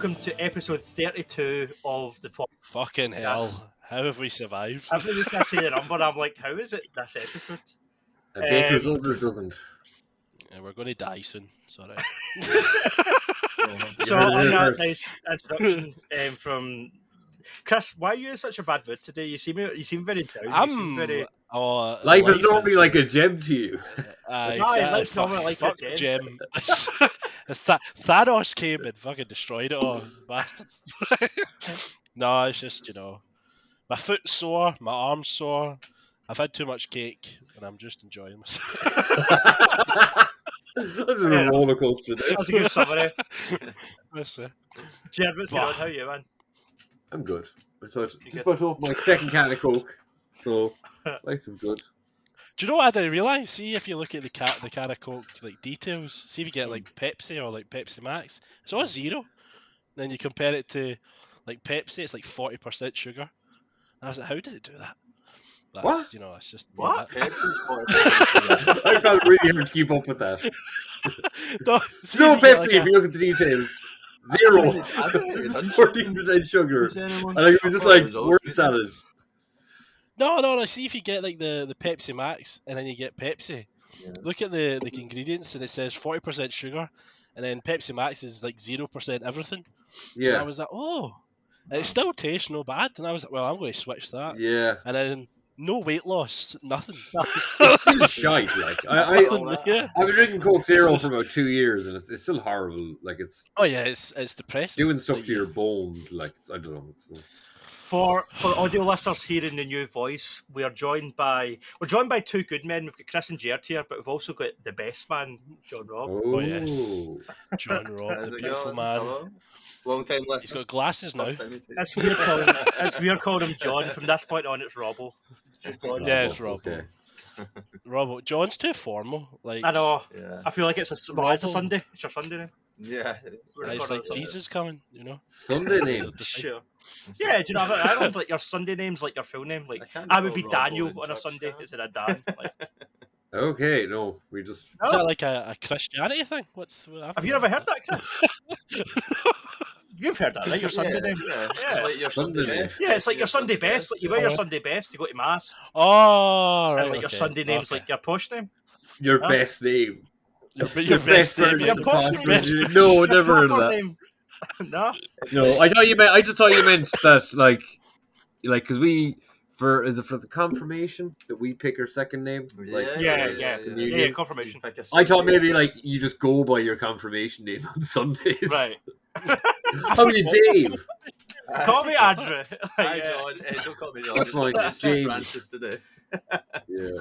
welcome to episode 32 of the podcast. Fucking hell. How have we survived? Every week I see the number, I'm like, how is it this episode? A baker's order doesn't. Yeah, we're going to die soon. Sorry. So on that nice introduction from Chris, why are you in such a bad mood today? You seem very down. Life is normally like a gem to you. Life's normally like a gem. Thanos came and fucking destroyed it all, bastards. No, it's just, my foot's sore, my arm's sore. I've had too much cake, and I'm just enjoying myself. This is a roller coaster. That's a good summary. Jerd, what's going on? How are you, man? I'm good. I just about to open my second can of Coke, so life is good. Do you know what I didn't realise? See if you look at the can of Coke details, see if you get Pepsi or Pepsi Max, it's all zero. Then you compare it to Pepsi, it's 40% sugar. And I was like, how did it do that? That's, what? It's just what? I can't really hard to keep up with that. No Pepsi if you look at the details. 0. 14% sugar. And it was just word salad. No. See if you get the Pepsi Max and then you get Pepsi. Yeah. Look at the ingredients and it says 40% sugar, and then Pepsi Max is 0% everything. Yeah. And I was like, oh, and it still tastes no bad. And I was like, well, I'm going to switch that. Yeah. And then no weight loss, nothing. It's still shite. I've been drinking Coke Zero for about 2 years, and it's still horrible. It's depressing. Doing stuff to your bones. I don't know. For audio listeners hearing the new voice, we're joined by two good men. We've got Chris and Jerd here, but we've also got the best man, John Robb. Oh yes, John Robb, the beautiful man. Hello. Long time listener. He's got glasses now. It's weird calling him John. From this point on, it's Robbo. Yeah, it's Robbo. Okay. Robbo. John's too formal. I know. Yeah. I feel like it's a Sunday. It's your Sunday now. Yeah, it's Jesus coming, Sunday names. Sure. Yeah, do you know? I don't your Sunday names like your full name. I would be Daniel on a Sunday instead of Dan. Okay, no, we just. Is that a Christianity thing? Have you ever heard that, Chris? You've heard that, right? Your Sunday name. Yeah. Your Sunday name. Yeah, it's like your Sunday best. You wear your Sunday best to go to mass. Oh, right. And your Sunday name's your posh name. Your best name. Your best name. Your posh name. No, never heard of that. No. I just thought you meant that because we for the confirmation that we pick our second name. Yeah, confirmation. I thought maybe you just go by your confirmation name on Sundays. Right. How are you, Dave? Call me Andrew. Hi, John. Don't call me John. That's fine. It's James. Francis today. Yeah.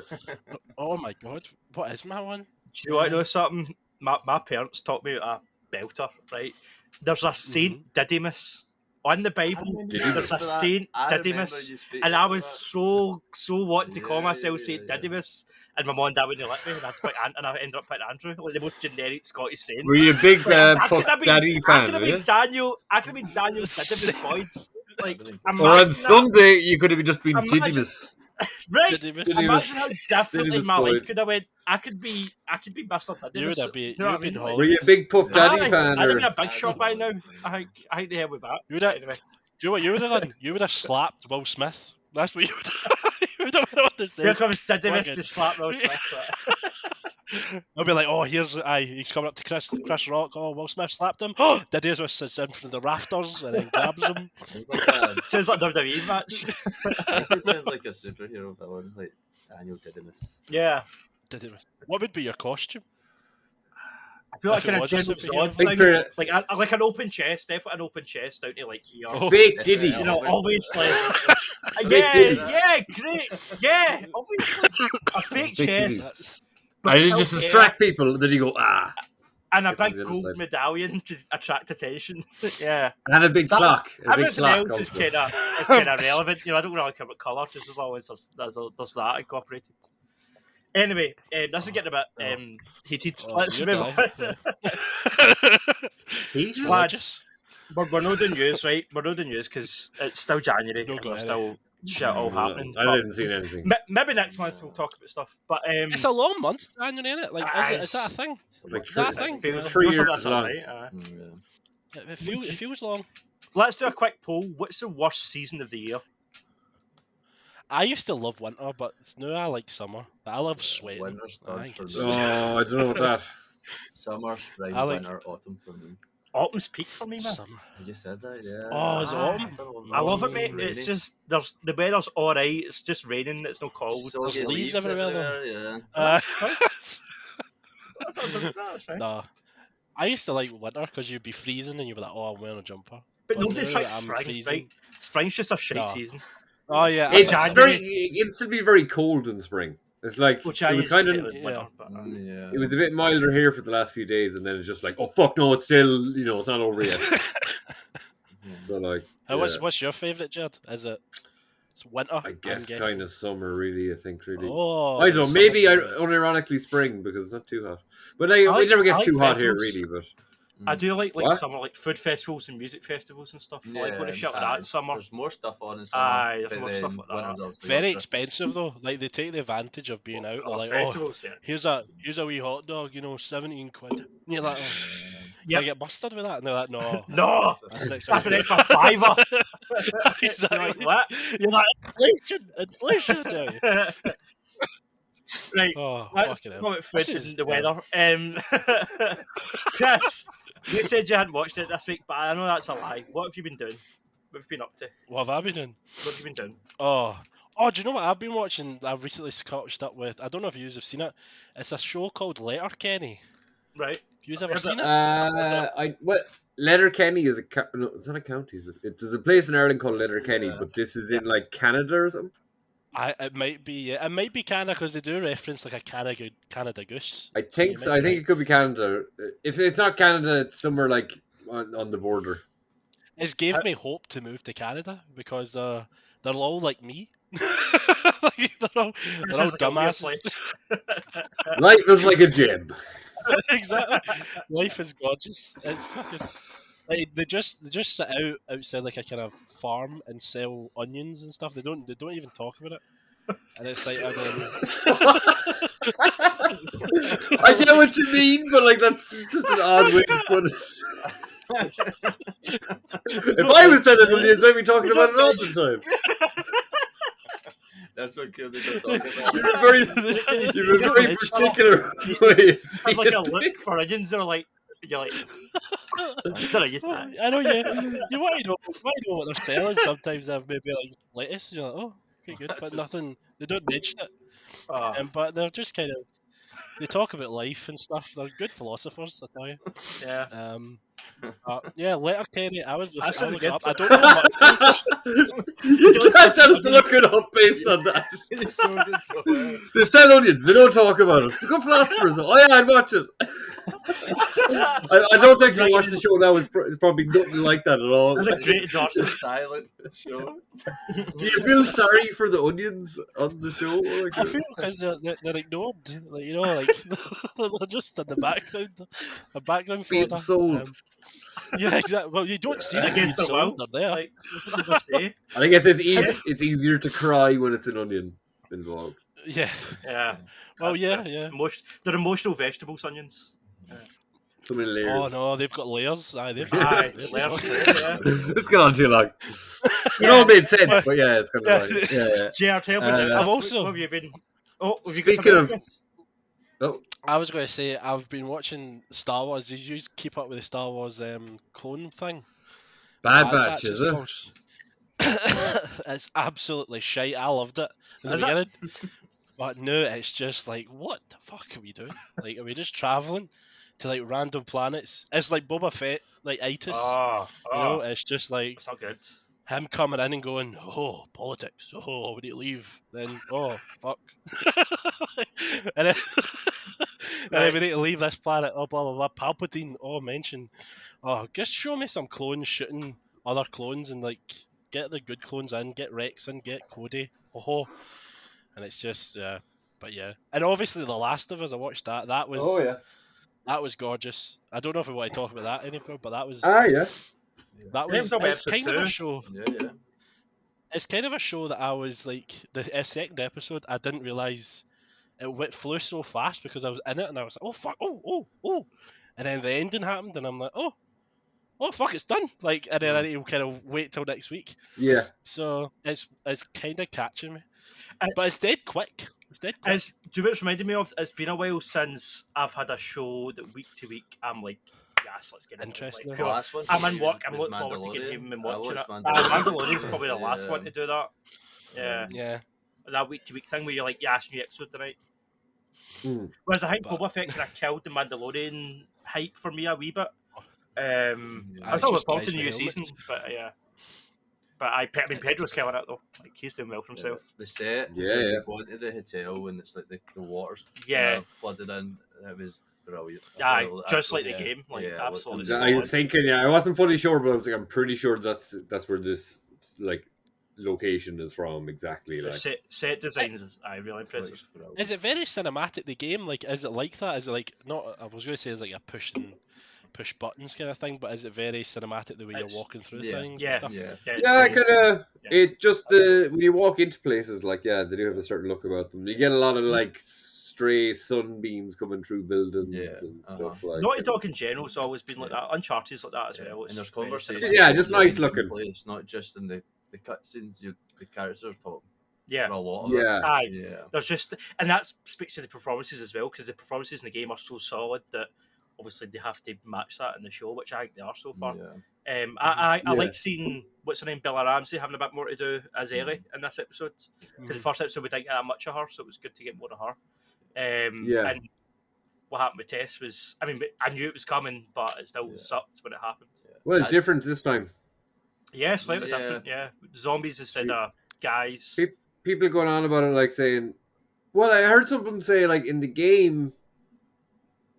Oh my God, what is my one? Do you want to know something? My parents taught me a belter, right? There's a Saint Didymus on the Bible. There's a Saint Didymus, and I was so wanting to call myself Saint Didymus, and my mom and dad wouldn't let me, and I ended up putting Andrew, the most generic Scottish saint. Were you a big Puff Daddy fan? I could have been Daniel Didymus Boyds. Or on Sunday, you could have just been Didymus. Right, imagine how differently my life could have went. I could be Mr. Didymus. Were you a big Puff Daddy fan? I'd have been a big shot by now. I think they have with that. Anyway. Do you know what you would have done? You would have slapped Will Smith. That's what you would have. You would have known what to say. Here comes Didymus to slap Will Smith. I'll be like, oh, he's coming up to Chris Rock. Oh, Will Smith slapped him. Oh, Didymus was sits in from the rafters and then grabs him. Sounds like a WWE match. It sounds like a superhero villain, like Daniel Didymus. Yeah. Didymus. What would be your costume? I feel like a General Zod thing, like an open chest, definitely an open chest down to here. Oh, fake Diddy. Always great. Yeah, obviously. A fake chest. And it just distract people, then you go, ah. And a big gold medallion to attract attention. Yeah. And a big clock. Everything else is kind of relevant. I don't really care about colour, just as always there's that incorporated. Anyway, this is getting a bit heated. Let's move on. Lads, we're not doing news, right? We're not doing news because it's still January. We're still shit all happening. I didn't see anything. Maybe next month we'll talk about stuff. But it's a long month, January, isn't it? Is that a thing? Like is that a thing? 3 years long. It feels long. Let's do a quick poll. What's the worst season of the year? I used to love winter, but now I like summer. I love sweating. Winter I starts think for it's me. just- Oh, I don't know about that. Summer, spring, I like- winter, autumn for me. Autumn's peak for me, man. Summer. I just said that, yeah. Oh, is it autumn? I love it, Oh, mate. rainy. It's just the weather's all right. It's just raining. It's not cold. Just so There's get leaves leaves everywhere, though. yeah. That's fine. Nah. I used to like winter because you'd be freezing and you'd be like, "Oh, I'm wearing a jumper." But But nobody's now like I'm spring, freezing. right? Spring's just a shite No. season. Oh yeah, It's January. it still be very cold in spring. It's like Which it I was used kind to of hate with winter, but, Yeah. it was a bit milder here for the last few days, and then it's just like, oh fuck no, it's still it's not over yet. So like, What's your favourite, Jerd? Is it's winter? I guess I'm kind of summer, really. I think really. Oh, I don't know. summer Maybe good. unironically spring because it's not too hot. But like, like- it never I gets like too hot here, festivals. really. But I do like What? summer, like food festivals and music festivals and stuff. I like going to shit like that in summer. There's more stuff on in summer. Aye, there's but more then stuff like that. winter's obviously Very got Christmas. expensive though. Like they take the advantage of being out. They're like, oh, festivals, yeah. here's a wee hot dog, 17 quid. And you're like, oh, Yep. I get busted with that, and they're like, no. No, That's an that's an extra extra fiver. Exactly. You're like, what? You're like, inflation, I tell you. Right, Oh, let's fucking hell. talk about food This is- and the weather. Chris, you said you hadn't watched it this week, but I know that's a lie. What have you been doing? What have you been up to? What have I been doing? What have you been doing? Oh, do you know what I've been watching? I've recently caught up with. I don't know if you have seen it. It's a show called Letterkenny. Right. You ever Heard seen it? Letterkenny is no, it's not a county. Is it? There's a place in Ireland called Letterkenny, Yeah. but this is in like Canada or something. It might be. Yeah, it might be Canada because they do reference like a Canada goose. I think You so. might I be think right. it could be Canada. If it's not Canada, it's somewhere like on the border. It's gave me hope to move to Canada because they're all like me. Like, they're all Sounds like a weird dumbasses. place. Life is like a gym. Exactly. Life is gorgeous. It's fucking. Like, they just sit outside like a kind of farm and sell onions and stuff. They don't even talk about it. And it's like and then, I get what you mean, but like that's just an odd way to put it. If I was selling onions, I'd be talking about it all the time. That's what killed me talking about. You're very particular way. of Have like a seeing look things. for onions, or like you're like. Sorry, I know you want to know what they're selling. Sometimes they've maybe like lettuce. You're like, oh, okay, good, but nothing. They don't mention it. But they're just kind of. They talk about life and stuff. They're good philosophers, I tell you. yeah. Yeah, Letterkenny. I was That I sounds look good. up. I don't know much. You can't tell us to look it up based on that. It's so good, so well. They sell onions. They don't talk about it. They're good philosophers. Oh yeah, I'd watch it. I don't actually watch the show now. It's probably nothing like that at all. That's a great It's doctor. a silent show. Do you feel sorry for the onions on the show? Oh, I feel because they're ignored. Like like they're just in the background, a background being fodder. sold. Yeah, exactly. Well, you don't see them being Against the sold. will. They're there. Like, there's nothing to say. I guess it's easier to cry when it's an onion involved. Yeah. Yeah. Well, yeah, That's yeah. They're emotional vegetables, onions. So many layers. Oh no, they've got layers. Aye, they've Aye, they've layers, got- yeah. It's gone on too long. It all made sense, but yeah, it's kind of like yeah. JR, help us out. I've also- What have you been? Oh, have you got Speaking something of- else? Oh, I was going to say I've been watching Star Wars. Did you keep up with the Star Wars clone thing? Bad Batch, is it? called. It's absolutely shite. I loved it in the Is it? beginning, but no, it's just like, what the fuck are we doing? Like, are we just traveling to like random planets? It's like Boba Fett, like itis. You know, it's just like That's not good. him coming in and going, oh, politics. Oh, we need to leave. Then, oh, fuck. and then, and then we need to leave this planet. Oh, blah, blah, blah. Palpatine, oh, mention. Oh, just show me some clones shooting other clones and, like, get the good clones in, get Rex in, get Cody. Oh, and it's just, but yeah. And obviously, The Last of Us, I watched that. That was, oh yeah. that was gorgeous. I don't know if we want to talk about that anymore, but that was, Yeah. that Yeah, was, it's on it's episode kind of a 2. show. Yeah. It's kind of a show that I was like the second episode. I didn't realize flew so fast because I was in it and I was like, oh fuck, oh, and then the ending happened and I'm like, oh, oh fuck, it's done. Like, and then I need to kind of wait till next week. Yeah. So it's kind of catching me, but it's dead quick. It's dead quick. Do you know what it's reminded me of? It's been a while since I've had a show that week to week I'm like, yes, let's get it. Interesting. Like, The last one I'm in was work. I'm looking forward to getting home and I watching it. watched Mandalorian's probably the last Yeah. one to do that. Yeah. Yeah. That week to week thing where you're like, yes, new episode tonight. Mm. Whereas I think But- Boba Fett kind of killed the Mandalorian hype for me a wee bit. I It's thought it was just forward guys to new with season, helmets. but yeah. But I mean, Pedro's killing it though. Like he's doing well for himself. The set, Yeah, when yeah. you go into the hotel and it's like the water's Yeah. flooded in. It was brilliant. Aye, I thought it just was like the yeah. game, like Yeah, absolutely. I was thinking, I wasn't fully sure, but I was like, I'm pretty sure that's where this like location is from exactly. The Like, set designs is really impressive. brilliant. Is it very cinematic, the game? Like, is it like that? Is it like, not, I was going to say it's like a push buttons kind of thing, but is it very cinematic the way It's- you're walking through yeah. things Yeah. and stuff? Yeah. yeah, I it's- kind of. yeah. It just when you walk into places, like they do have a certain look about them. You get a lot of like stray sunbeams coming through buildings Yeah, and stuff like. Naughty Dog in general has always been like that. Uncharted's like that as well. And It's there's very conversations. cinematic. Yeah, just in nice the looking. Place, not just in the cutscenes. The characters are talking Yeah. for a lot of it. Yeah, Aye. Yeah. There's just, and that speaks to the performances as well, because the performances in the game are so solid that obviously they have to match that in the show, which I think they are so far. Yeah. I Yeah. like seeing what's her name, Bella Ramsey, having a bit more to do as Ellie in this episode. Because the first episode we didn't get that much of her, so it was good to get more of her. Yeah. And what happened with Tess was, I mean, I knew it was coming, but it still Yeah. sucked when it happened. well, That's- different this time. Yeah, slightly Yeah. different. Yeah, zombies instead of guys. People going on about it, like saying, "Well, I heard someone say like in the game,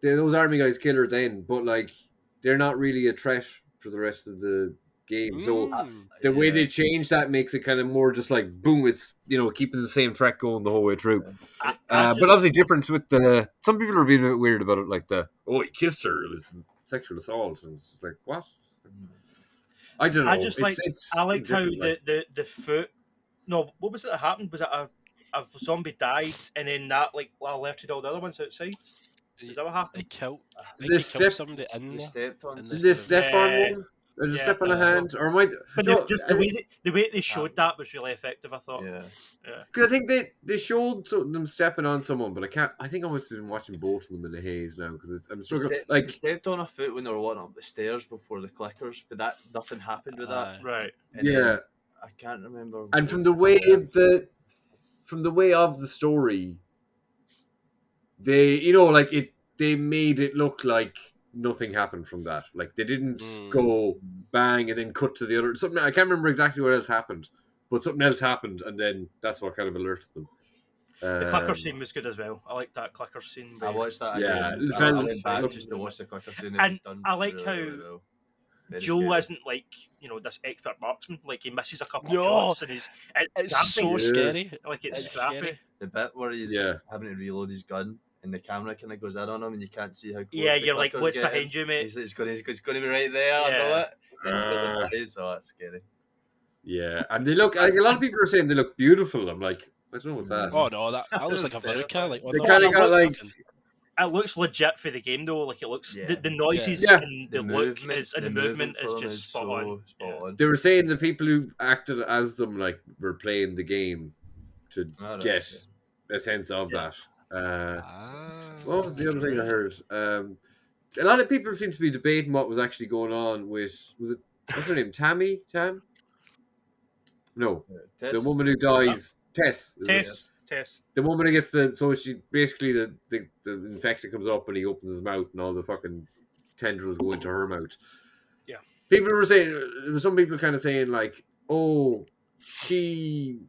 those army guys kill her then, but like they're not really a threat for the rest of the game." So the way they change that makes it kind of more just like boom, it's keeping the same track going the whole way through. I But obviously difference with the some people are being a bit weird about it, like he kissed her, it was sexual assault, and it's like what? I don't know. I just I liked how different, the foot. No, what was it that happened? Was it a zombie died and then that alerted all the other ones outside? Is that what They happened? killed, I The think he step- killed somebody in They there. stepped on. And the step on Yeah. one, or the Yeah, step on I a think so. hand, or am I? But no, just I the think- way they showed that was really effective. I thought. Yeah. Cause I think they showed them stepping on someone, but I can't. I think I must have been watching both of them in the haze now because I'm struggling. They stepped on a foot when they were walking up the stairs before the clickers, but that nothing happened with that. Right. And then yeah, I can't remember. and from the way of the story, they they made it look like nothing happened from that. Like they didn't go bang and then cut to the other something. I can't remember exactly what else happened, but something else happened, and then that's what kind of alerted them. The clicker scene was good as well. I like that clicker scene. I watched that. Yeah, again. it I felt- went back just to watch the clicker scene. It And was done I like really, how really well. Very Joe scary. isn't like this expert marksman. Like he misses a couple No. of shots and It's so Yeah. scary. like it's It's scrappy. scary. The bit where he's Yeah. having to reload his gun and the camera kind of goes in on him and you can't see how close Yeah, the you're like, clicker's what's getting. behind you, mate? He's going to be right there. I know it. And so that's scary. Yeah, and they look. Like, a lot of people are saying they look beautiful. I'm like, I don't know what's that. Oh no, that looks like a Veruca. Like, They kind of got like. It looks legit for the game though. Like it looks Yeah. the noises Yeah. and the look is and the movement is just spot on. Spot on. They were saying the people who acted as them like were playing the game to Alright, get a sense of that. Ah. What was the other thing I heard? A lot of people seem to be debating what was actually going on with what's her name? Tam? No, the Tess? woman who dies. Tess. is it? Tess. The woman who gets she basically the infection comes up and he opens his mouth and all the fucking tendrils go into her mouth. Yeah. People were saying, there were some people kind of saying like, oh, she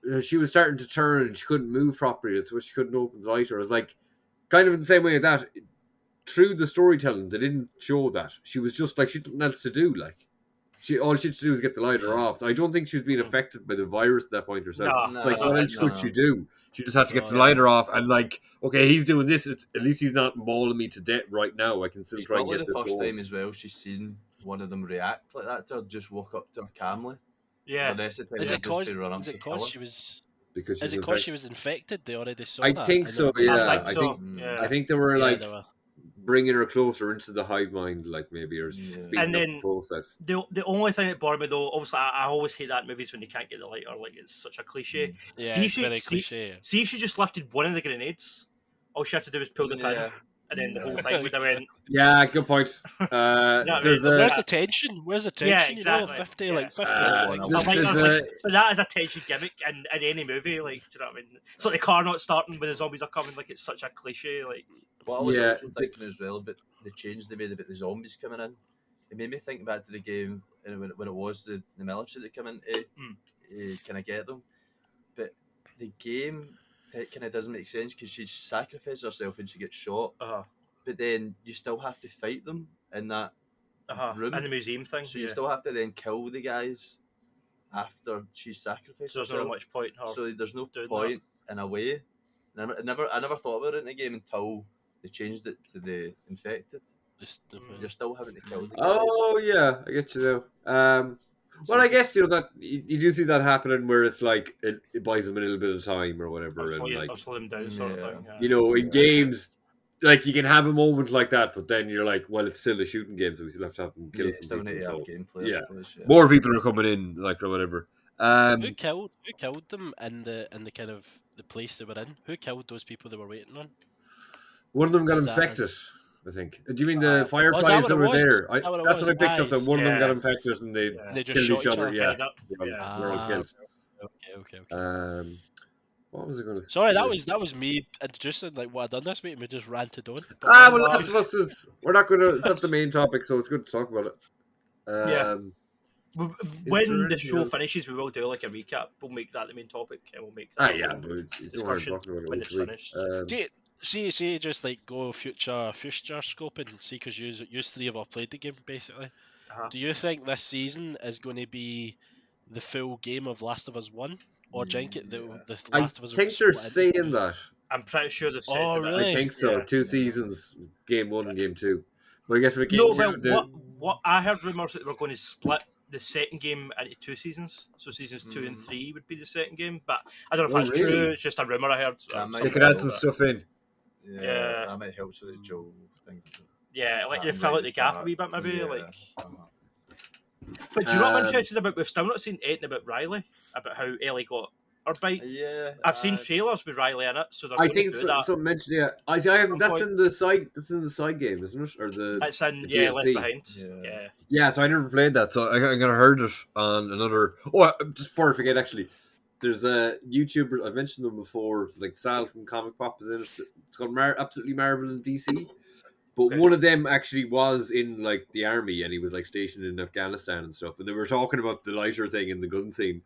was starting to turn and she couldn't move properly. That's why she couldn't open the lighter. It was like, kind of in the same way that through the storytelling, they didn't show that. She was just like, she had nothing else to do. Like, all she had to do was get the lighter off. I don't think she was being affected by the virus at that point herself. No, It's like, no, what else could no. she do? She just had to get No, the yeah. lighter off and like, okay, he's doing this. At least he's not mauling me to death right now. I can still It's try and probably get the this first going. time as well she's seen one of them react like that to her, just walk up to her calmly. Yeah. The rest of the time Is they'll it just cause? be run up Is to it kill cause her. she was? Because Is she's it cause infected. she was infected? They already saw I that. think and so, they were- yeah. I think so. I Yeah. I think they were Yeah, like, they were- bringing her closer into the hive mind, like maybe, or speeding And up then the process. the only thing that bothered me though, obviously, I always hate that in movies when they can't get the lighter, like it's such a cliche. Yeah, it's very cliche. See if she just lifted one of the grenades, all she had to do was pull the pin, and then the whole thing would have went. Yeah, good point. Where's the tension? Where's the tension? Yeah, exactly. 50 yeah. things. That is a tension gimmick in any movie. Like, do you know what I mean? It's like the car not starting when the zombies are coming. Like, it's such a cliche. Like, what I was also thinking as well about the change they made about the zombies coming in. It made me think back to the game when it was the military that come in to kind of get them. But the game, it kind of doesn't make sense because she sacrifices herself and she gets shot. But then you still have to fight them in that room. In the museum thing. So you still have to then kill the guys after she's sacrificed So there's herself. not much point in her So there's no doing point in a way. And I never thought about it in the game until they changed it to the infected. You're still having to kill the guys. Oh yeah, I get you though. Well, I guess that you do see that happening where it's like it buys them a little bit of time or whatever, or slow them down, sort of thing. In games, like you can have a moment like that, but then you're like, well, it's still a shooting game, so we still have to have them kill some people. Gameplay, more people are coming in, like or whatever. Who killed them in the kind of the place they were in? Who killed those people they were waiting on? One of them got infected. I think. Do you mean the fireflies that were there? That's what I picked up. That one of them got infected and they just killed shot each other. Yeah, they're all killed. Okay. What was I going to say? Sorry, that was me introducing like what I'd done this week, and we just ranted on. Well, Last of Us is. We're not going to. It's not the main topic, so it's good to talk about it. When the show finishes, we will do like a recap. We'll make that the main topic, and we'll make that discussion when it's finished. See, just like go future scoping. See, because you three have all played the game basically. Do you think this season is going to be the full game of Last of Us 1, or do you think the Last of Us? I think they're saying that. I'm pretty sure they've said that. Really? I think so. 2 seasons, game 1 and game 2. But I guess with game 2, what I heard rumours that they were going to split the second game into 2 seasons. So seasons 2 and 3 would be the second game. But I don't know if that's true. It's just a rumour I heard. They could add some stuff in. Yeah, that might help with the Joel thing. Yeah, like they fill out the gap a wee bit, maybe. But do you know what I'm interested about? We've still not seen anything about Riley, about how Ellie got her bite. Yeah, I've seen trailers with Riley in it, so I think something mentioned. Yeah, I haven't. That's in the side. That's in the side game, isn't it? Or the it's in the Left Behind. Yeah. So I never played that, so I'm gonna heard it on another. Oh, just before I forget, actually, there's a YouTuber. I've mentioned them before. It's like Sal from Comic Pop is in it. It's called Absolutely Marvel and DC. But one of them actually was in like the army, and he was like stationed in Afghanistan and stuff. And they were talking about the lighter thing in the gun scene.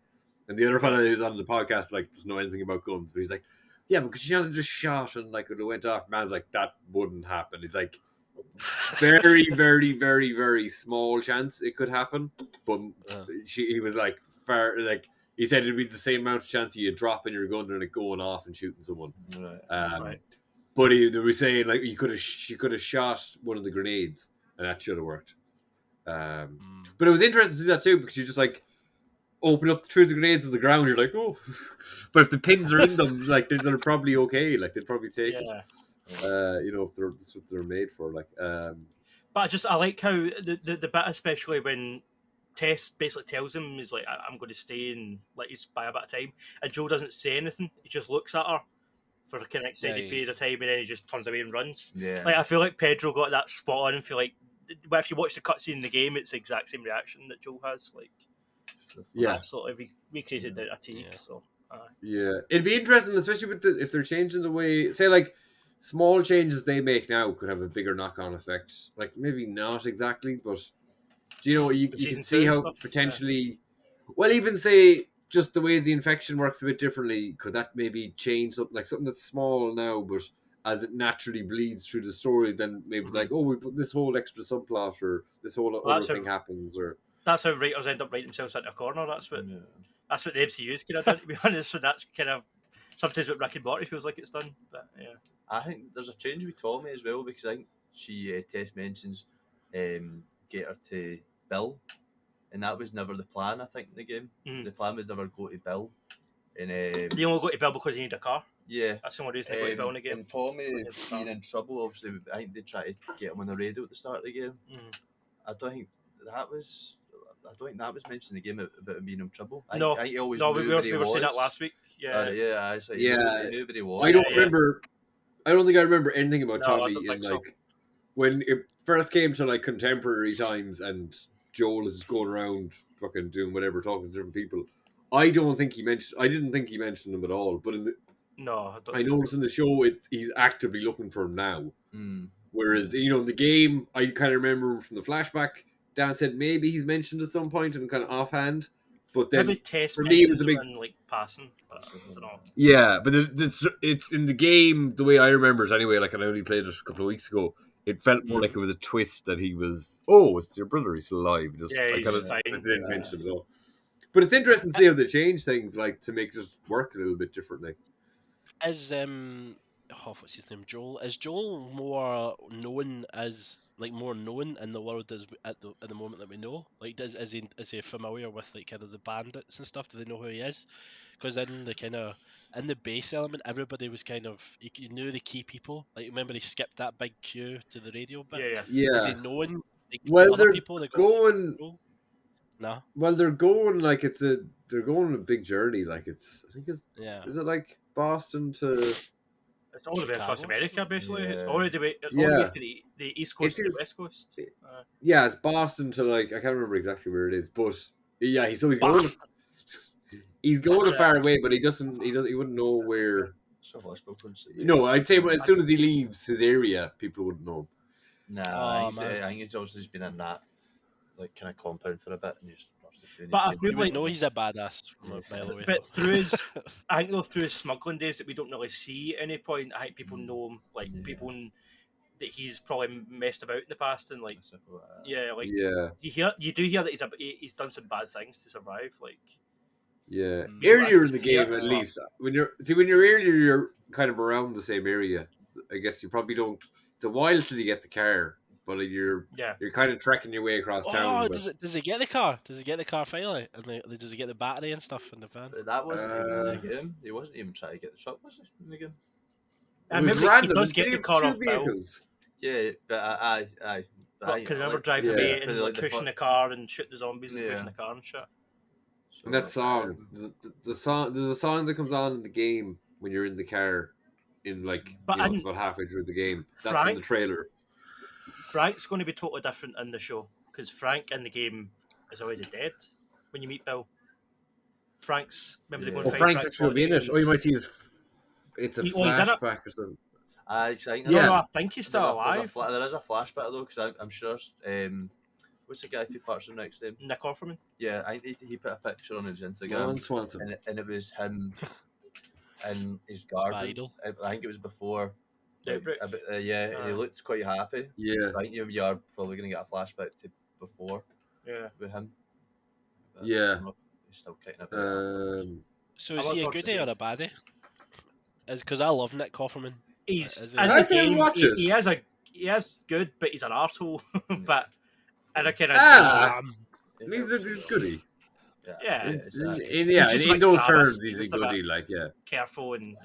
And the other fellow who's on the podcast like doesn't know anything about guns, but he's like, yeah, because she hasn't just shot and like it went off. Man's like, that wouldn't happen. He's like, very, very, very, very small chance it could happen. But he was like, he said it'd be the same amount of chance of you dropping your gun and it going off and shooting someone. Right. But they were saying like she could have shot one of the grenades and that should have worked. But it was interesting to do that too because you just like open up through the grenades on the ground. You're like, oh, but if the pins are in them, like they're probably okay. Like they'd probably take it. If that's what they're made for. Like, but I like how the bit, especially when Tess basically tells him, he's like, I'm going to stay and let you buy a bit of time, and Joe doesn't say anything. He just looks at her for a kind of extended period of time, and then he just turns away and runs. Yeah. Like I feel like Pedro got that spot on, and feel like if you watch the cutscene in the game, it's the exact same reaction that Joe has. Like, absolutely recreated a T. So. It'd be interesting, especially with if they're changing the way, say like small changes they make now could have a bigger knock-on effect. Like maybe not exactly, but you can see how potentially. Well, even say just the way the infection works a bit differently, could that maybe change something like something that's small now, but as it naturally bleeds through the story, then maybe it's like, oh, we put this whole extra subplot or this whole other thing happens, or that's how writers end up writing themselves into a corner. That's what the MCU's kind of done, to be honest. And that's kind of sometimes what Rick and Morty feels like it's done. But yeah, I think there's a change with Tommy as well because I think Tess mentions get her to Bill, and that was never the plan. I think in the game, the plan was never go to Bill. And They only got to Bill because they need a car. yeah, That's the only reason they got to Bill in the game. And Tommy being in trouble, obviously, I think they tried to get him on the radio at the start of the game. I don't think that was mentioned in the game about him being in trouble. I think he always knew we were saying that last week. Yeah, he knew where he was. I don't remember. I don't think I remember anything about Tommy in so. When it first came to like contemporary times and Joel is going around fucking doing whatever, talking to different people. I didn't think he mentioned them at all. But I noticed in the show he's actively looking for him now. Whereas in the game, I kind of remember from the flashback, Dan said maybe he's mentioned at some point and kind of offhand. But then for me, it was a big passing. But I don't know. Yeah, but it's in the game the way I remember it anyway. Like I only played it a couple of weeks ago. It felt more like it was a twist that he was. Oh, it's your brother. He's still alive. He's fine. I didn't mention it at all. But it's interesting to see how they change things, like to make it work a little bit differently. Is what's his name? Joel. Is Joel more known in the world as at the moment that we know? Like, is he familiar with like kind of the bandits and stuff? Do they know who he is? Because in the base element, everybody was kind of you knew the key people. Like, remember he skipped that big queue to the radio bit. Yeah. Is he known? Like, well, other people that going. No. Well, they're going like they're going on a big journey. Like is it like Boston to? It's all the way across America, basically. Yeah. It's already the way for the East Coast to the West Coast. Yeah, it's Boston to like I can't remember exactly where it is, but yeah, he's going. He's going far away, but he wouldn't know where. No, I'd say as soon as he leaves his area, people wouldn't know. Nah, I think he's also just been in that like kind of compound for a bit, and just. But I feel like he's a badass. By the way. But through his smuggling days that we don't really see at any point, I think people know him. Like people that he's probably messed about in the past, and like you do hear that he's done some bad things to survive. Like earlier in the game, at least when you're earlier, you're kind of around the same area. I guess you probably don't. It's a while till you get the car. But you're kind of trekking your way across town. Does he get the car? Does he get the car finally? And does he get the battery and stuff in the van? That wasn't even in the game. He wasn't even trying to get the truck, was he? In the game? I remember he does get the car off vehicles. Yeah, but I because I remember driving away and like pushing the car and shooting the zombies and pushing the car and shit. And that song, the song, there's a song that comes on in the game when you're in the car, in like it's about halfway through the game. That's in the trailer. Frank's going to be totally different in the show because Frank in the game is already dead when you meet Bill. Frank's remember they're going to Frank's actually be in it. Oh, you might see it's a flashback or something. I think he's still alive. There is a flashback though, because I'm sure. What's the guy who parts of next name? Nick Offerman. Yeah, I think he put a picture on his Instagram, and it was him in his garden. I think it was before. And he looked quite happy. Yeah, I think you are probably going to get a flashback to before. Yeah, with him. But yeah, he's still kicking up. So is he a goodie or a baddie? Because I love Nick Offerman. He's he is good, but he's an arsehole. But I reckon he's a goodie. Yeah, in those terms, he's a goodie. Like, careful and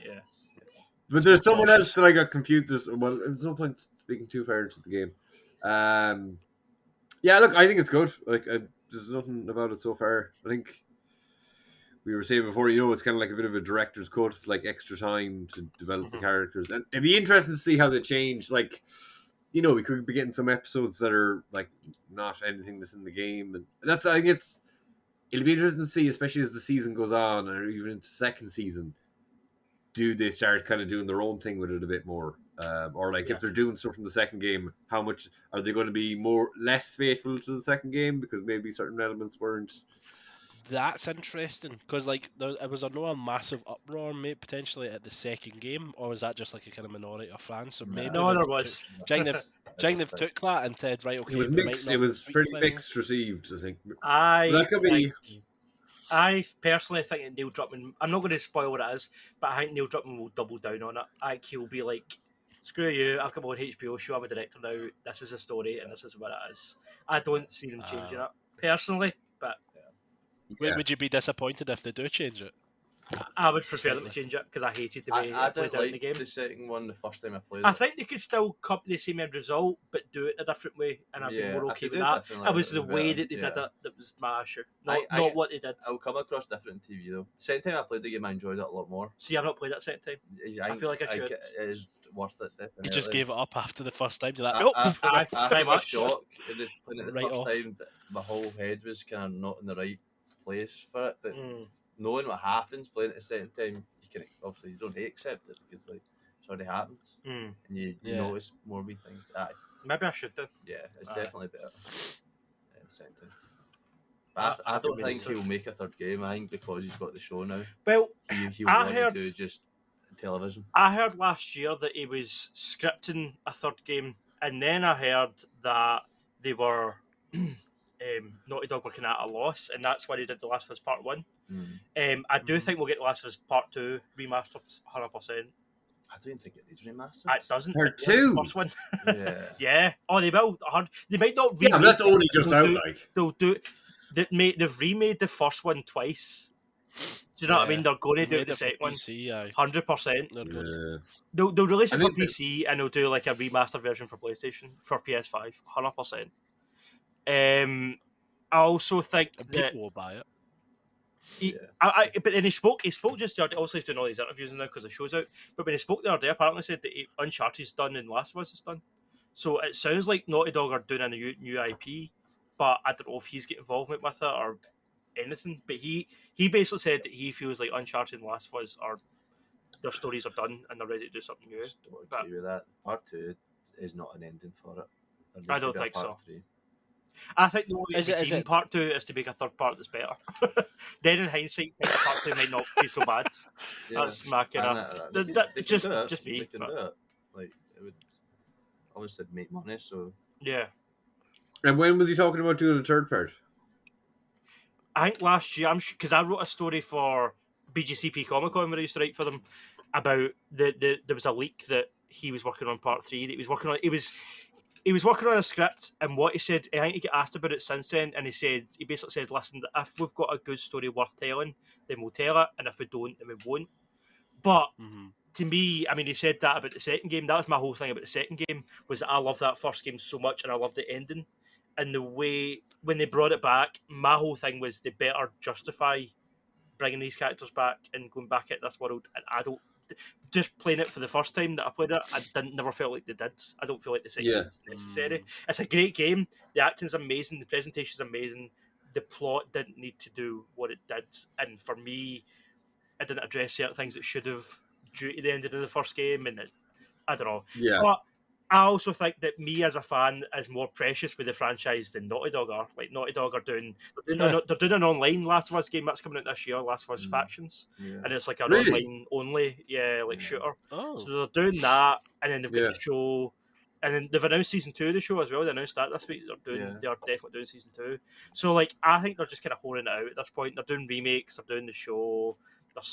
But there's someone else that I got confused. Well, there's no point speaking too far into the game. Look, I think it's good. Like, there's nothing about it so far. I think we were saying before, it's kind of like a bit of a director's cut, like extra time to develop the characters. And it'd be interesting to see how they change. Like, we could be getting some episodes that are like not anything that's in the game. And I think it'll be interesting to see, especially as the season goes on, or even into second season. Do they start kind of doing their own thing with it a bit more? Or like if they're doing stuff from the second game, how much are they going to be less faithful to the second game because maybe certain elements weren't? That's interesting because like was there a massive uproar potentially at the second game, or was that just like a kind of minority of fans? So maybe there was. They've took that and said right, okay. It was mixed. It was pretty mixed received, I think. That could be. I personally think that Neil Druckmann, I'm not going to spoil what it is, but I think Neil Druckmann will double down on it. I think he'll be like, screw you, I've got my own HBO show, I'm a director now, this is a story, and this is what it is. I don't see them changing it, personally, but... Would you be disappointed if they do change it? I would prefer them to change it because I hated the way I it played didn't out in the like game. the second one the first time I played I it. think they could still come to the same end result, but do it a different way, and I'd be more okay with that. It was the way that they did it that was my issue, not what they did. I'll come across different on TV though. Second time I played the game, I enjoyed it a lot more. See, I've not played that second time. I feel like I should. It is worth it, definitely. You just gave it up after the first time. You're like, nope. nope. After my shock of playing it the Right first off. time, my whole head was kind of not in the right place for it. But knowing what happens playing it the second time, you can obviously you don't accept it because like it's already happened, and you notice more wee things. Maybe I should do. Yeah, it's definitely better the second time. But I don't think he'll make a third game. I think because he's got the show now. Well, he'll want to do just television. I heard last year that he was scripting a third game, and then I heard that they were Naughty Dog were kind of at a loss, and that's why they did The Last of Us Part 1. I do think we'll get The Last of Us Part 2 remastered 100%. I don't think it needs remastered. It doesn't. Part 2? The first one. Yeah. Yeah. Oh, they will. They might not remake. Yeah, but that's only just out, like. They'll do. They've remade the first one twice. Do you know what I mean? They're going to do the second one. 100%. They'll release it for PC and they'll do like a remastered version for PlayStation, for PS5. 100%. I also think that people will buy it. But then he spoke just the other day. Also, he's doing all these interviews now because the show's out. But when he spoke the other day, apparently said that Uncharted's done and Last of Us is done. So it sounds like Naughty Dog are doing a new IP, but I don't know if he's getting involvement with it or anything. But he basically said that he feels like Uncharted and Last of Us their stories are done and they're ready to do something new. Don't agree with that. Part 2 is not an ending for it. I don't think so. 3. I think the only reason part 2 is to make a third part that's better. Then in hindsight, part 2 might not be so bad. Yeah. That's my kind of just me. They can do it. Like it would obviously make money. So yeah. And when was he talking about doing the third part? I think last year, because I wrote a story for BGCP Comic Con where I used to write for them about there was a leak that he was working on part 3. That he was working on. He was working on a script, and what he said, I think he got asked about it since then, and he basically said, listen, if we've got a good story worth telling, then we'll tell it, and if we don't, then we won't. But to me, I mean, he said that about the second game. That was my whole thing about the second game, was that I love that first game so much, and I love the ending. And the way, when they brought it back, my whole thing was they better justify bringing these characters back and going back at this world, and I don't... Just playing it for the first time that I played it, I never felt like they did. I don't feel like the second game is necessary. It's a great game. The acting's amazing. The presentation's amazing. The plot didn't need to do what it did. And for me, it didn't address certain things it should have due to the ending of the first game. And I don't know. Yeah. But I also think that me as a fan is more precious with the franchise than Naughty Dog are. Like Naughty Dog are doing an online Last of Us game that's coming out this year, Last of Us Factions, and it's like an online only, shooter. Oh. So they're doing that, and then they've got the show, and then they've announced season 2 of the show as well. They announced that this week. They are definitely doing season 2. So like, I think they're just kind of holding it out at this point. They're doing remakes. They're doing the show. They're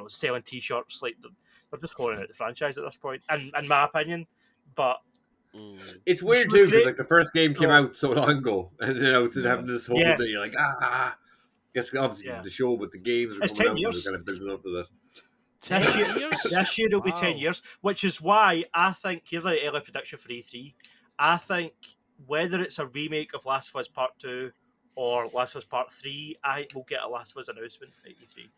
selling T-shirts. Like they're just holding out the franchise at this point. And in my opinion. But it's weird too because like the first game came out so long ago, and then I was having this whole that you're like guess obviously the show, but the games are coming out and they're kind of building up to that. This year it'll be 10 years, which is why I think here's an early prediction for E3. I think whether it's a remake of Last of Us Part 2 or Last of Us Part 3, I think we'll get a Last of Us announcement at E3.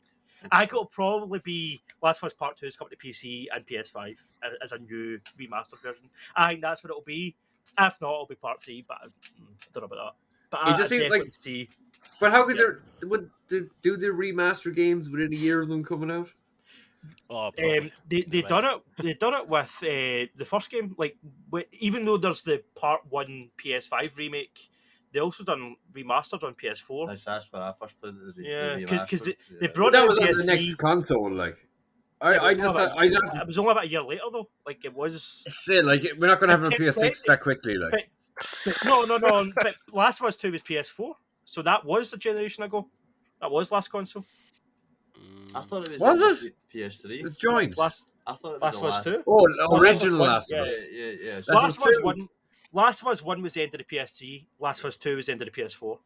I think it'll probably be Last of Us Part 2 is coming to PC and PS5 as a new remastered version. I think that's what it'll be. If not, it'll be Part 3, but I don't know about that. But it just seems like... But how could they do the remaster games within a year of them coming out? Oh, they done it with the first game. Like, even though there's the Part 1 PS5 remake, they also done remastered on PS4. That's when I first played it. Because they brought it on PS3. The next console, like. It was only about a year later, though. Like it was. Like we're not going to have a PS6 that quickly, like. But no. But Last of Us 2 was PS4, so that was a generation ago. That was last console. I thought it was PS3. It's joined. I thought it was Last of Us 2. Oh, original Last of Us. Yeah. Last of Us 1. Last of Us 1 was the end of the PS3. Last of Us 2 was the end of the PS4.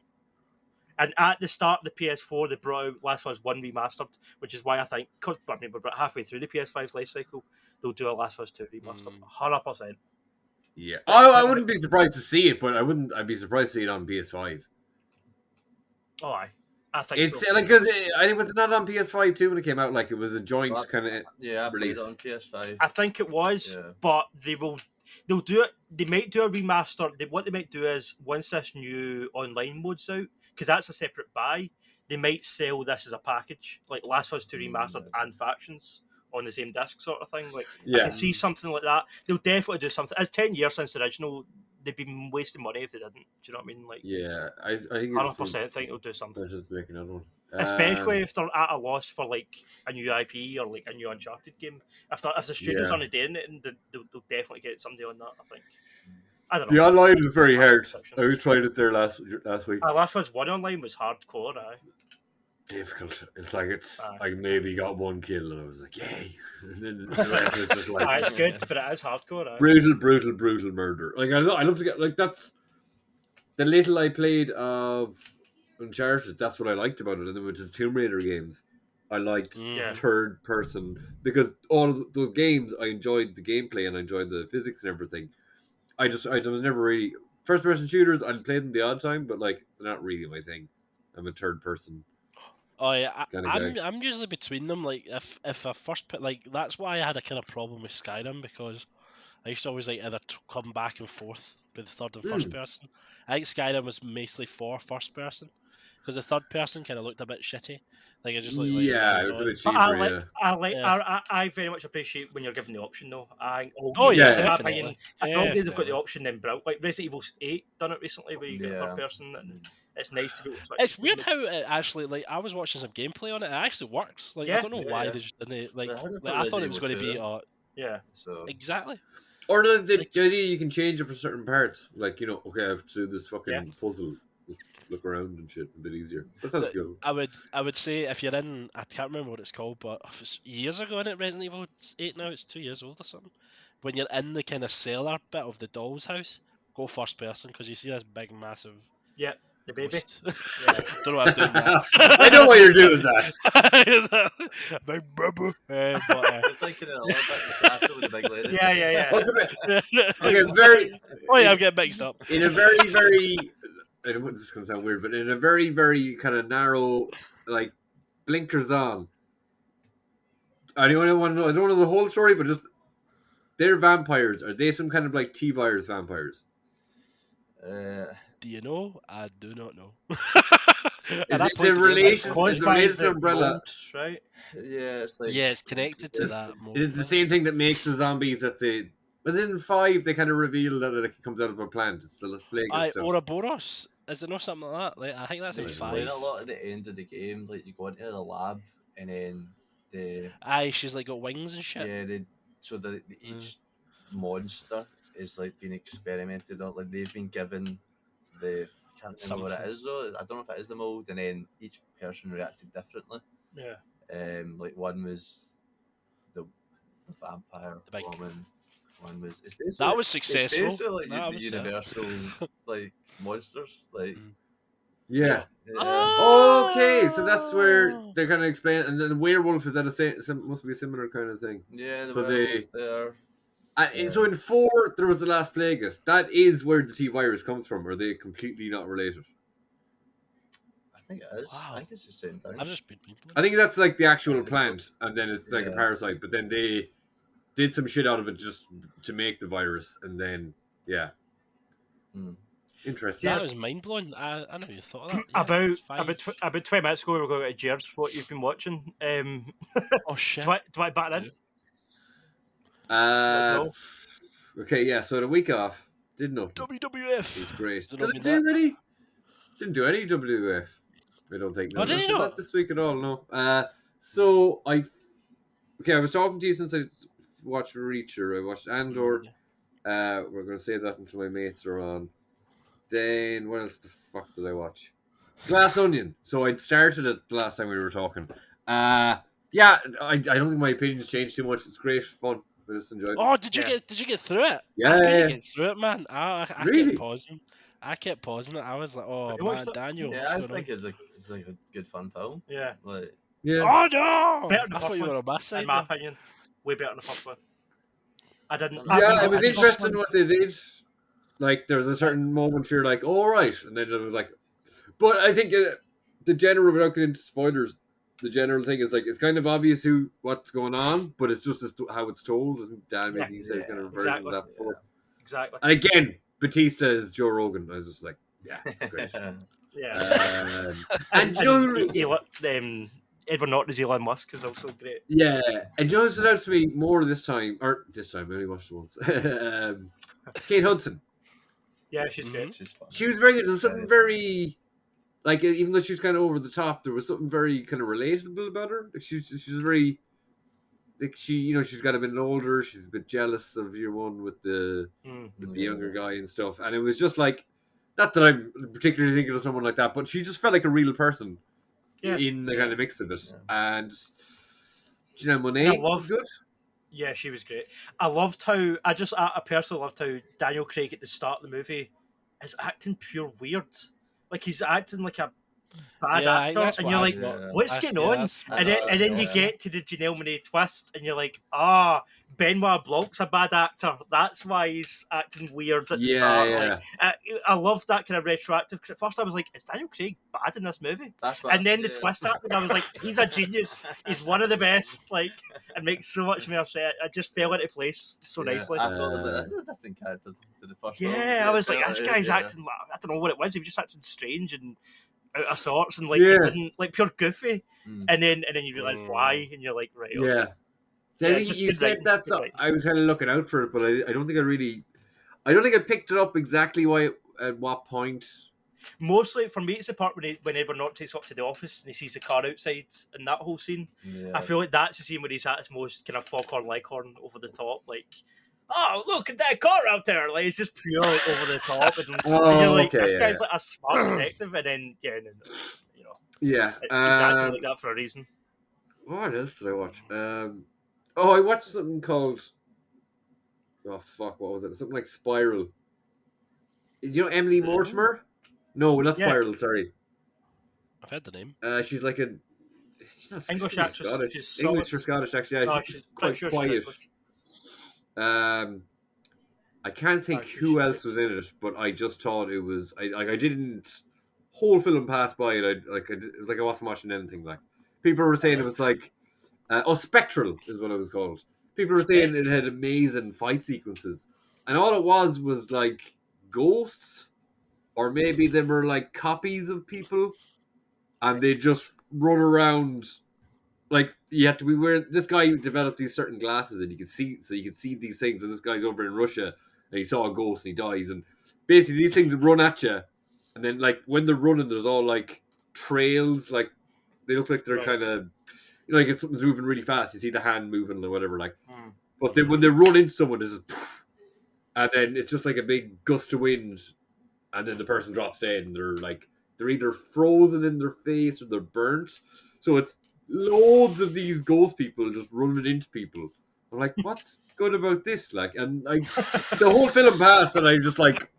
And at the start of the PS4, they brought out Last of Us 1 remastered, which is why I think, because we're about halfway through the PS5's life cycle, they'll do a Last of Us 2 remastered. 100%. Yeah. I wouldn't be surprised to see it, but I'd be surprised to see it on PS5. Oh, aye. I think It's so. like, because I think it was not on PS5 too when it came out. Like, it was a joint kind of I played release. it on PS5. I think it was, but they'll do it. They might do a remaster. What they might do is, once this new online mode's out, because that's a separate buy, they might sell this as a package, like Last of Us 2 remastered and Factions on the same disc, sort of thing. Like, I can see something like that. They'll definitely do something. It's 10 years since the original. They'd be wasting money if they didn't. Do you know what I mean? Like, yeah, I think 100% think they'll do something. They're just making another one. Especially if they're at a loss for like a new IP or like a new Uncharted game. If the studio's aren't doing it, they'll definitely get somebody on that. I think. I don't know. The online is very hard. I was trying it there last week. Last was one online was hardcore. Difficult. It's like I maybe got one kill and I was like, yay! And then the rest is just like it's good, but it is hardcore. Brutal murder. Like I love to get like that's the little I played of Uncharted. That's what I liked about it. And then with the Tomb Raider games, I liked third person because all of those games I enjoyed the gameplay and I enjoyed the physics and everything. I was never really first person shooters. I played them the odd time, but like they're not really my thing. I'm a third person. Oh yeah, I'm usually between them. Like if a first like that's why I had a kind of problem with Skyrim because I used to always like either come back and forth with third and first person. I think Skyrim was mostly for first person because the third person kind of looked a bit shitty. Like it just looked like it was a bit cheaper. I very much appreciate when you're given the option though. Definitely. They've got the option then, bro. Like Resident Evil 8 done it recently where you get third person and it's nice to be able to switch. It's weird how it actually like I was watching some gameplay on it. It actually works. Like I don't know why they just didn't like. I thought it was going to be so exactly. Or the idea you can change it for certain parts. Like, you know, okay, I have to do this fucking puzzle. Let's look around and shit a bit easier. That sounds good. I would say if you're in, I can't remember what it's called, but if it's years ago in it, Resident Evil 8 now, it's 2 years old or something. When you're in the kind of cellar bit of the doll's house, go first person because you see this big, massive. Yeah. The baby. Don't know why I'm doing that. I know why you're doing that. Big baby. You're thinking a little bit of the castle with the big lady. Yeah. Okay, very. Oh yeah, I'm getting mixed up. In a very, very. I don't want this is going to sound weird, but in a very, very kind of narrow, like blinkers on. I don't want to know the whole story, but just they're vampires. Are they some kind of like T-virus vampires? Do you know? I do not know. Is the relation to Umbrella? Mold, right? Yeah, it's like it's connected to that. Is it the same thing that makes the zombies at the? Within 5, they kind of reveal that it comes out of a plant. It's the plague stuff. Ouroboros. Is it not something like that? Like I think that's in 5. A lot at the end of the game, like you go into the lab and then she's like got wings and shit. Yeah, each monster is like being experimented on. Like they've been given I can't remember what it is though. I don't know if it is the mold, and then each person reacted differently. Yeah. Like one was the vampire, the big woman. One was that was successful. It's basically like the universal like monsters, like yeah. Okay, so that's where they're kind of explain it. And then the werewolf is that must be a similar kind of thing. Yeah, so they are. So in 4, there was the last Plagueis. That is where the T-virus comes from. Or are they completely not related? I think it is. Wow. I think it's the same thing. I've just been I think that's like the actual plant, and then it's like a parasite. But then they did some shit out of it just to make the virus, and then interesting. That was mind blowing. I never even thought of that. About 20 minutes ago, we were going to Jerd's what you've been watching. Oh shit! Do I back in? Okay, yeah. So the week off did nothing. WWF. It's great. Didn't do any WWF. I don't think. No, did you not this week at all? No. So I was talking to you since I watched Reacher. I watched Andor. We're gonna save that until my mates are on. Then what else the fuck did I watch? Glass Onion. So I'd started it the last time we were talking. I don't think my opinion's changed too much. It's great fun. I just enjoyed it. Oh, did you get through it? Yeah, I couldn't get through it, man. I really? kept pausing. I kept pausing it. I was like, oh Have you man, watched it? Daniel. Yeah, I just think it's like a good fun film. Yeah. Like, Yeah. Oh no! Better than the I thought first you one, were on my side. in my then. opinion. Way better than the first one. I didn't. Yeah, it was the first interesting one. what they did. Like, there was a certain moment where you're like, all right. And then it was like, but I think the general, without getting into spoilers, the general thing is like, it's kind of obvious what's going on, but it's just how it's told. And Dan, maybe you said kind of a version exactly. of that before. Exactly. And again, Batista is Joe Rogan. I was just like, yeah, it's great. Yeah. And Edward Norton as Elon Musk is also great. yeah, and Joe stood out to me more this time, I only watched it once. Kate Hudson. Yeah, she's great. She's fun. She was very good. There was something very, like, even though she was kind of over the top, there was something very kind of relatable about her. Like, she's very, like, she's got a bit older. She's a bit jealous of year one with the younger guy and stuff. And it was just like, not that I'm particularly thinking of someone like that, but she just felt like a real person in the kind of mix of it. Yeah. And Janelle Monáe was good. Yeah, she was great. I personally loved how Daniel Craig at the start of the movie is acting pure weird. Like, he's acting like a bad actor, and you're like, what's going on? And then you get to the Janelle Monáe twist, and you're like, Benoit Blanc's a bad actor. That's why he's acting weird at the start. Yeah. Like, I love that kind of retroactive, because at first I was like, is Daniel Craig bad in this movie? And then the twist happened, I was like, he's a genius. He's one of the best. Like, it makes so much more sense. I just fell into place so nicely. I thought this is a different character to the first one. I was like, this guy's acting like, I don't know what it was. He was just acting strange and out of sorts and like pure goofy. And then you realise why, and you're like, right, okay. Yeah. So I think you said that. I was kind of looking out for it, but I don't think I picked it up exactly at what point. Mostly for me, it's the part when Edward Norton takes up to the office and he sees the car outside, and that whole scene. I feel like that's the scene where he's at his most kind of Foghorn Leghorn, over the top, like, oh, look at that car out there! Like, it's just pure over the top, and you're like, this guy's like a smart detective, and then he's acting like that for a reason. What else did I watch? I watched something called, what was it? Something like Spiral. You know Emily Mortimer? No, not Spiral. Sorry, I've heard the name. She's like she's not English actress. Scottish. English or Scottish, actually. Yeah, she's quite quiet. I can't think who else was in it, but I just thought it was. I didn't whole film pass by it. It was like I wasn't watching anything. Like, people were saying it was like, Spectral is what it was called. People were saying it had amazing fight sequences, and all it was like ghosts, or maybe they were like copies of people, and they just run around. Like, you have to be wearing. This guy developed these certain glasses, and you could see these things. And this guy's over in Russia, and he saw a ghost, and he dies. And basically, these things run at you, and then like when they're running, there's all like trails. Like, they look like they're kind of, like if something's moving really fast, you see the hand moving or whatever. Like, but then when they run into someone, there's poof, and then it's just like a big gust of wind, and then the person drops dead, and they're either frozen in their face or they're burnt. So it's loads of these ghost people just running into people. I'm like, what's good about this? Like, and the whole film passed, and I just like,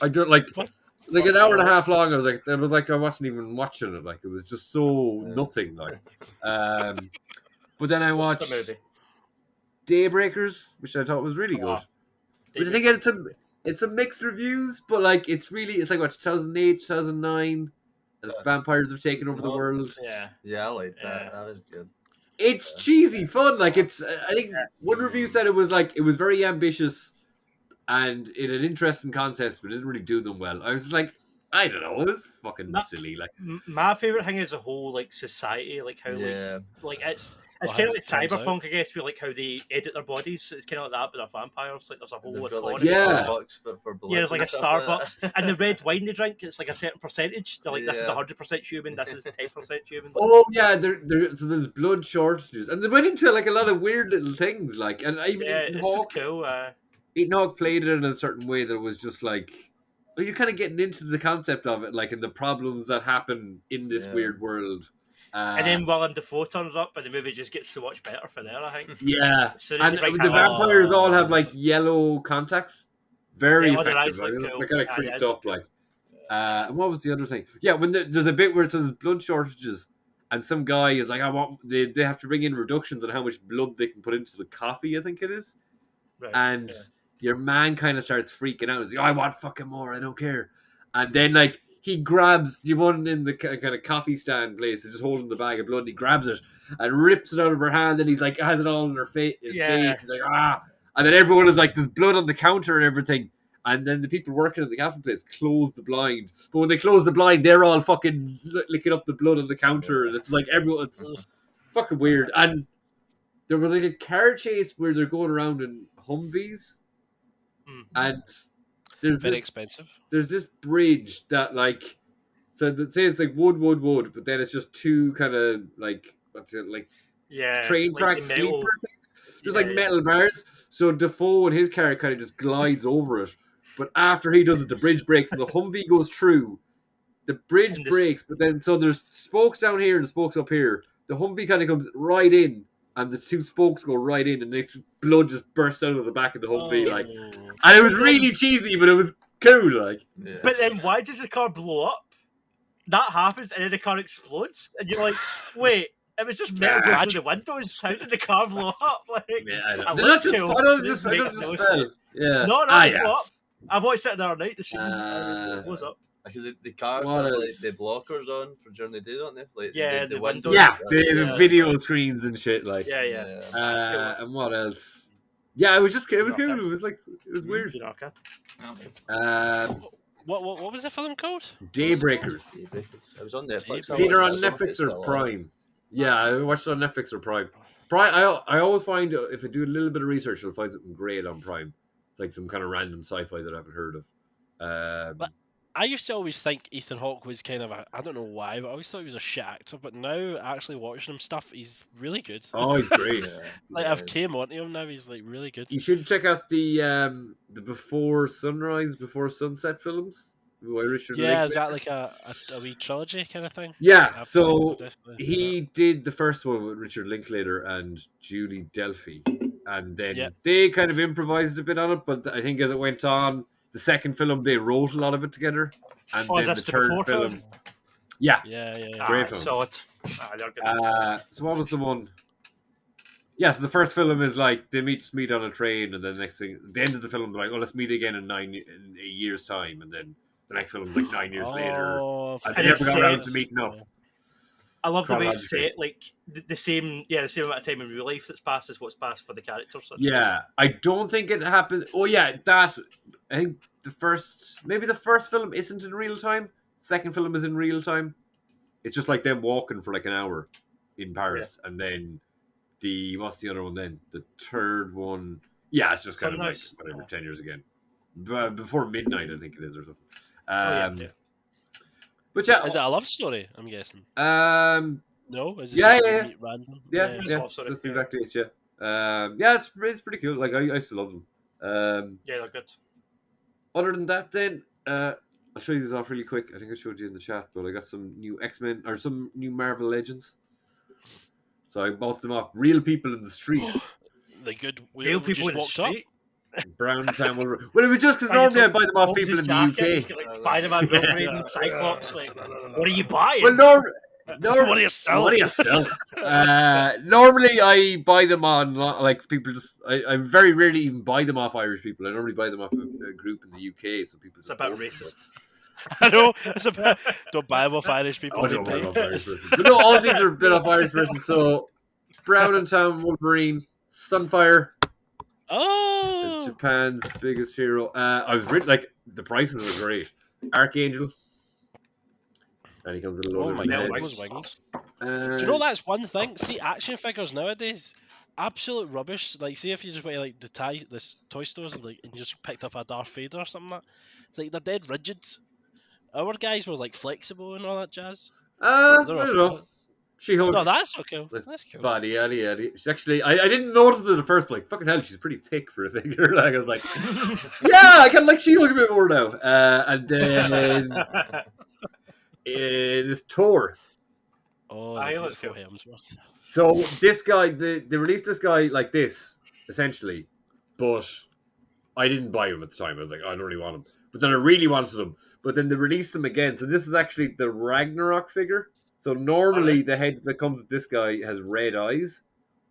I don't like an hour and a half long. I was like, I wasn't even watching it. Like, it was just so nothing. Like, but then I watched Daybreakers, which I thought was really good. Which I think it's some mixed reviews, but like it's like what, 2008, 2009. As vampires have taken over the world. Yeah, I like that. That was good. It's cheesy fun. Like, it's. I think one review said it was very ambitious, and it had interesting concepts, but it didn't really do them well. I was like, I don't know, it was fucking silly. Like, my favorite thing is the whole like society, like how like it's kind of like Cyberpunk, I guess, where like how they edit their bodies. It's kind of like that, but they're vampires. Like, there's a whole economy. Starbucks, but for blood. There's like a Starbucks, and the red wine they drink, it's like a certain percentage. They're like, this is 100% human. This is 10% human. Oh yeah, so there's blood shortages, and they went into like a lot of weird little things. Like, and even it's cool. Ethan Hawke played it in a certain way that was just like, you're kind of getting into the concept of it, like, and the problems that happen in this weird world. And then Willem Dafoe turns up, and the movie just gets so much better for there, I think. Yeah, and the vampires all have like yellow contacts. Very effective. They're kind of creeped up, like. And what was the other thing? Yeah, when there's a bit where there's blood shortages, and some guy is like, they have to bring in reductions on how much blood they can put into the coffee, I think it is. Right, and your man kind of starts freaking out. He's like, I want fucking more, I don't care. And then, like, he grabs the one in the kind of coffee stand place, he's just holding the bag of blood, and he grabs it and rips it out of her hand, and he's like, has it all in his face. He's like, ah. And then everyone is like, there's blood on the counter and everything. And then the people working at the coffee place close the blind. But when they close the blind, they're all fucking licking up the blood on the counter. And it's like everyone, it's fucking weird. And there was like a car chase where they're going around in Humvees. And there's very expensive. There's this bridge that, like, so say it's like wood, but then it's just two kind of like, what's it, like, train track sleeper things. Just like metal bars. So Defoe and his car kind of just glides over it. But after he does it, the bridge breaks and the Humvee goes through. The bridge breaks, but then so there's spokes down here and spokes up here. The Humvee kind of comes right in, and the two spokes go right in, and blood just bursts out of the back of the Humvee, like. And it was really cheesy, but it was cool, like. Yeah. But then why does the car blow up? That happens, and then the car explodes, and you're like, wait. It was just metal going through the windows. How did the car blow up? Like, I don't just yeah. No, blow up. I watched it the other night to see how it blows up. Because the cars have like the blockers on for during the day, don't they? Like, the windows. Yeah, the video screens and shit. Like, yeah. And what else? Yeah, it was cool. It was weird. What was the film called? Daybreakers. It was on Netflix. Either on Netflix or Prime. Yeah, I watched it on Netflix or Prime. I always find, if I do a little bit of research, I'll find something great on Prime. Like some kind of random sci-fi that I haven't heard of. But I used to always think Ethan Hawke was kind of I don't know why, but I always thought he was a shit actor. But now, actually watching him stuff, he's really good. Oh, he's great. I've came on to him now, he's like really good. You should check out the Before Sunrise, Before Sunset films. Yeah, is that like a wee trilogy kind of thing? Yeah, so he did the first one with Richard Linklater and Julie Delpy, and then they kind of improvised a bit on it, but I think as it went on, the second film, they wrote a lot of it together, and then the third film. Yeah. Great film. So what was the one? Yeah, so the first film is like they meet on a train, and then the next thing, the end of the film, they're like, "Oh, let's meet again in a year's time," and then the next film is like 9 years later. And they never got around to meeting up. I love the way it's set, like the same amount of time in real life that's passed as what's passed for the characters. Yeah, I don't think it happened. Oh yeah, I think the first film isn't in real time. Second film is in real time. It's just like them walking for like an hour in Paris, and then what's the other one then? The third one, yeah, it's just kind of like whatever, 10 years again, before midnight, I think it is, or something. But yeah, is it a love story? I'm guessing. No, is it random? Yeah, that's exactly it. Yeah, it's pretty cool. Like I still love them. Yeah, they're good. Other than that, then I'll show you these off really quick. I think I showed you in the chat, but I got some new X-Men or some new Marvel Legends. So I bought them off real people in the street. The good real people in the street. Brown Town Wolverine. Well, it was just because normally I buy them off people in the UK. He's got like Spider-Man, Wolverine, Cyclops. Like, what are you buying? Well, what are you selling? Normally I buy them on like people just. I very rarely even buy them off Irish people. I normally buy them off a group in the UK. So people. It's about racist. I know. It's about don't buy them off Irish people. Don't buy them off Irish person. But no, all these are a bit off Irish person. So Brown Town Wolverine, Sunfire. Oh, Japan's biggest hero. I was really like the prices are great. Archangel, and he comes with a load of wings. Do you know that's one thing? See, action figures nowadays, absolute rubbish. Like, see if you just went to like the toy stores and you just picked up a Darth Vader or something like that. It's like they're dead rigid. Our guys were like flexible and all that jazz. I don't know. No, that's okay. That's cool. Body, yeah. She's actually, I didn't notice it at first. Like, fucking hell, she's pretty thick for a figure. Like, I was like, yeah, I can like She-Hulk a bit more now. And then this Thor. Oh, let's go. So this guy, they released this guy like this, essentially, but I didn't buy him at the time. I was like, I don't really want him. But then I really wanted him. but then they released them again. So this is actually the Ragnarok figure. So normally the head that comes with this guy has red eyes,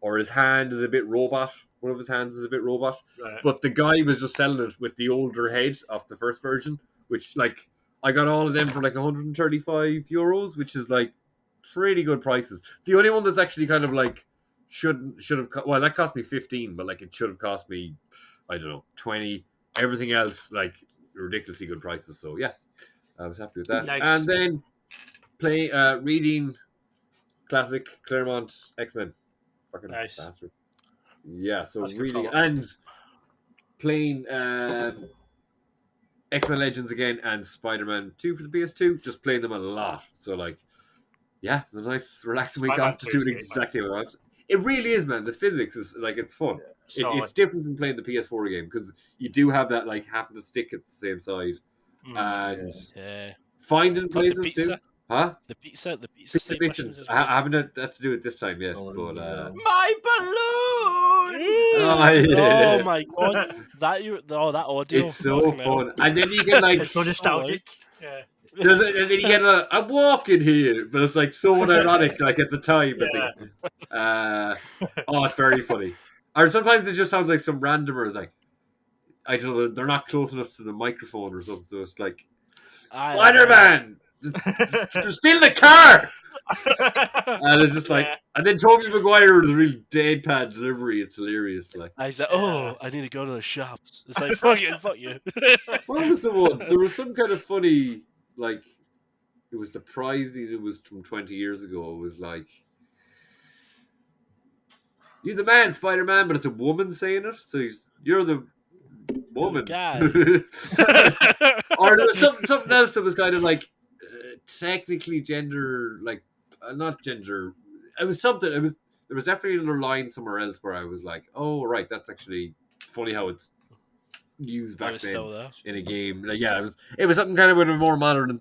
or his hand is a bit robot. One of his hands is a bit robot. Right. But the guy was just selling it with the older head of the first version, which like I got all of them for like 135 euros, which is like pretty good prices. The only one that's actually kind of like should have well, that cost me 15, but like it should have cost me, I don't know, 20. Everything else like ridiculously good prices. So yeah, I was happy with that. Nice. And then reading classic Claremont X-Men. Fucking Nice. bastard. Yeah, so That's good really, stuff. and playing X-Men Legends again and Spider-Man 2 for the PS2, just playing them a lot. So like, yeah, a nice relaxing week Spider-Man off, just 2 is doing great, exactly what I want. It really is, man. The physics is like, it's fun. Solid. It's different from playing the PS4 game because you do have that like half of the stick at the same side, and finding Plus the places pizza. too. Huh? The pizza side missions. Missions. I haven't had that to do it this time yet, but My balloon! Oh my god, that audio. it's so fun. And then you get like It's so nostalgic. Yeah. and then you get I'm walking here, but it's like so ironic, like at the time. Yeah. I think, it's very funny. Or sometimes it just sounds like some randomer, like I don't know, they're not close enough to the microphone or something. So it's like Spider-Man, they're still in the car. And it's just like, and then Tobey Maguire with a really deadpan delivery. It's hilarious. Like, I said, I need to go to the shops. It's like, fuck you. what was the one? There was some kind of funny, like, it was surprising. It was from 20 years ago. It was like, you're the man, Spider-Man, but it's a woman saying it. So you're the woman. Or there was something else that was kind of like technically gender, like not gender. It was something. There was definitely another line somewhere else where I was like, oh right, that's actually funny how it's used back then in a game. Like, yeah, it was something kind of with a more modern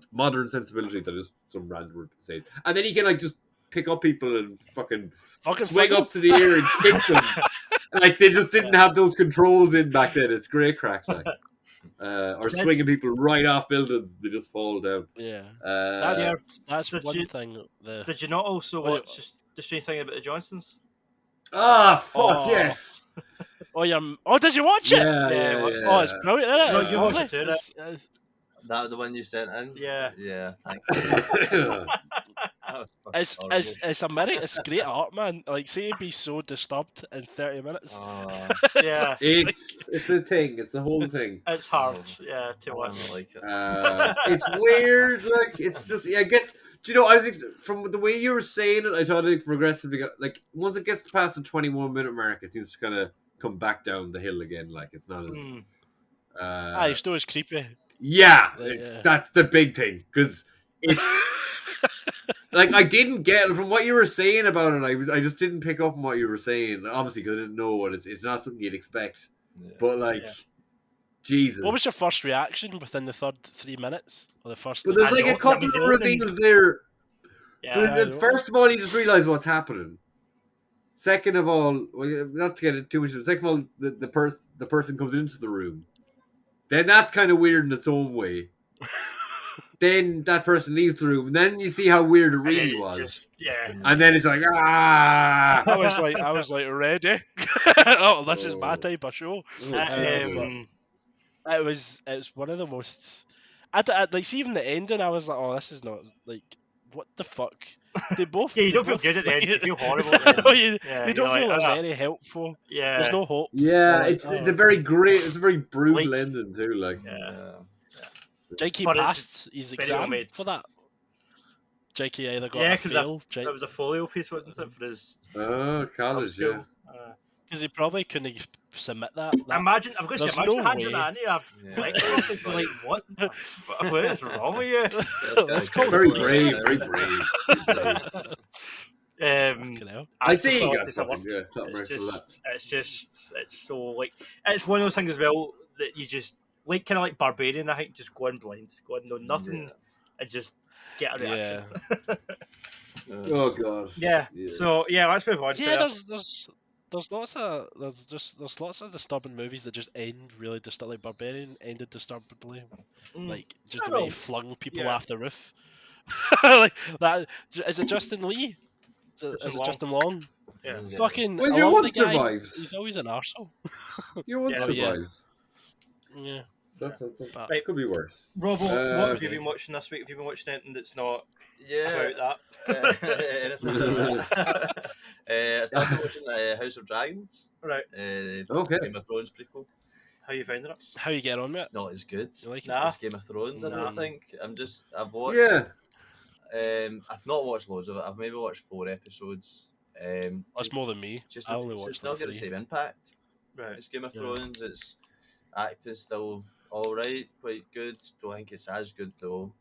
sensibility that is some random word to say. And then you can like just pick up people and fucking swing up to the air and kick them. Like they just didn't have those controls in back then. It's great crack, like. Or swinging people right off buildings, they just fall down. Yeah, that's one thing. Did you not also watch the strange thing about the Johnsons? Yes. Did you watch it? Yeah. Oh, it's brilliant, isn't it? It's lovely. That the one you sent in? Yeah. Thank you. It's American. It's great art, man. Like, say you'd be so disturbed in 30 minutes. Yeah, it's a thing. It's the whole thing. It's hard, to watch. Like it. It's weird. Like it's just, I guess. Do you know? I was from the way you were saying it, I thought it progressively got like once it gets past the 21-minute mark, it seems to kind of come back down the hill again. Like it's not as. It's still as creepy. Yeah, that's the big thing because it's. Like I didn't get from what you were saying about it. I just didn't pick up on what you were saying. Obviously, because I didn't know what it's not something you'd expect. Yeah. But like, Jesus, what was your first reaction within the third 3 minutes or the first? But there's like a couple of reveals there. Yeah, so first of all, you just realize what's happening. Second of all, not to get it too much. Second of all, the person comes into the room. Then that's kind of weird in its own way. Then that person leaves the room, and then you see how weird it really was. And then it's like, I was like, ready. This is my type of show. It was one of the most. I like, see, even the ending, I was like, this is not like, what the fuck. They both. You don't feel good at the end. You feel horrible. They don't feel very helpful. Yeah, there's no hope. Yeah, it's a very great. It's a very brutal ending too. Like, Jakey passed his exam for that. Jakey either got a fail. That was a folio piece, wasn't it, for his college? Yeah. Because he probably couldn't submit that. Imagine handing that in like, what? What is wrong with you? That's called very brave. Very brave. I think it's so like it's one of those things as well that you just like, kind of like Barbarian. I think just go in blind, go in know nothing, and just get a reaction. Oh god. Yeah. So let's move on. Yeah, there's there's lots of disturbing movies that just end really disturbing. Like Barbarian ended disturbingly, like just the way he flung people off the roof. Like that. Is it Justin Lee? Is it Justin Long? Yeah. Fucking. Well, I your love one the guy. survives. He's always an arsehole. Your one survives. Yeah. That's Right. could be worse. Robbo, what have you been watching this week? Have you been watching anything that's not about that? I started watching House of Dragons. Right. Okay. Game of Thrones prequel. How you finding it? How you get on with it? It's not as good. You like it? As Game of Thrones, I don't think. I've watched. Yeah. I've not watched loads of it. I've maybe watched 4 episodes. That's more than me. I only watched. It's not got the same impact. Right. It's Game of Thrones. It's acting still all right, quite good. Don't think it's as good though.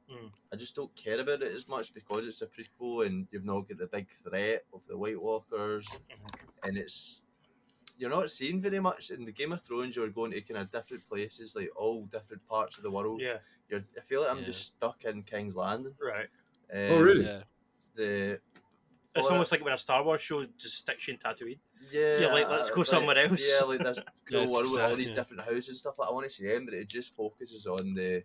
I just don't care about it as much because it's a prequel and you've not got the big threat of the White Walkers, and you're not seeing very much in the Game of Thrones. You're going to kind of different places, like all different parts of the world. Yeah. I feel like I'm just stuck in King's Landing. Right. Oh really? Yeah. It's almost like when a Star Wars show just sticks you in Tatooine. Yeah. You're like, let's go somewhere else. Yeah, like this cool world with all these yeah. different houses and stuff. Like, I want to see them, but it just focuses on the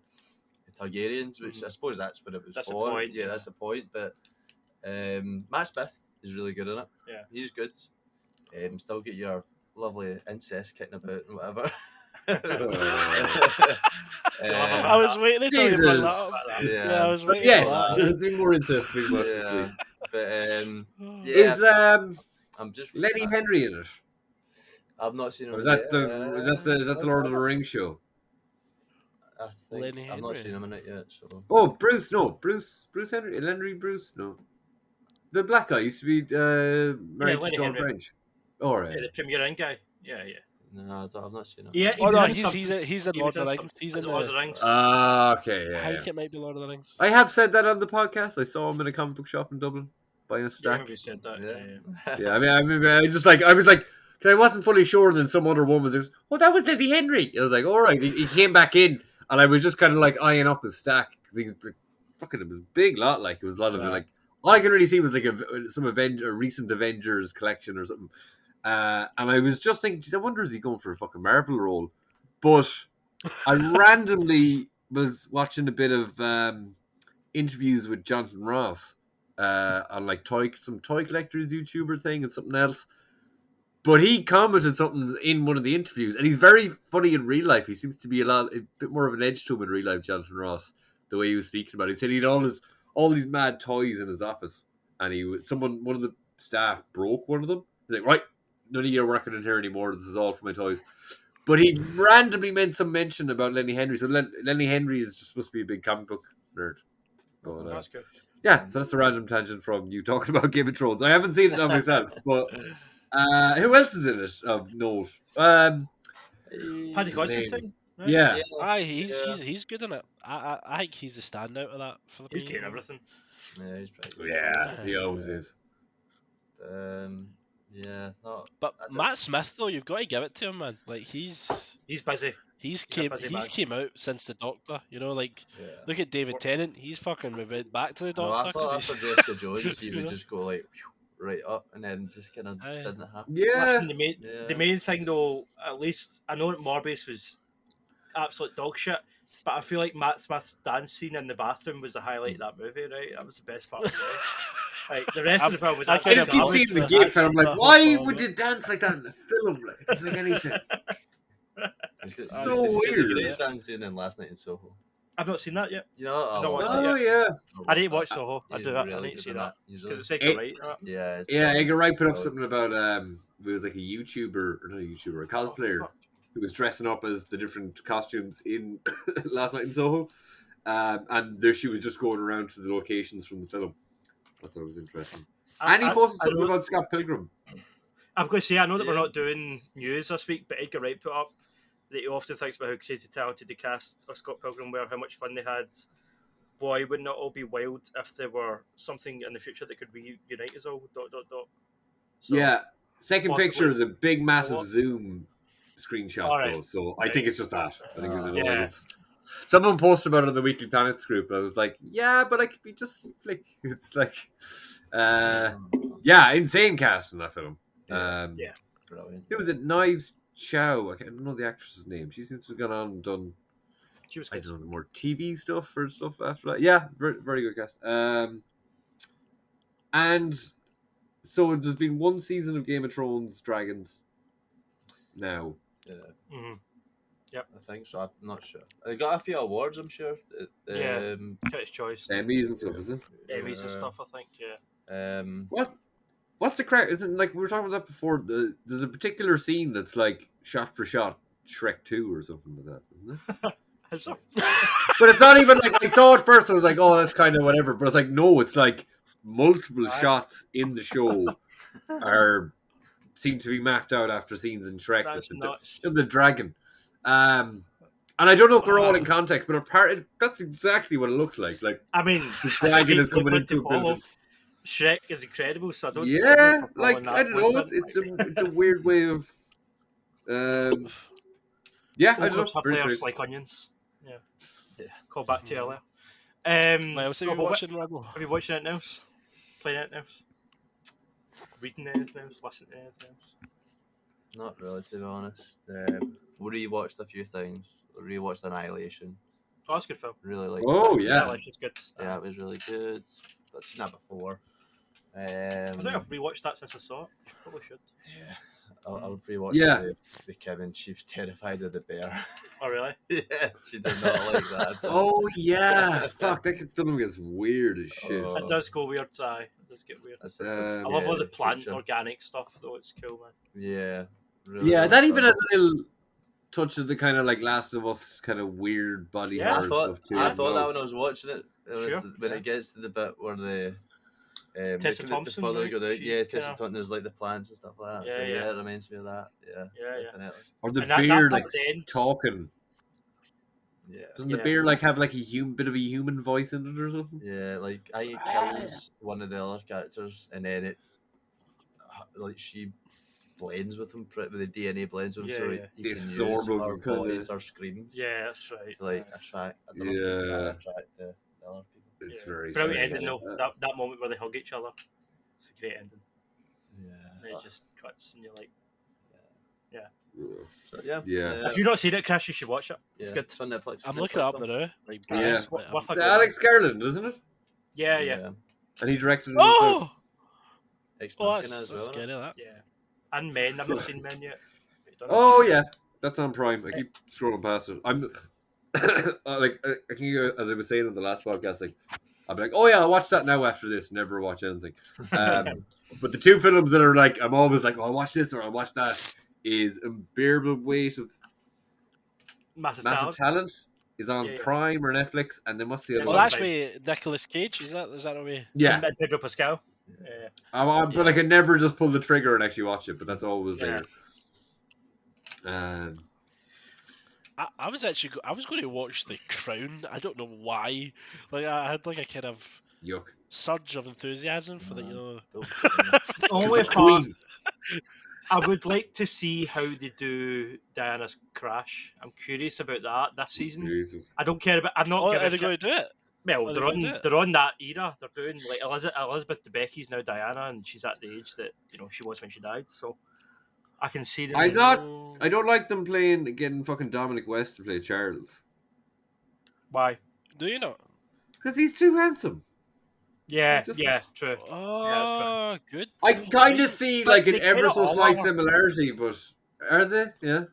Targaryens, which I suppose that's what it was That's for. the point. Yeah, that's the point. But Matt Smith is really good in it. Yeah. He's good. Still get your lovely incest kicking about and whatever. I was waiting until you brought that up. Yeah, I was waiting. Yes, there's been more interesting. Yeah, but Is I'm just Lenny Henry in it? I've not seen him. Or is that the Lord of the Rings show? I think Lenny I've not Henry. seen him in it yet. So. Oh, Bruce Henry, Bruce, no. The black guy used to be married to Lenny Dawn Henry. French. All right. Yeah, the Premier Inn guy. Yeah. No, I've not seen him. Yeah. Oh no, he's in Lord of the Rings. He's in Lord of the Rings. Okay, I yeah. think it might be Lord of the Rings. I have said that on the podcast. I saw him in a comic book shop in Dublin buying a I stack. remember you said that. Yeah. Yeah, I mean, I was like, cause I wasn't fully sure. And then some other woman was, "Oh, that was Lenny Henry." I was like, "All right." He came back in, and I was just kind of like eyeing up his stack because he was fucking. It was a big lot. Like it was a lot of it. Like all I could really see was like a recent Avengers collection or something. And I was just thinking, geez, I wonder is he going for a fucking Marvel role? But I randomly was watching a bit of interviews with Jonathan Ross on like some toy collectors YouTuber thing and something else. But he commented something in one of the interviews, and he's very funny in real life. He seems to be a bit more of an edge to him in real life, Jonathan Ross, the way he was speaking about it. He said he had all these mad toys in his office, and one of the staff broke one of them. He's like, right, none of you are working in here anymore. This is all for my toys. But he randomly made some mention about Lenny Henry. So Lenny Henry is just supposed to be a big comic book nerd. But, That's good. yeah, so that's a random tangent from you talking about Game of Thrones. I haven't seen it on myself, but who else is in it of note? Paddy Considine. Right? Yeah. Aye, he's good in it. I think he's the standout of that for the He's prequel. getting everything. Yeah, he's pretty good. Yeah, he always is. Yeah, But Matt Smith though, you've got to give it to him, man. Like He's busy. he's busy man. came out since the Doctor. You know, like yeah. look at David Tennant. He's fucking went back to the No, Doctor. I thought 'cause after he's- Jessica Jones, he You would know? just go like right up, and then just kind of Aye. didn't happen. Yeah. Listen, the main thing though, at least I know that Morbius was absolute dog shit, but I feel like Matt Smith's dance scene in the bathroom was the highlight of that movie. Right, that was the best part of the movie. Like the rest of the film was I I absolutely just keep I'll seeing the just- gif, and I'm like, I'll why just- would you dance like that in a film? Like, it doesn't make any sense. It's so Did you see the weird. Grace dancing in Last Night in Soho? I've not seen that yet. You know, I don't watch Oh, it yeah. I need to watch Soho. I He's do that. I really need to good see in that He's because really- it's like It- right. Right? Yeah, it's Yeah, brilliant. Edgar Wright put up Oh. something about, it was like a YouTuber, or not a YouTuber, a cosplayer who was dressing up as the different costumes in Last Night in Soho. And there she was just going around to the locations from the film. I thought it was interesting. And he posted something about Scott Pilgrim. I'm going to say, I know that we're Yeah. not doing news this week, but Edgar Wright put up that he often thinks about how crazy talented the cast of Scott Pilgrim were, how much fun they had. Boy, wouldn't it all be wild if there were something in the future that could reunite us all, ... So, Yeah. Second possibly. picture is a big, massive What? Zoom screenshot, All right. though. So I Right. think it's just that. I think it's, Yeah. it's someone posted about it in the Weekly Planets group. And I was like, yeah, but I could be just flick. It's like, yeah, insane cast in that film. Yeah. Brilliant. Who was it? Knives Chow. I don't know the actress's name. She seems to have gone on and done. She was I good. don't know, the more TV stuff or stuff after that. Yeah, very, very good cast. And so there's been one season of Game of Thrones Dragons now. Yeah. Mm-hmm. I think so. I'm not sure. They got a few awards, I'm sure. Yeah. Critics' Choice. Emmys and stuff, is it? Emmys and stuff, I think, yeah. What's the crack? Isn't like we were talking about that before? There's a particular scene that's like shot for shot Shrek 2 or something like that, isn't it? Is there? But it's not even like I saw it first. I was like, oh, that's kind of whatever. But it's like, no, it's like multiple shots in the show seem to be mapped out after scenes in Shrek. That's nuts. The dragon. And I don't know if they're all in context, but that's exactly what it looks like. Like, I mean, the dragon is coming into a building. Shrek is incredible, so I don't. Yeah, like I don't know. It's a weird way of. Yeah, I don't know. Players like onions. Yeah. Call back to earlier. What else are you watching, Robbo? Have you watched anything else? Playing anything else? Reading anything else? Listening to anything else? Not really, to be honest. We rewatched a few things. We rewatched Annihilation. Oh, that's a good film. Really like. Oh yeah, Annihilation's good. Yeah, it was really good. I've seen that before. I think I've rewatched that since I saw it. Probably should. Yeah. I'll rewatch the Kevin. She was terrified of the bear. Oh, really? Yeah, she did not like that. Oh yeah, fuck! That film gets weird as shit. It does go weird. It does get weird. I love all the plant organic stuff, though. It's cool, man. Yeah. Really Yeah, that even has a little touch of the kind of like Last of Us kind of weird body horror stuff too. I thought that when I was watching it. Sure. When it gets to the bit where the Tessa Thompson, Tessa Thompson, there's like the plants and stuff like that. Yeah, it reminds me of that. Yeah, definitely. Or the bear like talking. Yeah. Doesn't the bear like have like a bit of a human voice in it or something? Yeah, like it kills one of the other characters, and then it like she blends with him, with the DNA blends with him, so he can use our voice or screams. Yeah, that's right. Like attract. I don't know if attract the other people. It's very brilliant ending though. That moment where they hug each other. It's a great ending. Yeah. And it just cuts and you're like, So, yeah. If you've not seen it, Chris, you should watch it. It's good. It's on Netflix. I'm looking it up now. Like, it's Alex Garland, isn't it? Yeah. And he directed it. Oh! That's as well, scary, that. Yeah. And Men. I've not seen Men yet. Oh, yeah. That's on Prime. I keep scrolling past it. I'm like, I can go, as I was saying in the last podcast, like, I'll be like, oh yeah, I'll watch that now after this. Never watch anything. But the two films that are like, I'm always like, oh, I'll watch this or I'll watch that is Unbearable Weight of Massive Talent is on Prime or Netflix, and then what's the other one? Well, actually, Nicolas Cage, is that a way? Yeah. And Pedro Pascal. But like, I never just pull the trigger and actually watch it, but that's always there. I was going to watch The Crown. I don't know why. Like, I had like a kind of surge of enthusiasm for the only part. I would like to see how they do Diana's crash. I'm curious about that this season. Jesus. I don't care about. I'm not. Are they going to do it? Well, they're on that era. They're doing like Elizabeth Debicki's now Diana, and she's at the age that she was when she died. So I can see them. I don't like them getting fucking Dominic West to play Charles. Why? Do you not? Because he's too handsome. Yeah, true. Oh, good. I kind of see like an ever so slight similarity, but are they? Yeah.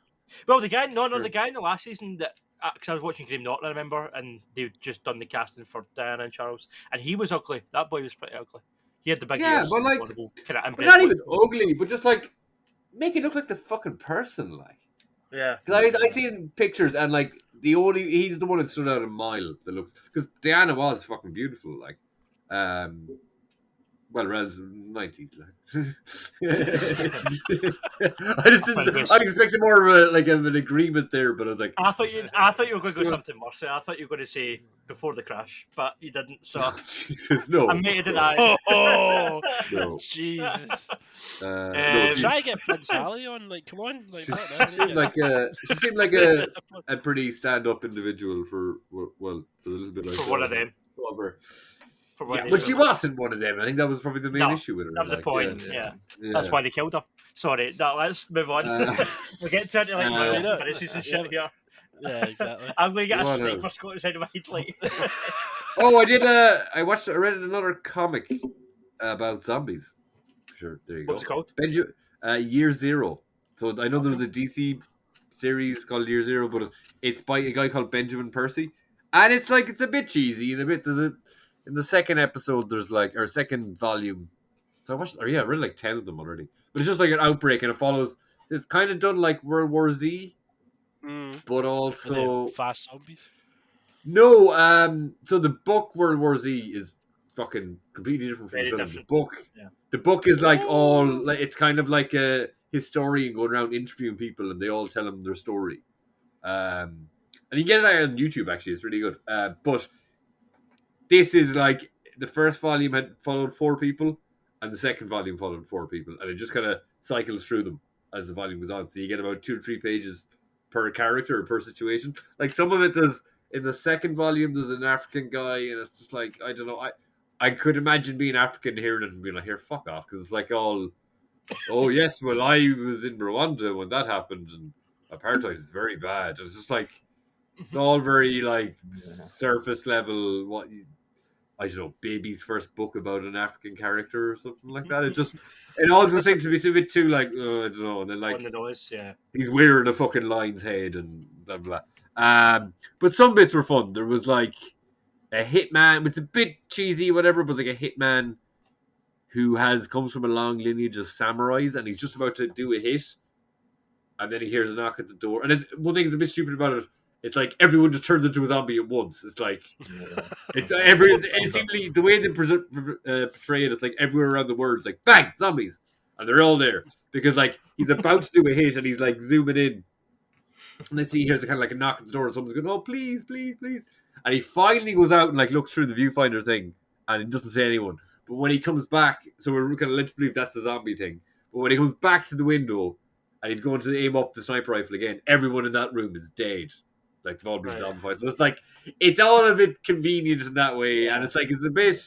Well, the guy in the last season that because I was watching Graham Norton, I remember, and they've just done the casting for Diana and Charles, and he was ugly. That boy was pretty ugly. He had the big ears, but like, but not even ugly, but just like make it look like the fucking person, like. Yeah. Because I seen pictures and like he's the one that stood out a mile. That looks because Diana was fucking beautiful, like. Well, around the 90s, like. I expected more of an agreement there, but I was like, I thought you were going to go something worse. I thought you were going to say before the crash, but you didn't. So Jesus, no. I made it deny. Oh, no. Jesus. No, try to get Prince Ali on. Like, come on. Like, she seemed like a pretty stand-up individual for a little bit like for one of them. For when but she wasn't one of them. I think that was probably the main issue with her. That was the point. Yeah. That's why they killed her. Sorry, let's move on. We'll get to it like conspiracies and shit here. Yeah, exactly. I'm going to get a sniper squad inside my head. Like. I did. I read another comic about zombies. Sure, there you go. What's it called? Year Zero. So I know there's a DC series called Year Zero, but it's by a guy called Benjamin Percy, and it's a bit cheesy and a bit. In the second episode, there's second volume. So I read like 10 of them already. But it's just like an outbreak, and it follows. It's kind of done like World War Z, but also fast zombies. No, so the book World War Z is fucking completely different from the film. The book is it's kind of like a historian going around interviewing people, and they all tell him their story. And you get that on YouTube. Actually, it's really good. But this is like the first volume had followed 4 people, and the second volume followed 4 people, and it just kind of cycles through them as the volume goes on. So you get about 2 or 3 pages per character or per situation. Like some of it does. In the second volume, there's an African guy, and it's just like, I don't know. I could imagine being African hearing it and being like, here, fuck off. Because it's like all, oh, yes, well, I was in Rwanda when that happened, and apartheid is very bad. And it's just like, it's all very, surface level, I don't know, baby's first book about an African character or something like that. It all just seems to be a bit too, I don't know. And then, on the nose, yeah. He's wearing a fucking lion's head and blah, blah. But some bits were fun. There was like a hitman. It's a bit cheesy, whatever, but it's like a hitman who comes from a long lineage of samurais, and he's just about to do a hit, and then he hears a knock at the door. And one thing that's a bit stupid about it, it's like everyone just turns into a zombie at once. It's like it's simply the way they portray it. It's like everywhere around the world, it's like bang, zombies, and they're all there because like he's about to do a hit, and he's like zooming in. And then he hears a kind of like a knock at the door, and someone's going, "Oh, please, please, please!" And he finally goes out and like looks through the viewfinder thing, and he doesn't say anyone. But when he comes back, so we're kind of led to believe that's the zombie thing. But when he comes back to the window, and he's going to aim up the sniper rifle again, everyone in that room is dead. Like they've all been zombified. So it's like it's all a bit convenient in that way, and it's like it's a bit.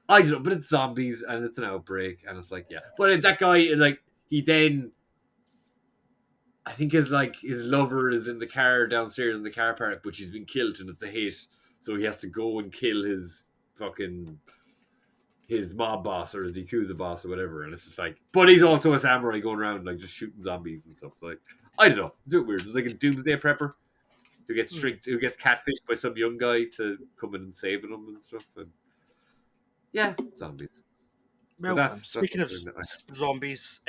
I don't know, but it's zombies and it's an outbreak, and it's like But that guy, like he then. I think his lover is in the car downstairs in the car park, but she's been killed and it's a hit, so he has to go and kill his mob boss or his Yakuza boss or whatever. And it's just like, but he's also a samurai going around like just shooting zombies and stuff. So like, I don't know, do it weird. There's like a doomsday prepper who gets catfished by some young guy to come in and saving him and stuff. And zombies. Well, speaking of zombies,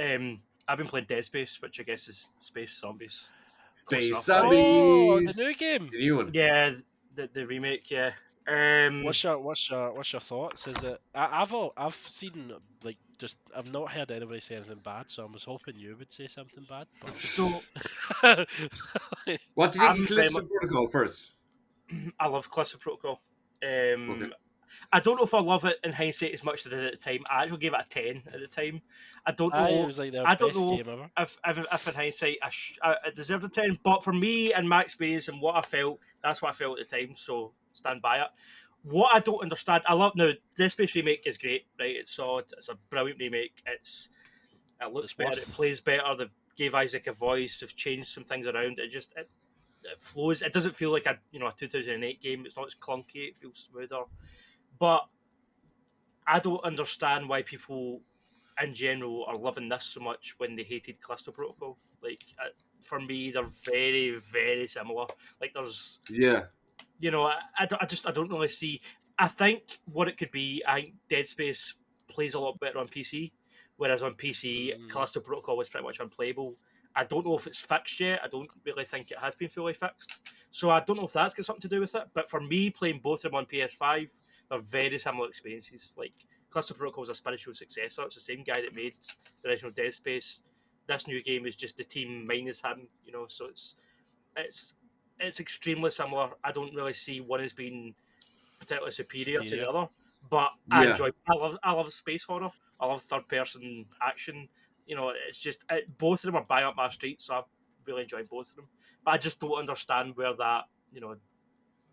I've been playing Dead Space, which I guess is Space Zombies. Space Zombies! Oh, the new game! The new one. Yeah, the remake, yeah. What's your thoughts? Is it? I've seen I've not heard anybody say anything bad, so I was hoping you would say something bad. But... So, what do you think of Callisto Protocol first? I love Callisto Protocol. Okay. I don't know if I love it in hindsight as much as I did at the time. I actually gave it a 10 at the time. I don't know. It was like their best game ever. If in hindsight I deserved a 10, but for me and my experience and what I felt, that's what I felt at the time. So stand by it. What I don't understand, Dead Space remake is great, right? It's solid. It's a brilliant remake. It looks better. It plays better. They've gave Isaac a voice. They've changed some things around. It flows. It doesn't feel like a 2008 game. It's not as clunky. It feels smoother. But I don't understand why people in general are loving this so much when they hated Callisto Protocol. Like, for me, they're very, very similar. Like, there's... Yeah. I don't really see... I think what it could be, I think Dead Space plays a lot better on PC, whereas on PC, Callisto Protocol was pretty much unplayable. I don't know if it's fixed yet. I don't really think it has been fully fixed. So I don't know if that's got something to do with it. But for me, playing both of them on PS5... they're very similar experiences. Like, Callisto Protocol is a spiritual successor. It's the same guy that made the original Dead Space. This new game is just the team minus him, so it's extremely similar. I don't really see one as being particularly superior to the other. But I love space horror. I love third person action. It's just both of them are bang up my street, so I really enjoy both of them. But I just don't understand where that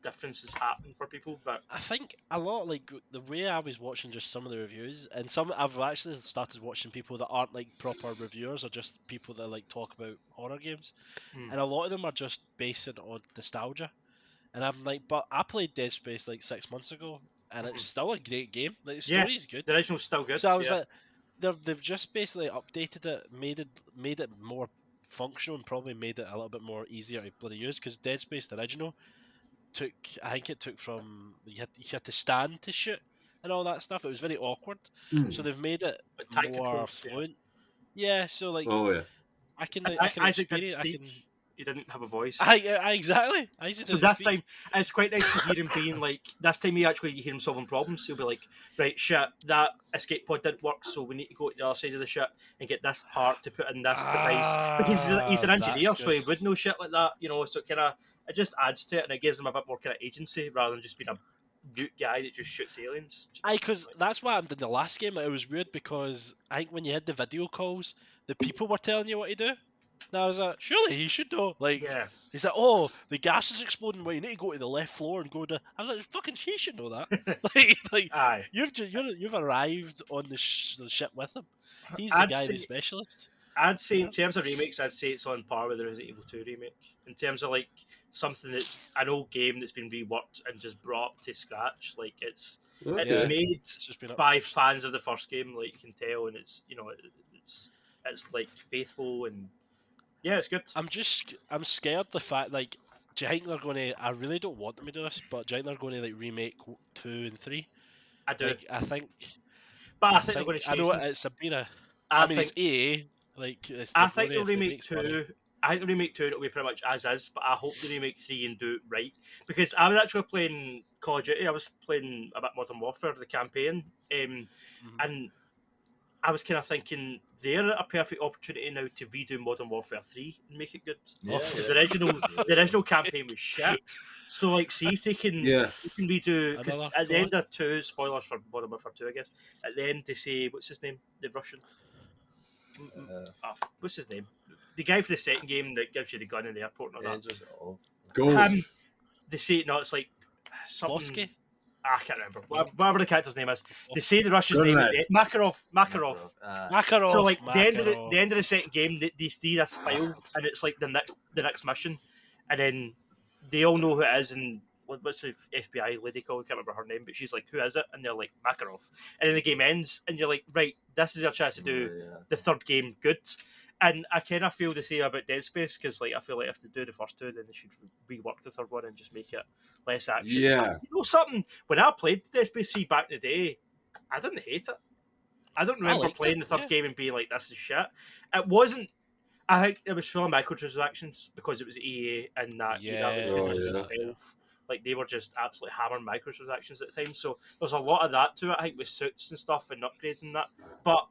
difference is happening for people. But I think a lot, like the way I was watching just some of the reviews, and some I've actually started watching people that aren't like proper reviewers or just people that like talk about horror games, and a lot of them are just basing on nostalgia. And I'm like, but I played Dead Space like 6 months ago, and it's still a great game. Like the story's good. The original's still good. So I was like, they've just basically updated it, made it more functional, and probably made it a little bit more easier to bloody use. Because Dead Space the original I think it took from you had to stand to shoot and all that stuff. It was very awkward. So they've made it tight more controls, fluent. Yeah. So like I can Isaac didn't experience. speak. He didn't have a voice. Exactly. So this time, it's quite nice to hear him being like. This time, you hear him solving problems. He'll be like, "Right, shit, that escape pod didn't work, so we need to go to the other side of the ship and get this part to put in this device." Because he's an engineer, so he would know shit like that, So it just adds to it, and it gives him a bit more kind of agency rather than just being a mute guy that just shoots aliens. Because that's why I did the last game. It was weird because I think when you had the video calls, the people were telling you what to do. And I was like, surely he should know. Like, he's like, oh, the gas is exploding. Well, you need to go to the left floor and go to. I was like, fucking, he should know that. Aye. You've arrived on the ship with him. He's the guy, the specialist. I'd say in terms of remakes, I'd say it's on par with the Resident Evil 2 remake. In terms of like something that's an old game that's been reworked and just brought up to scratch, like it's made by fans of the first game, like you can tell, and it's it's like faithful and it's good. I'm scared the fact like, do you think they're going to? I really don't want them to do this, but do you think they're going to like remake 2 and 3? I do. Like, I think they're going to change. I know it's it's EA. Like, I think they'll remake 2. I think the remake 2 it'll be pretty much as is, but I hope they remake 3 and do it right. Because I was actually playing Call of Duty. I was playing a bit Modern Warfare, the campaign, and I was kind of thinking they're a perfect opportunity now to redo Modern Warfare 3 and make it good. Because the original campaign was shit. So like, see if they can redo. Because at the end of 2, spoilers for Modern Warfare 2, I guess. At the end, they say what's his name, the Russian. What's his name? The guy for the second game that gives you the gun in the airport and all that. They say it's like something. I can't remember. Whatever the character's name is. They say the Russian's name is Makarov. So like the end of the second game, they see this file and it's like the next mission, and then they all know who it is and. What's the FBI lady called? I can't remember her name, but she's like, "Who is it?" And they're like, "Makarov." And then the game ends, and you're like, "Right, this is your chance to do the third game good." And I kind of feel the same about Dead Space because, like, I feel like if they do the first 2, then they should rework the third one and just make it less action. Yeah, something. When I played Dead Space 3 back in the day, I didn't hate it. I don't remember playing the third game and being like, "This is shit." It wasn't. I think it was full of microtransactions because it was EA and that. Like, they were just absolutely hammering microtransactions at the time. So there's a lot of that to it, I think, with suits and stuff and upgrades and that. But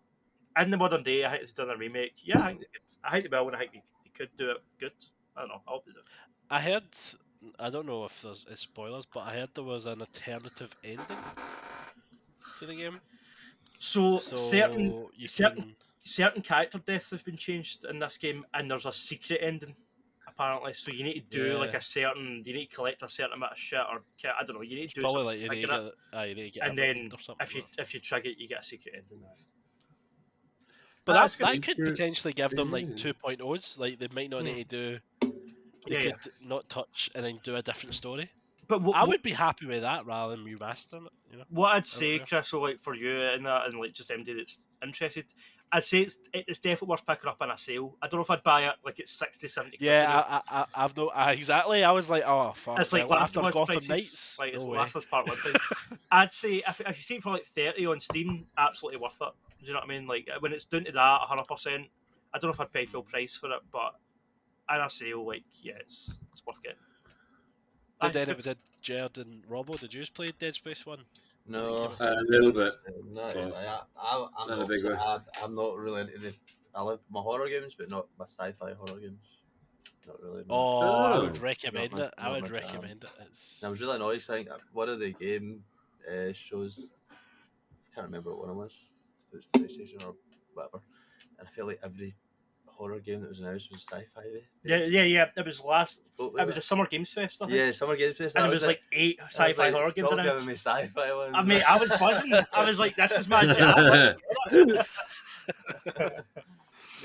in the modern day, I think it's done a remake. Yeah, I think they will, and I think they could do it good. I don't know. I hope they do. I heard, I don't know if there's spoilers, but I heard there was an alternative ending to the game. So certain character deaths have been changed in this game, and there's a secret ending. Apparently, so you need to do you need to collect a certain amount of shit, or I don't know. You need to do probably something like you need to get and then or something if you trigger it, you get a secret ending. But that could potentially give them like 2.0s. Like they might not need to do. They could not touch and then do a different story. But I would be happy with that rather than remastering it. What I'd say, Chris, so like for you and that, and like just MD that's interested, I'd say it's definitely worth picking up on a sale. I don't know if I'd buy it like it's 60, 70 quid. Yeah, I've no exactly. I was like, oh fuck. It's like after Gotham prices, Knights. Like it's Last of Us Part 1 price. I'd say if you see it for like 30 on Steam, absolutely worth it. Do you know what I mean? Like when it's down to that 100%, I don't know if I'd pay full price for it, but on a sale, like it's worth getting. Did Jerd and Robbo? Did you just play Dead Space 1? No, a little bit. Not really. I'm not really into I love my horror games, but not my sci-fi horror games. Not really. I would recommend it. I would recommend it. I was really annoyed. I think one of the game shows, I can't remember what one it was. It was PlayStation or whatever, and I feel like every horror game that was announced was sci-fi. Yeah. It was it was a Summer Games Fest, I think. Yeah, Summer Games Fest. And it was like 8 sci-fi horror games Stop announced. giving me sci-fi ones. I mean, I was buzzing. I was like, "This is my shit."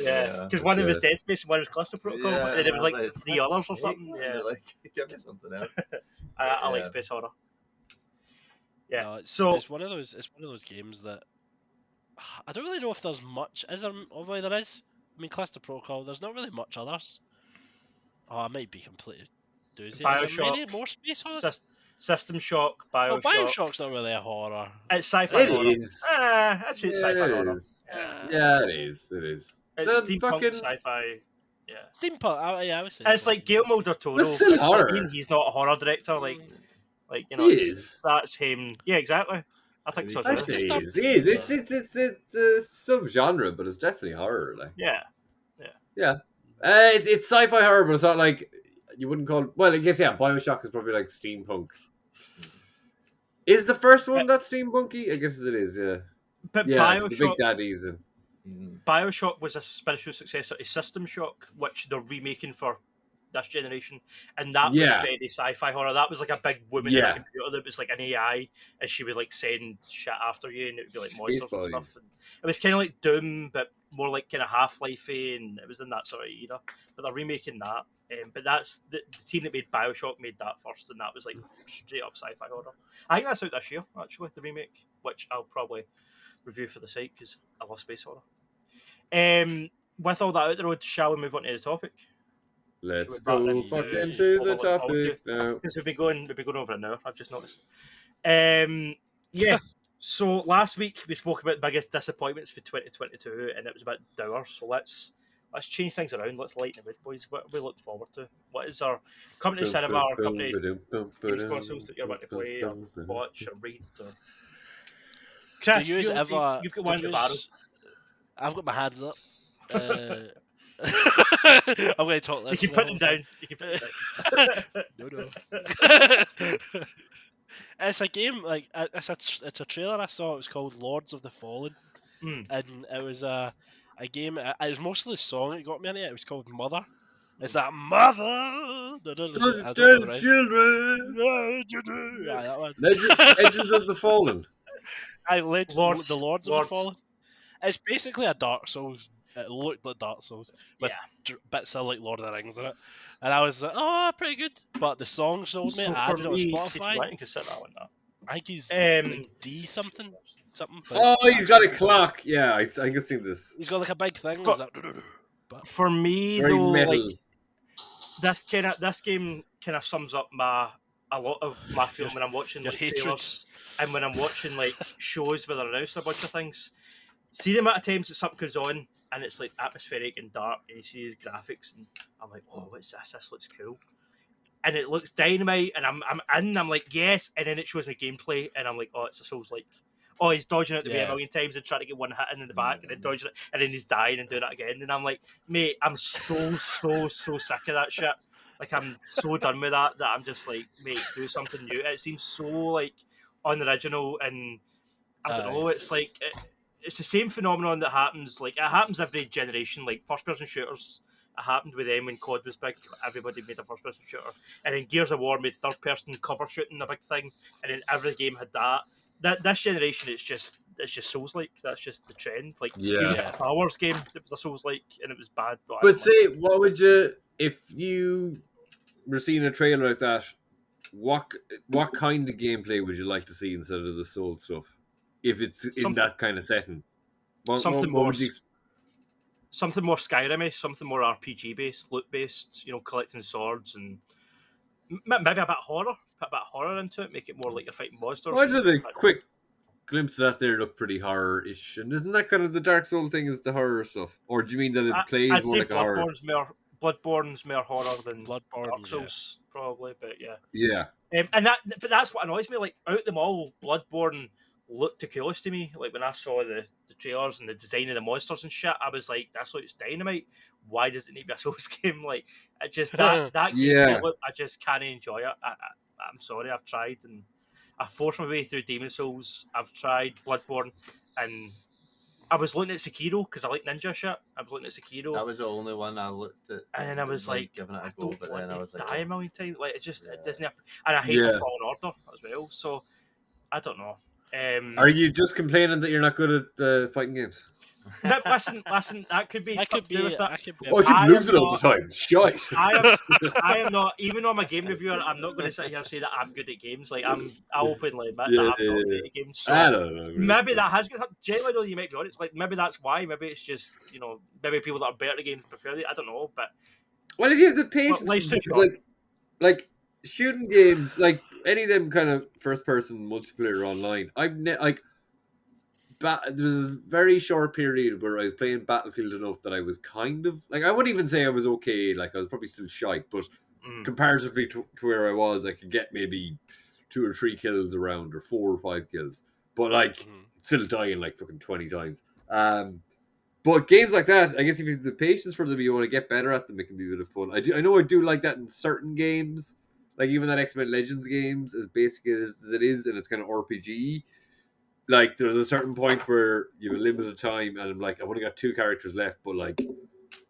Yeah, because one of it was Dead Space and one was Cluster Protocol, and it was like 3 others or something. Yeah, like give me something else. I like space horror. Yeah, no, it's one of those. It's one of those games that I don't really know if there's much. Is there? Although there is. I mean, Cluster Protocol. There's not really much others. Oh, I might be completely doozy. Bioshock. Is there many more space horror? System Shock, Bioshock. Well, Bioshock's not really a horror. It's sci-fi horror. Is. That's it. Sci-fi horror. Yeah, it is. It is. It's steampunk sci-fi. Yeah. Steampunk. Yeah, I would say. It's like Guillermo del Toro. It's still horror. He's not a horror director. Like He is. That's him. Yeah, exactly. I think so. I'd say he is. It's a subgenre, but it's definitely horror. Like. Yeah. It's sci-fi horror, but it's not like you wouldn't call. Well, I guess Bioshock is probably like steampunk. Is the first one that steampunky? I guess it is. Yeah. But Bioshock, the Big Daddies and. Bioshock was a spiritual successor to System Shock, which they're remaking for this generation, and that was very sci-fi horror. That was like a big woman in a computer that was like an AI, and she would like send shit after you, and it would be like monsters and stuff. And it was kind of like Doom, but more like kind of Half-Life-y, and it was in that sort of era. But they're remaking that. But that's the team that made Bioshock made that first, and that was like straight up sci-fi horror. I think that's out this year, actually, the remake, which I'll probably review for the site because I love space horror. With all that out the road, shall we move on to the topic? Let's go fucking to the topic now. Because we've been going over an hour, I've just noticed. So last week we spoke about the biggest disappointments for 2022, and it was about Dower. So let's change things around. Let's lighten the mood, boys. What are we looking forward to? What is our company cinema, our company games consoles that you're about to play, or watch, or read? Or... Chris, you've got one in the barrel. I've got my hands up. I'm going to talk less. You can put them down. No. It's a game like it's a trailer I saw. It was called Lords of the Fallen, and it was a game. It was mostly the song that got me in it. It was called Mother. It's that Mother. Children. Yeah, that one. Legends of the Fallen. The Lords of the Fallen. It's basically a Dark Souls. It looked like Dark Souls with bits of like Lord of the Rings in it, and I was like, "Oh, pretty good." But the song sold me. I added it on Spotify. You can set that one up. I think he's like D something. Oh, he's got a clock. Yeah, I can see this. He's got like a big thing. For me, very though, metal. like this game kind of sums up a lot of my feeling when I'm watching like trailers and when I'm watching like shows where they're announcing a bunch of things. See the amount of times that something comes on and it's like atmospheric and dark, and you see these graphics, and I'm like, "Oh, what's this? This looks cool." And it looks dynamite, and I'm like, yes, and then it shows me gameplay, and I'm like, "Oh, it's a Souls-like." Oh, he's dodging out the way a million times and trying to get one hit in the back, and then dodging it, and then he's dying and doing it again. And I'm like, mate, I'm so sick of that shit. Like, I'm so done with that I'm just like, mate, do something new. It seems so like unoriginal, and I don't know. It's like it's the same phenomenon that happens. Like, it happens every generation. Like first-person shooters. It happened with them when COD was big. Everybody made a first-person shooter, and then Gears of War made third-person cover shooting a big thing, and then every game had that. This generation, it's just Souls-like. That's just the trend. Like, Powers game, it was a Souls-like, and it was bad. But say, what would you, if you were seeing a trailer like that, what kind of gameplay would you like to see instead of the Souls stuff? If it's in that kind of setting, something more Skyrim-y, something more RPG-based, loot-based. You know, collecting swords and maybe a bit horror into it, make it more like you're fighting monsters. Why did a quick glimpse of that there look pretty horror-ish? And isn't that kind of the Dark Souls thing, is the horror stuff? Or do you mean that it plays I'd more say like a horror? Bloodborne's more horror than Bloodborne, Dark Souls, probably, but yeah. Yeah. But that's what annoys me. Like, out of them all, Bloodborne looked the coolest to me. Like, when I saw the trailers and the design of the monsters and shit, I was like, that's looks dynamite. Why does it need to be a Souls game? Like, it just that game, I just can't enjoy it. I'm sorry, I've tried, and I forced my way through Demon Souls. I've tried Bloodborne, and I was looking at Sekiro because I like ninja shit. I was looking at Sekiro. That was the only one I looked at. And then I was like, giving it a I go, don't but want then I to was like, die a million times. Like, it just it doesn't. And I hate the Fallen Order as well. So I don't know. Are you just complaining that you're not good at fighting games? No, listen. That could be. I could be. With that. I could be. Oh, I keep losing all the time. Shite. I am not. Even though I'm a game reviewer, I'm not going to sit here and say that I'm good at games. Like I openly admit that I'm not good at games. So I don't know. maybe that has got. Generally, though, you might be on. It's like maybe that's why. Maybe it's just maybe people that are better at games prefer it. I don't know, but well, if you have the patience, like shooting games, like any of them kind of first-person multiplayer online, there was a very short period where I was playing Battlefield enough that I was kind of like, I wouldn't even say I was okay. Like, I was probably still shite, but comparatively to where I was, I could get maybe 2 or 3 kills around, or 4 or 5 kills, but like still dying like fucking 20 times. But games like that, I guess if you have the patience for them, you want to get better at them, it can be a bit of fun. I know I do like that in certain games, like even that X-Men Legends games, as basic as it is, and it's kind of RPG. Like, there's a certain point where you have a limited time, and I'm like, I've only got 2 characters left, but like,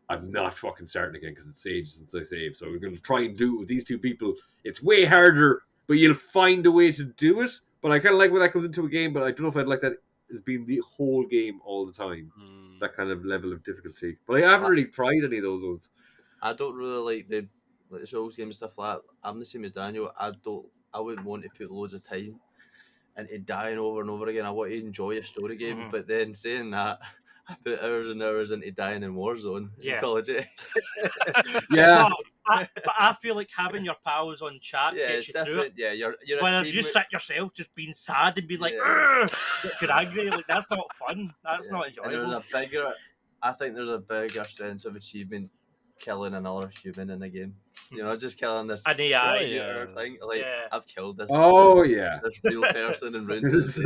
I'm not fucking starting again because it's ages since I saved. So we're going to try and do it with these 2 people. It's way harder, but you'll find a way to do it. But I kind of like when that comes into a game, but I don't know if I'd like that as being the whole game all the time. That kind of level of difficulty. But I haven't really tried any of those ones. I don't really like the Souls games and stuff like that. I'm the same as Daniel. I wouldn't want to put loads of time into dying over and over again. I want to enjoy a story game, but then saying that, I put hours and hours into dying in Warzone in Call of Duty. Yeah. But I feel like having your pals on chat gets you through it. Yeah, you're when you just sit yourself just being sad and being like, get angry, like that's not fun. That's not enjoyable. I think there's a bigger sense of achievement killing another human in a game. Just killing this thing. Like, I've killed this. This real person and ruined this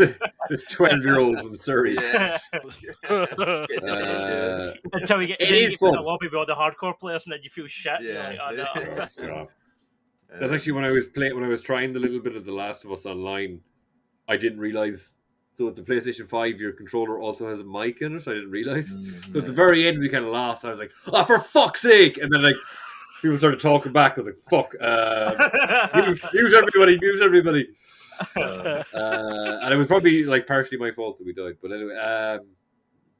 12-year-old from Surrey. Until you get in the lobby with all the hardcore players, and then you feel shit. That's actually when I was trying the little bit of The Last of Us online, I didn't realize. So with the PlayStation 5, your controller also has a mic in it. I didn't realize. So at the very end, we kind of lost. I was like, "Oh, for fuck's sake!" And then like people started talking back. I was like, "Fuck! Mute everybody! And it was probably like partially my fault that we died. But anyway,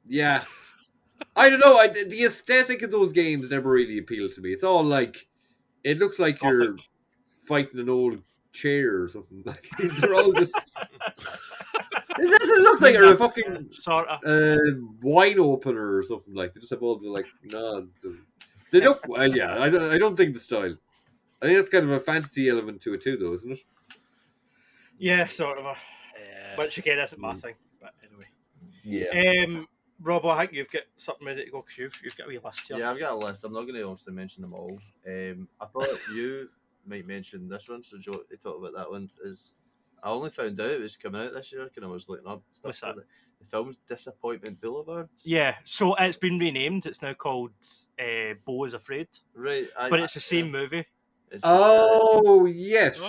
yeah. I don't know. The aesthetic of those games never really appealed to me. It's all like, it looks like you're fighting an old chair or something. Like, they're all just. It doesn't look like a fucking wine opener or something. Like, they just have all the like nods. And they look well. Yeah, I don't think the style. I think that's kind of a fantasy element to it too, though, isn't it? Yeah, sort of. Which again isn't my thing, but anyway. Yeah. Robbo, I think you've got something ready to go because you've got a wee list here. Yeah, I've got a list. I'm not going to obviously mention them all. I thought you might mention this one, so Joe, to talk about that one is. I only found out it was coming out this year because I was looking up stuff. What's that? The film's Disappointment Boulevard. Yeah, so it's been renamed. It's now called Beau is Afraid. Right. But it's the same movie. Yes.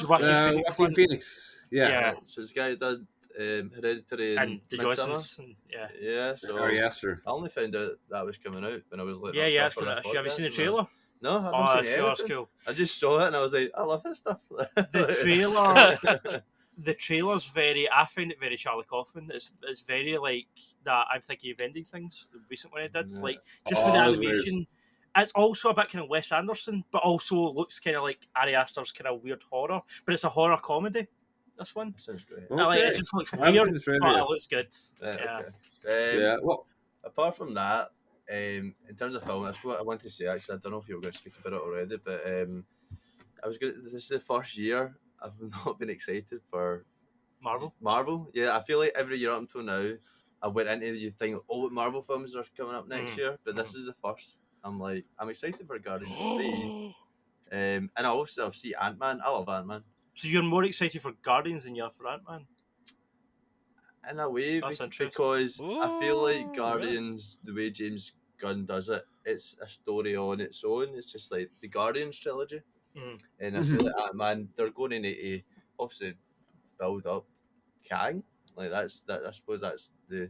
Joaquin Phoenix. Yeah. So this guy did Hereditary and The Midsummer. Joyces. Yeah, so Ari Aster. I only found out that was coming out when I was looking up stuff for this podcast. Have you seen the trailer? No, I haven't seen anything. Cool. I just saw it and I was like, I love this stuff. The trailer's I find it very Charlie Kaufman. It's very like that. I'm thinking of Ending Things, the recent one I did. Like just with the animation. It's also a bit kind of Wes Anderson, but also looks kind of like Ari Aster's kind of weird horror. But it's a horror comedy. This one sounds great. It just looks weird, but it looks good. Well, apart from that, in terms of film, that's what I want to say. Actually, I don't know if you were going to speak about it already, but this is the first year I've not been excited for Marvel. Yeah, I feel like every year up until now, I went into the thing, what Marvel films are coming up next year, but this is the first. I'm excited for Guardians 3. And I also see Ant-Man. I love Ant-Man. So you're more excited for Guardians than you are for Ant-Man? In a way, because I feel like Guardians, the way James Gunn does it, it's a story on its own. It's just like the Guardians trilogy. And I feel like Ant-Man, they're going to need to obviously build up Kang. Like I suppose that's the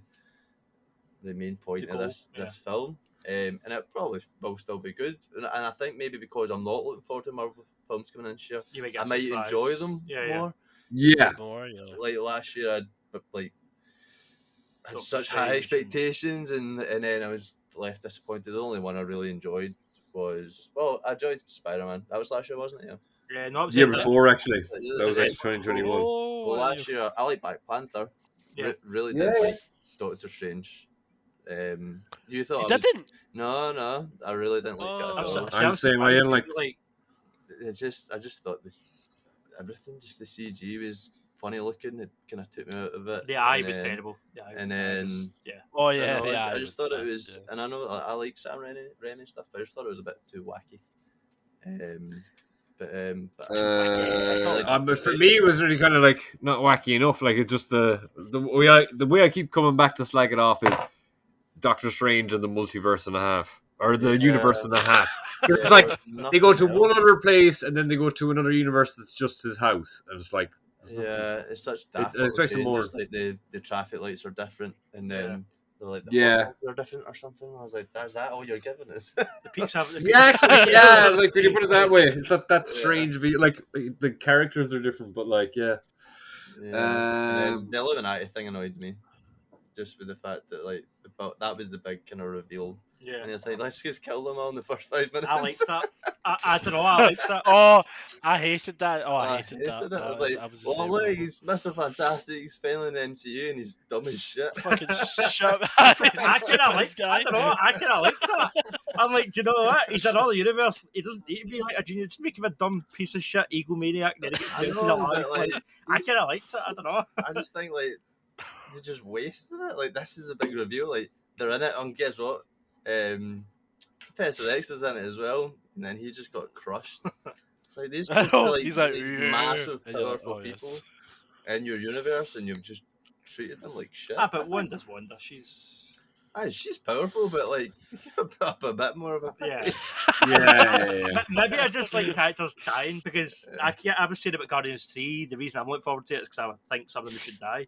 the main point of goal, this film. And it probably will still be good. And I think maybe because I'm not looking forward to Marvel films coming in this year, I might enjoy them more. Yeah. More, Like last year, I had such high expectations, and then I was left disappointed. The only one I really enjoyed was, I enjoyed Spider-Man. That was last year, wasn't it? Yeah, no, it was year before actually. That was actually 2021. Well, last year I like Black Panther. Yeah. Really did like Doctor Strange. You thought you didn't? No, I really didn't like it at all. I'm saying I didn't like. I just thought this everything, just the CG was funny looking. It kind of took me out of it. The eye was terrible. And then oh yeah, I just thought it was, and I know I like Sam Raimi and stuff. But I just thought it was a bit too wacky. But for me, it was really kind of like not wacky enough. Like it just the way I keep coming back to slag it off is Doctor Strange and the multiverse and a half, or the universe and a half. It's like they go to one other place and then they go to another universe that's just his house, and it's like it's such daft changes. More. Like the traffic lights are different, and then they're like they're different or something. I was like, is that all you're giving us? The peaks have like when you put it that way, it's not that strange. Like the characters are different, but like and then the Illuminati thing annoyed me, just with the fact that like that was the big kind of reveal. Yeah. And it's like, let's just kill them all in the first 5 minutes. I liked that. I don't know. I liked that. I hated that. I hated that. I was like, look, he's Mr. Fantastic. He's finally in the MCU and he's dumb as shit. Fucking shut up. I kind of liked that. I don't know. I kind of liked that. I'm like, do you know what? He's in another universe. He doesn't need to be like a genius. Just make him a dumb piece of shit egomaniac. Then he gets I kind of liked it. I don't know. I just think, like, you just wasted it. Like, this is a big reveal. Like, they're in it, and guess what? Professor X was in it as well, and then he just got crushed. It's like these people are like, these massive, powerful people in your universe, and you've just treated them like shit. But Wanda's Wanda. She's powerful, but like you can put up a bit more of a yeah. Maybe I just like characters dying because I was saying about Guardians 3. The reason I'm looking forward to it is because I think some of them should die,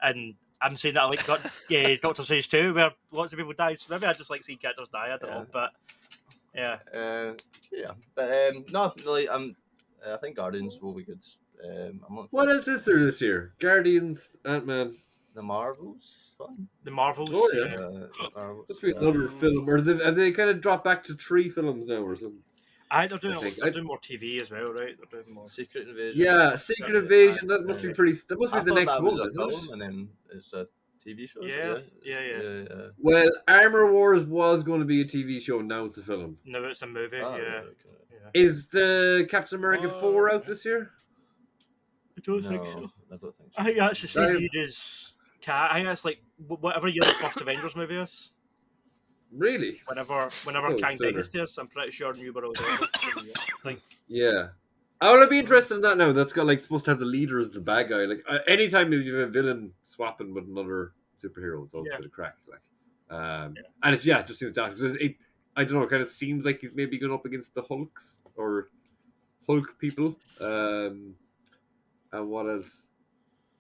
and I'm saying that I like Doctor Strange 2, where lots of people die. So maybe I just like seeing characters die. I don't know, but no, like I think Guardians will be good. What else is there this year? Guardians, Ant-Man, the Marvels, fun. The Marvels. Oh yeah, must be another film, or have they kind of dropped back to 3 films now or something? They're doing more TV as well, right? They're doing more Secret Invasion. Yeah, Secret Invasion. That must be pretty. That must be the next one, isn't it? And then it's a TV show. Yeah. Well, Armor Wars was going to be a TV show. Now it's a film. No, it's a movie. Okay. Is the Captain America 4 out this year? I don't think so. I don't think so. I think that's the same year as Cat. I think that's like whatever year the first Avengers movie is. Really? Whenever Kang Dynasty is, I'm pretty sure New World Order. Yeah. I want to be interested in that now. That's got like supposed to have the leader as the bad guy. Like anytime you have a villain swapping with another superhero, it's always a bit of crack. Like, and it's just seems that I don't know. It kind of seems like he's maybe going up against the Hulks or Hulk people. And what else?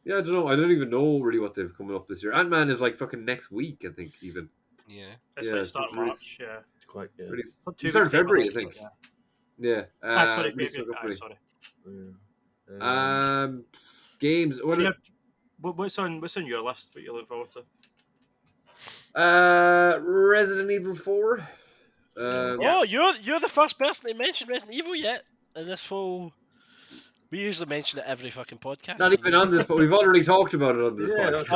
Yeah, I don't know. I don't even know really what they've coming up this year. Ant-Man is like fucking next week, I think. Even. Yeah. It's like start March. Yeah. It's quite good. It starts February, I think. Yeah. Sorry. Games. What's on your list? What you look forward to? Resident Evil 4. You're the first person to mention Resident Evil yet in this full. We usually mention it every fucking podcast. Not even on this, but we've already talked about it on this podcast.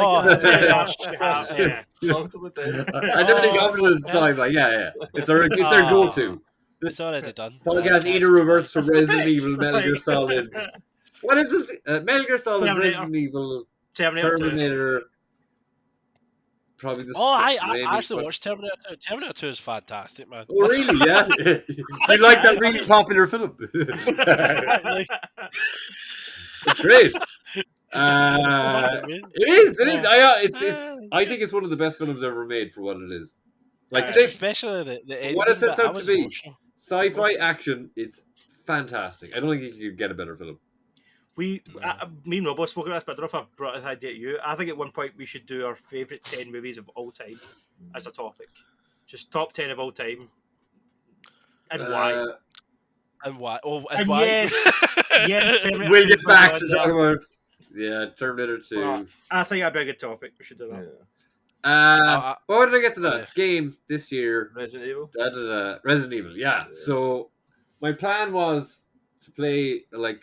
I never think of it as time. Like, it's our go-to. It's already done. Podcast in a reverse from Resident Evil, Metal Gear Solid. What is it? Metal Gear Solid, Resident Evil, Terminator. Probably the I actually watched Terminator 2. Terminator 2 is fantastic, man. Oh, really? Yeah? You like that really popular film? It's great. It is. I think it's one of the best films ever made for what it is. Like, especially the ending. What it sets out to be. Sci-fi action, it's fantastic. I don't think you could get a better film. me and Robbo spoke about this, but I don't know if I've brought this idea to you. I think at one point we should do our favourite 10 movies of all time as a topic. Just top 10 of all time. And why? And why? Oh, and why? yes, we'll get back to talk about. Yeah, Terminator 2. Well, I think that'd be a good topic. We should do that. Yeah. But why did I get to that? Yeah. Game this year. Resident Evil. Resident Evil, yeah. So my plan was to play like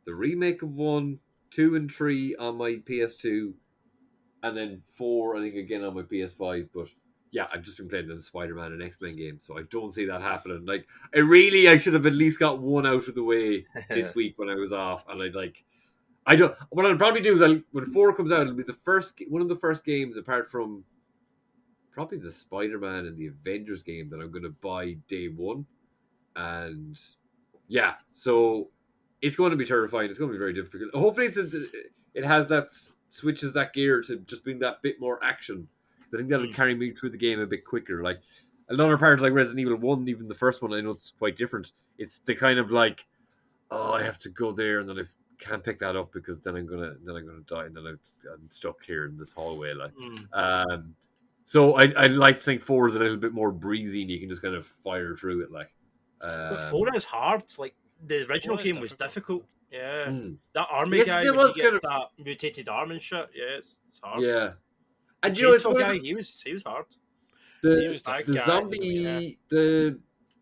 the remake of 1, 2, and 3 on my PS2, and then 4, I think, again on my PS5. But yeah, I've just been playing the Spider-Man and X-Men games, so I don't see that happening. Like, I should have at least got one out of the way this week when I was off, and I don't. What I'll probably do is when 4 comes out, it'll be one of the first games apart from probably the Spider-Man and the Avengers game that I'm going to buy day one, and yeah, so it's going to be terrifying. It's going to be very difficult. Hopefully, it has switches that gear to just being that bit more action. I think that'll carry me through the game a bit quicker. Like another part, like Resident Evil 1, even the first one, I know it's quite different. It's the kind of like, oh, I have to go there, and then I can't pick that up because then I'm gonna die, and then I'm stuck here in this hallway. Like, so I like to think 4 is a little bit more breezy, and you can just kind of fire through it. Like, but 4 is hard. Like the original game was difficult. Yeah, that army Yes, guy it was when he gets that mutated arm and shit. Yeah, it's hard. Yeah, and you know, it's guy, he was hard. The zombie,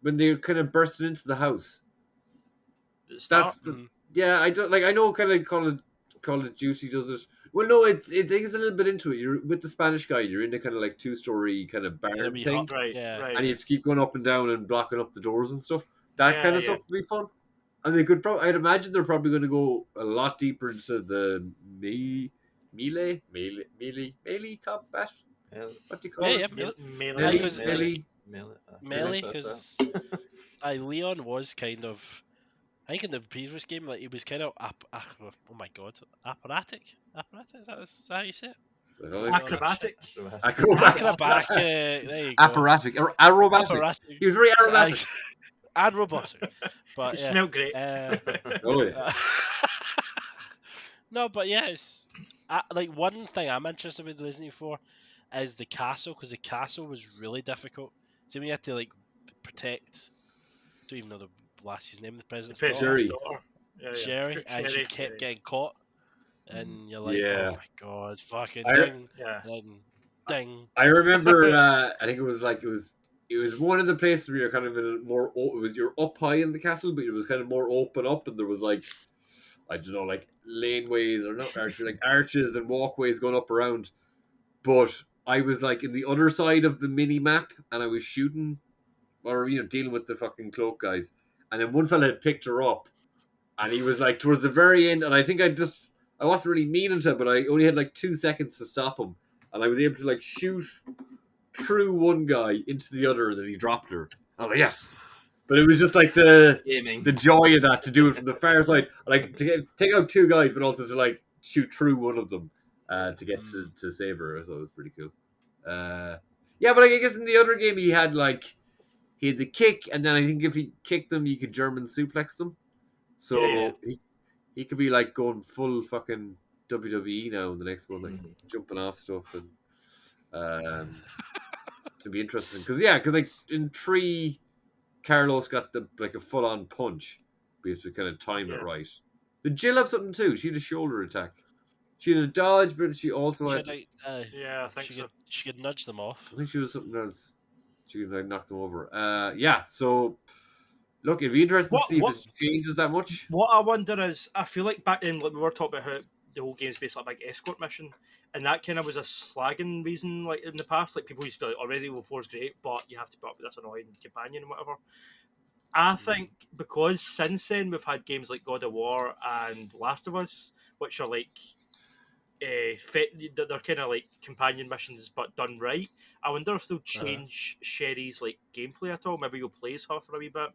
when they kind of bursted into the house. That's yeah. I don't like. I know kind of Call of Duty does it. Well, no, it digs a little bit into it. You're with the Spanish guy. You're in the kind of like 2-story kind of barn thing, right? And you have to keep going up and down and blocking up the doors and stuff. That kind of stuff would be fun. And they could I'd imagine they're probably going to go a lot deeper into the melee combat. What do you call it? Melee, because Leon was kind of, I think in the previous game, like he was kind of oh my god, operatic. Is that how you say it? Acrobatic. There you go. Apparatic or aerobatic. He was very aerobatic. And robotic, but it smelled great. Oh yeah. No, but yeah, it's like one thing I'm interested with Resident Evil 4 is the castle, because the castle was really difficult. So we had to like protect. I don't even know the lassie's name. The president's Sherry. Sherry, and she kept getting caught, and you're like, oh my god, fucking ding. I remember. I think it was one of the places where you're kind of in a more. You're up high in the castle, but it was kind of more open up, and there was like, I don't know, like laneways or not arches, like arches and walkways going up around. But I was like in the other side of the mini map, and I was shooting, or dealing with the fucking cloak guys, and then one fella had picked her up, and he was like towards the very end, and I think I wasn't really meaning to, but I only had like 2 seconds to stop him, and I was able to like shoot through one guy into the other, and then he dropped her. I was like, yes. But it was just like the joy of that, to do it from the far side, like to take out 2 guys, but also to like shoot through one of them to get to save her. I thought it was pretty cool. Yeah, but I guess in the other game he had the kick, and then I think if he kicked them, you could German suplex them. So he could be like going full fucking WWE now in the next one, like jumping off stuff, and it'd be interesting because like in 3, Carlos got a full on punch, but you have to kind of time it right. Did Jill have something too? She had a shoulder attack. She had a dodge, but she also had. I think she could nudge them off. I think she was something else. She could knock them over. So look, it'd be interesting to see if it changes that much. What I wonder is, I feel like back then, we were talking about how the whole game's based on a big escort mission, and that kind of was a slagging reason, like in the past. Like people used to be like, "Oh, Resident Evil 4 is great, but you have to put up with this annoying companion and whatever." I think because since then we've had games like God of War and Last of Us, which are like they're kind of like companion missions but done right. I wonder if they'll change Sherry's like gameplay at all. Maybe you'll play as her for a wee bit.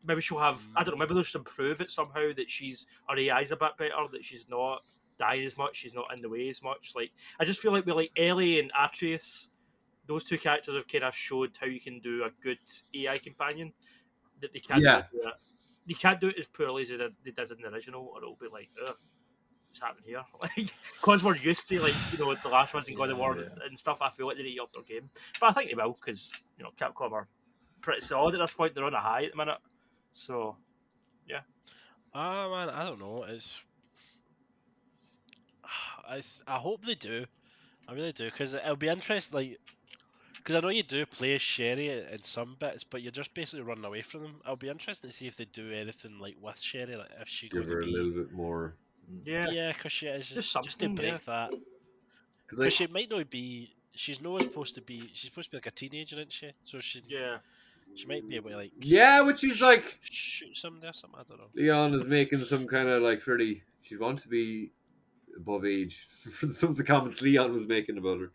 Maybe she'll have, I don't know, maybe they'll just improve it somehow, that her AI's a bit better, that she's not dying as much, she's not in the way as much. Like, I just feel like with like Ellie and Atreus, those 2 characters have kind of showed how you can do a good AI companion, that they can't do that. you can't do it as poorly as they did in the original, or it'll be like, ugh, what's happening here? Like, because we're used to, like, you know, the Last of Us and God of War and stuff, I feel like they need to up their game. But I think they will, because, you know, Capcom are pretty solid at this point. They're on a high at the minute. So, yeah. Man, I don't know. I hope they do. I really do, because it'll be interesting, like, because I know you do play as Sherry in some bits, but you're just basically running away from them. It'll be interesting to see if they do anything like with Sherry, like if she Give going her to a be little bit more. yeah, because she is just to break that. Like, Because she might not be. She's not supposed to be. She's supposed to be like a teenager, isn't she? So she might be able to like which she's like shoot somebody or something. I don't know. Leon is making some kind of like fairly. She wants to be above age. Some of the comments Leon was making about her.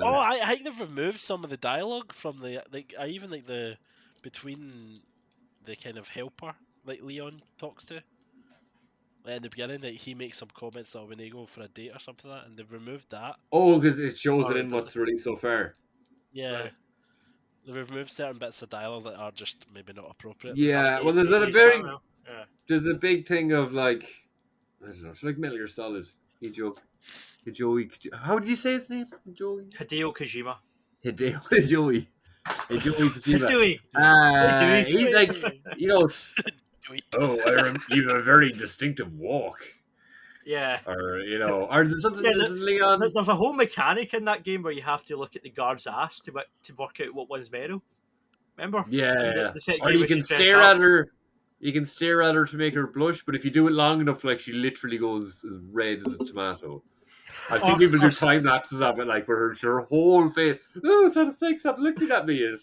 Oh, I think they've removed some of the dialogue from the like. I even like the between the kind of helper like Leon talks to. Like in the beginning, like he makes some comments that when they go for a date or something like that, and they've removed that. Oh, because it shows it Alright, in what's released so far. Yeah. Right. They've removed certain bits of dialogue that are just maybe not appropriate. Yeah, well, there's there's a big thing of like, I don't know, it's like Metal Gear Solid. Hideo, how did you say his name? Hideo Kojima. Hideo Kojima. Hideo. He's like, you know, you have a very distinctive walk. Yeah. Or, you know, or there's something Leon. There's a whole mechanic in that game where you have to look at the guard's ass to work out what one's metal. Remember? Yeah. The Or you can stare at her. You can stare at her to make her blush, but if you do it long enough, like, she literally goes as red as a tomato. I've seen people do time lapses of it, like, where her whole face, oh, for the sake, stop looking at me.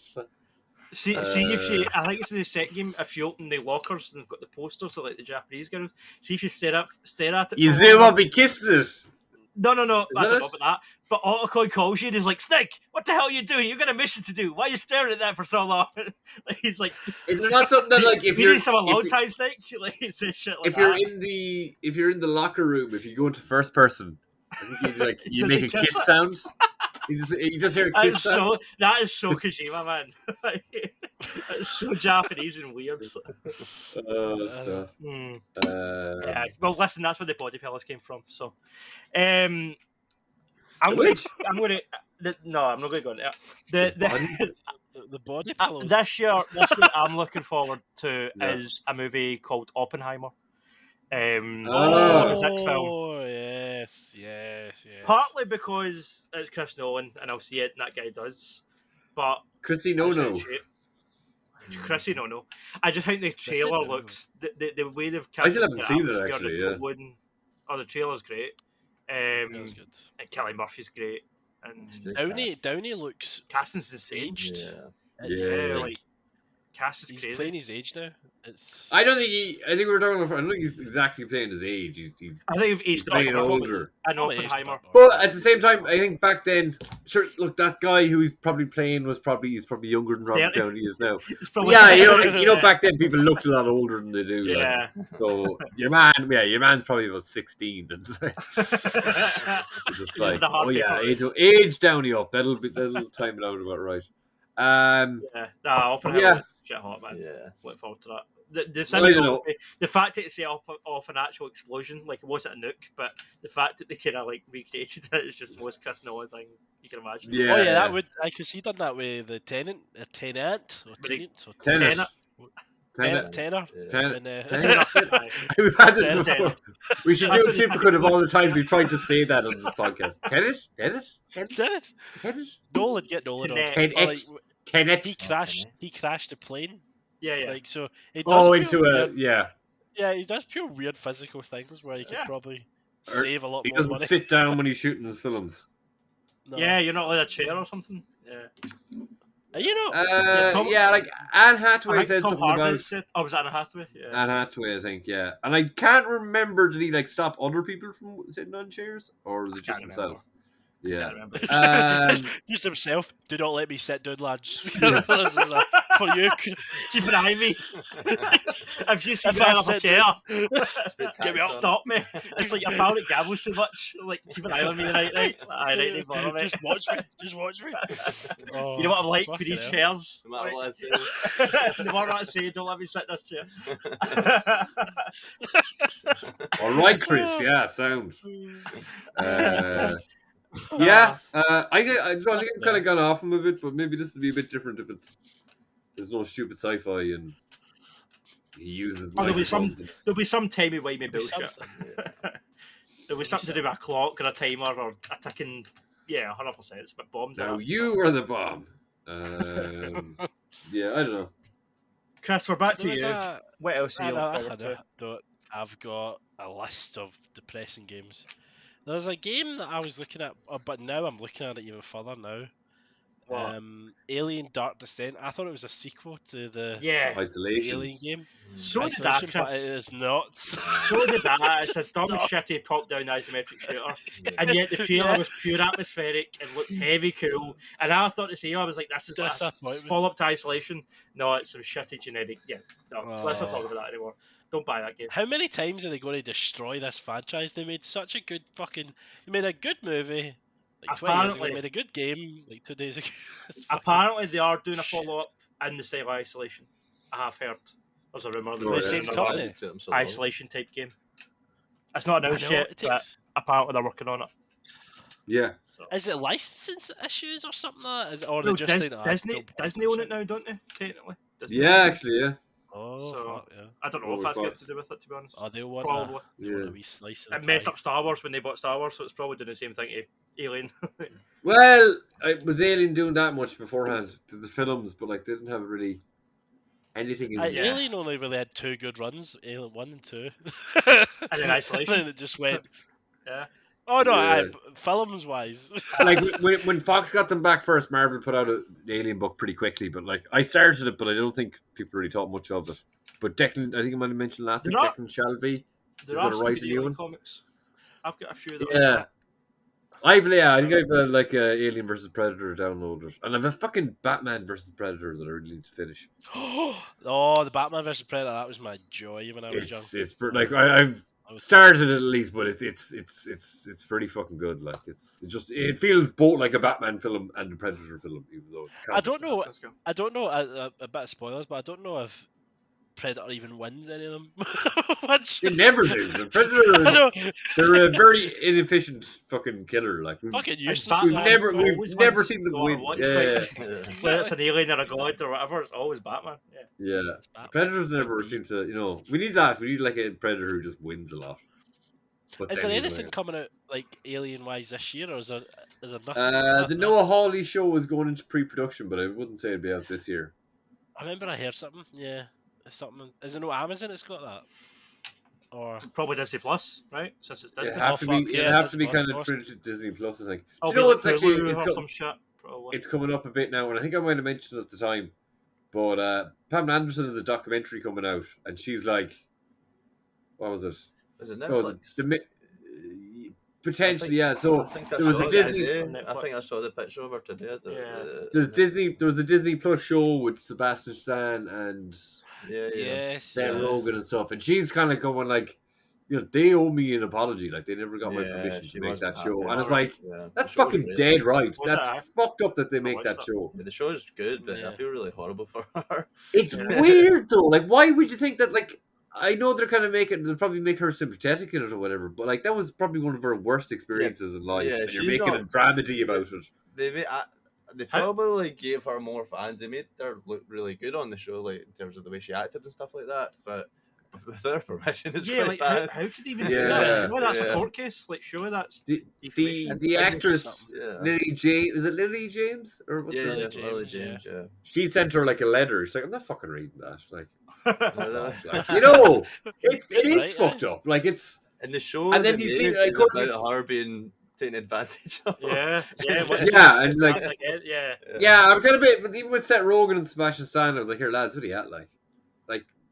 See if she. I think it's in the second game. If you open the lockers and they've got the posters, so like the Japanese girls. See if you stare at it. You zoom up and kiss this. No. I don't know about that. But Otacon calls you and he's like, Snake, what the hell are you doing? You've got a mission to do. Why are you staring at that for so long? He's like, is there not something that, like, if you're some alone time, Snake? Like, it's shit like if you're in the locker room, if you go into first person, I think you make a kiss sound. You just hear a kiss sound. That is so Kojima, man. It's so Japanese and weird. Stuff. Yeah. Well, listen, that's where the body pillows came from. So, I'm not going to go into it. The body pillows. This year, I'm looking forward to is a movie called Oppenheimer. Oh, yes. Partly because it's Chris Nolan and I'll see it and that guy does. But Chrissy no. I just think the trailer looks the way they've I still haven't seen it actually. The trailer's great. And Kelly Murphy's great. And Downey looks casting's aged. Like Cass is he's crazy. playing his age now. I don't think I think we're talking about. I don't think he's exactly playing his age. I think he's playing older. An Oppenheimer. But at the same time, I think back then, sure. Look, that guy who he's probably playing he's probably younger than Robert Downey is now. Yeah, you know, back then people looked a lot older than they do. Yeah. Like. So your man's probably about 16. And just like, age Downey up. That'll time it out about right. Oppenheimer was shit hot, man. Yeah, look forward to that. The fact that it set off an actual explosion, like it wasn't a nuke, but the fact that they kind of like recreated it is just the most Chris Nolan thing you can imagine. Yeah, that would. Because he done that with the Tenant. We've had this before. We should do a supercut of all the times we tried to say that on this podcast. Tenant. Nolan, get Nolan on. Tenet. He crashed the plane. Yeah. Like so. It does Yeah, he does pure weird physical things where he could probably save a lot more money. He doesn't sit down when he's shooting his films. No. Yeah, you're not like a chair or something. Yeah. You know, like Anne Hathaway said something about. Was it Anne Hathaway? Yeah. Anne Hathaway, I think, yeah. And I can't remember, did he like stop other people from sitting on chairs, or was it just himself? Yeah. Just himself. Do not let me sit down, lads. Yeah. This is for you. Keep an eye on me. If you see If me I out of a sit chair, Get me up. stop me. It's like your pal that gabbles too much. Like, keep an eye on me tonight, right? Aye, right, no bother me. Just watch me. Just watch me. You know what I'm like with fucking these hell. chairs? No matter what I say. No matter what I say, don't let me sit in this chair. All right, Chris. Yeah, sounds. Yeah, I think I've kind of gone off him a bit, but maybe this would be a bit different if there's no stupid sci-fi and he uses. There'll be some timey-wimey bullshit. Something. There'll be something to do with a clock or a timer or a ticking. Yeah, 100%. It's a bit bombs. Now you are the bomb. Yeah, I don't know. Chris, we're back to you. What else are you looking forward to? I've got a list of depressing games. There's a game that I was looking at, but now I'm looking at it even further now. What? Alien Dark Descent. I thought it was a sequel to the Isolation Alien game. So Isolation, did that, but it is not. So did that. It's a dumb, shitty top-down isometric shooter, and yet the trailer was pure atmospheric and looked heavy cool. And I thought to say, I was like, "This is follow up to Isolation." No, it's some shitty generic. Yeah, no, let's not talk about that anymore. Don't buy that game. How many times are they going to destroy this franchise? They made such a good fucking. They made a good movie. Like 20 years ago, they made a good game like 2 days ago. Apparently, they are doing a follow-up in the style of Isolation. I have heard. There's a rumour that the same company. Isolation type game. It's not announced yet, but apparently they're working on it. Yeah. So. Is it licensing issues or something like that? Is it, or they just Disney own it now, don't they? Technically. Disney actually, yeah. Oh, so, fuck, yeah. I don't know if that's got to do with it, to be honest. Oh, they want probably. A wee slice of it messed up Star Wars when they bought Star Wars, so it's probably doing the same thing to Alien. Well, was Alien doing that much beforehand to the films, but like they didn't have really anything. Alien only really had 2 good runs, Alien 1 and 2. And then Isolation. And then it just went. Yeah. Oh no, films wise. Like when Fox got them back first, Marvel put out an Alien book pretty quickly. But like I started it, but I don't think people really thought much of it. But Declan, I think I might have mentioned last week, Declan Shalvey. There are some Alien comics. I've got a few of them. Yeah. I think I've like Alien vs Predator downloaded, and I've a fucking Batman vs Predator that I really need to finish. Oh, the Batman vs Predator, that was my joy when I was young. It's like I've started it at least, but it's pretty fucking good. Like it feels both like a Batman film and a Predator film, even though it's. I don't know a bit of spoilers, but I don't know if Predator even wins any of them. They never do. The Predator, they're a very inefficient fucking killer. Like fucking useless. We've never seen them win. So it's an alien or a god or whatever. It's always Batman. Yeah. Predators never seem to. We need that. We need like a Predator who just wins a lot. But is there anything coming out like Alien wise this year, or is there nothing? The Noah Hawley show is going into pre-production, but I wouldn't say it'd be out this year. I remember I heard something. Yeah. Something is it no Amazon? It's got that, or probably Disney Plus, right? Since it's Disney. It have to be kind of Disney Plus, I think. Do you know what? Actually, it's coming up a bit now, and I think I might have mentioned it at the time. But Pam Anderson has a documentary coming out, and she's like, "What was it? Is it Netflix?" Potentially, yeah. So there was a Disney. I think I saw the picture of her today. There was a Disney Plus show with Sebastian Stan and Seth Rogen and stuff, and she's kind of going like, they owe me an apology. Like they never got my permission to make that show, and it's like that's fucking dead right. That's fucked up that they make that show. The show is good, but I feel really horrible for her. It's weird though. Like, why would you think that? Like, I know they're kind of they'll probably make her sympathetic in it or whatever, but like that was probably one of her worst experiences in life. And you're making a dramedy about it. They probably gave her more fans. They made her look really good on the show, like in terms of the way she acted and stuff like that. But with their permission, it's quite bad. How could they even do that? Surely that's a court case. Like, surely that's the actress Lily James. Is it Lily James or what's her name? Lily James. Yeah. She sent her like a letter. She's like, I'm not fucking reading that. Like, it is fucked up. Like it's in the show, and then you see like about her being taken advantage of. And like I'm kind of bit, but even with Seth Rogen and Sebastian Stan, I was like, here lads, what are you at? Like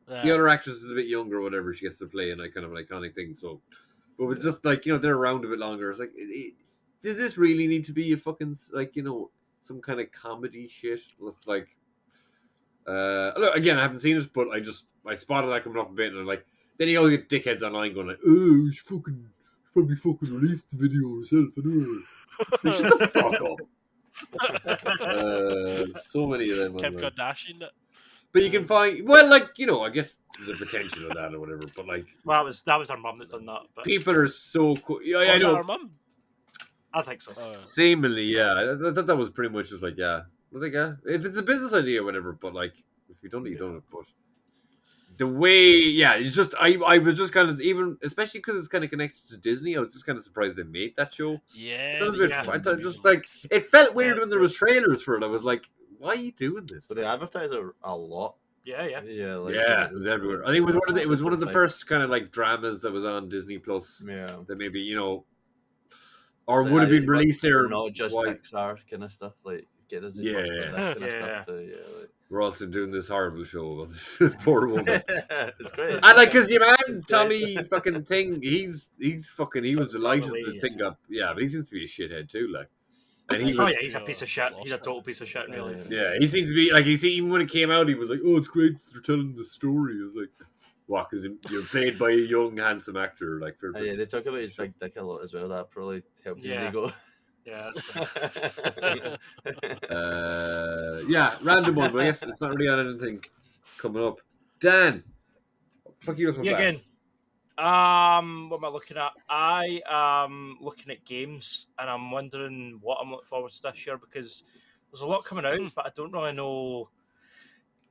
the other actress is a bit younger or whatever, she gets to play in a kind of an iconic thing. So, but it's just like they're around a bit longer. It's like does this really need to be a fucking like some kind of comedy shit? Let's like, look, again, I haven't seen it, but I spotted that coming up a bit, and I'm like, then you all get dickheads online going like, oh, you should probably fucking release the video yourself. Like, shut the fuck up. So many of them. Kim Kardashian. But you can find, well, like, I guess the potential of that or whatever. But like, well, that was our mum that done that. But people are so cool. Yeah, I Was know. that our mum? I think so. Seemingly, yeah. I thought that was pretty much just like, yeah. I think, yeah, if it's a business idea or whatever, but like, if you don't, you don't. But the way, yeah, it's just, I was just kind of, even, especially because it's kind of connected to Disney, I was just kind of surprised they made that show. Yeah. That was a bit, I thought just like, it felt weird when there was trailers for it. I was like, why are you doing this? But they advertise it a lot. Yeah. Like, Yeah, it was everywhere. I think it was one of the first kind of like dramas that was on Disney Plus. Yeah. That maybe or So, would have been released there. Not just Pixar kind of stuff. Like get this. Yeah. Kind of stuff too, like. We're also doing this horrible show about this poor woman. It's great. And like, cause man, Tommy fucking thing, he's fucking, he was delighted the thing got, but he seems to be a shithead too, like. And he was, he's a piece of shit. He's a total piece of shit in real life. Yeah, he seems to be like, even when it came out, he was like, "Oh, it's great they're telling the story." I was like, "What?" Because you're played by a young, handsome actor, like. Yeah, they talk about his big dick a lot as well. That probably helped his ego. Yeah. Yeah, random one, but I guess it's not really on anything coming up. Dan, what the fuck are you looking for? Again. What am I looking at? I am looking at games, and I'm wondering what I'm looking forward to this year because there's a lot coming out, but I don't really know.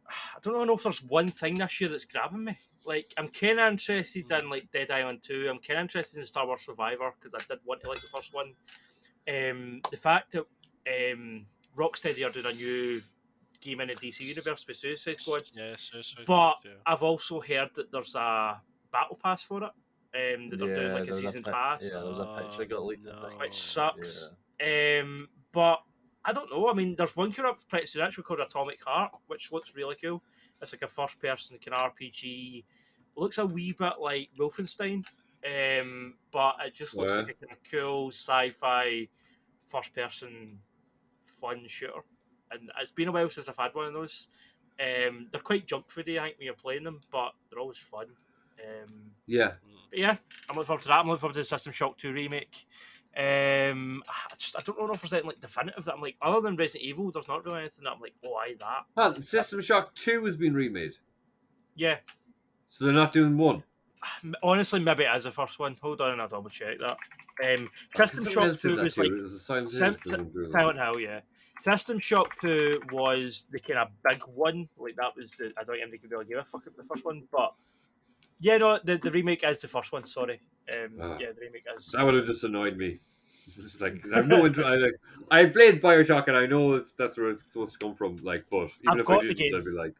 I don't really know if there's one thing this year that's grabbing me. Like, I'm kind of interested in like Dead Island 2. I'm kind of interested in Star Wars Survivor because I did want to like the first one. The fact that Rocksteady are doing a new game in the DC universe with Suicide Squad. Yeah, Suicide Squad. But I've also heard that there's a battle pass for it. That they're doing like a season pass. Yeah, there's a picture got leaked. Which sucks. Yeah. But I don't know. I mean, there's one coming up pretty soon actually called Atomic Heart, which looks really cool. It's like a first-person kind of RPG. It looks a wee bit like Wolfenstein, but it just looks like a kind of cool sci-fi first-person fun shooter. And it's been a while since I've had one of those. They're quite junk foody, I think, when you're playing them, but they're always fun. Yeah. But yeah, I'm looking forward to that. I'm looking forward to the System Shock 2 remake. I don't know if there's anything like definitive that I'm like, other than Resident Evil, there's not really anything that I'm like, oh, aye, that. Well, System Shock 2 has been remade. Yeah. So they're not doing one? Honestly, maybe it is the first one. Hold on, and I'll double check that. System Shock 2 was like Silent Hill, yeah. System Shock 2 was the kind of big one. Like, that was the, I don't think anybody could really give a fuck at the first one, but yeah, no, the remake is the first one, sorry. Yeah, the remake is. That would have just annoyed me. It's like, I have no interest. I played Bioshock and I know that's where it's supposed to come from, like, but even if I didn't, I'd be like,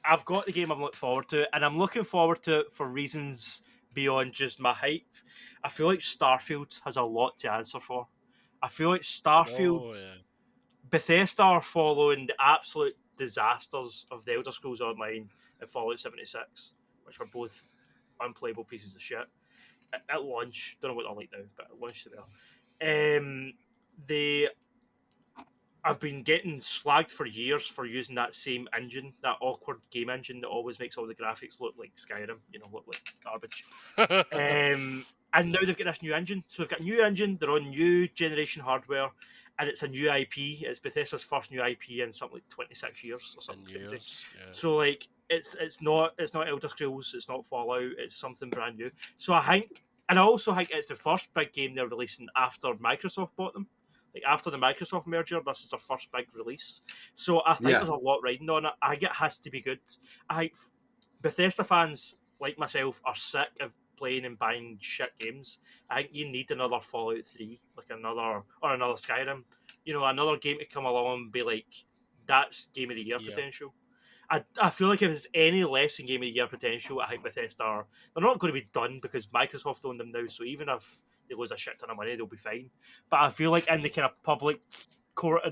I've got the game I'm looking forward to, and I'm looking forward to it for reasons beyond just my hype. I feel like Starfield has a lot to answer for. I feel like Starfield, Bethesda are following the absolute disasters of the Elder Scrolls Online and Fallout 76, which were both unplayable pieces of shit at launch. Don't know what they're like now, but at launch I've been getting slagged for years for using that same engine, that awkward game engine that always makes all the graphics look like Skyrim, look like garbage. And now they've got this new engine. So they've got a new engine, they're on new generation hardware, and it's a new IP. It's Bethesda's first new IP in something like 26 years or something. So like it's not Elder Scrolls, it's not Fallout, it's something brand new. So I also think it's the first big game they're releasing after Microsoft bought them. Like after the Microsoft merger, this is their first big release. So I think there's a lot riding on it. I think it has to be good. I think Bethesda fans like myself are sick of playing and buying shit games. I think you need another Fallout 3, like another Skyrim. Another game to come along and be like, that's Game of the Year potential. I feel like if it's any less than Game of the Year potential, I think Bethesda they're not going to be done because Microsoft own them now. So even if they lose a shit ton of money, they'll be fine. But I feel like in the kind of public court,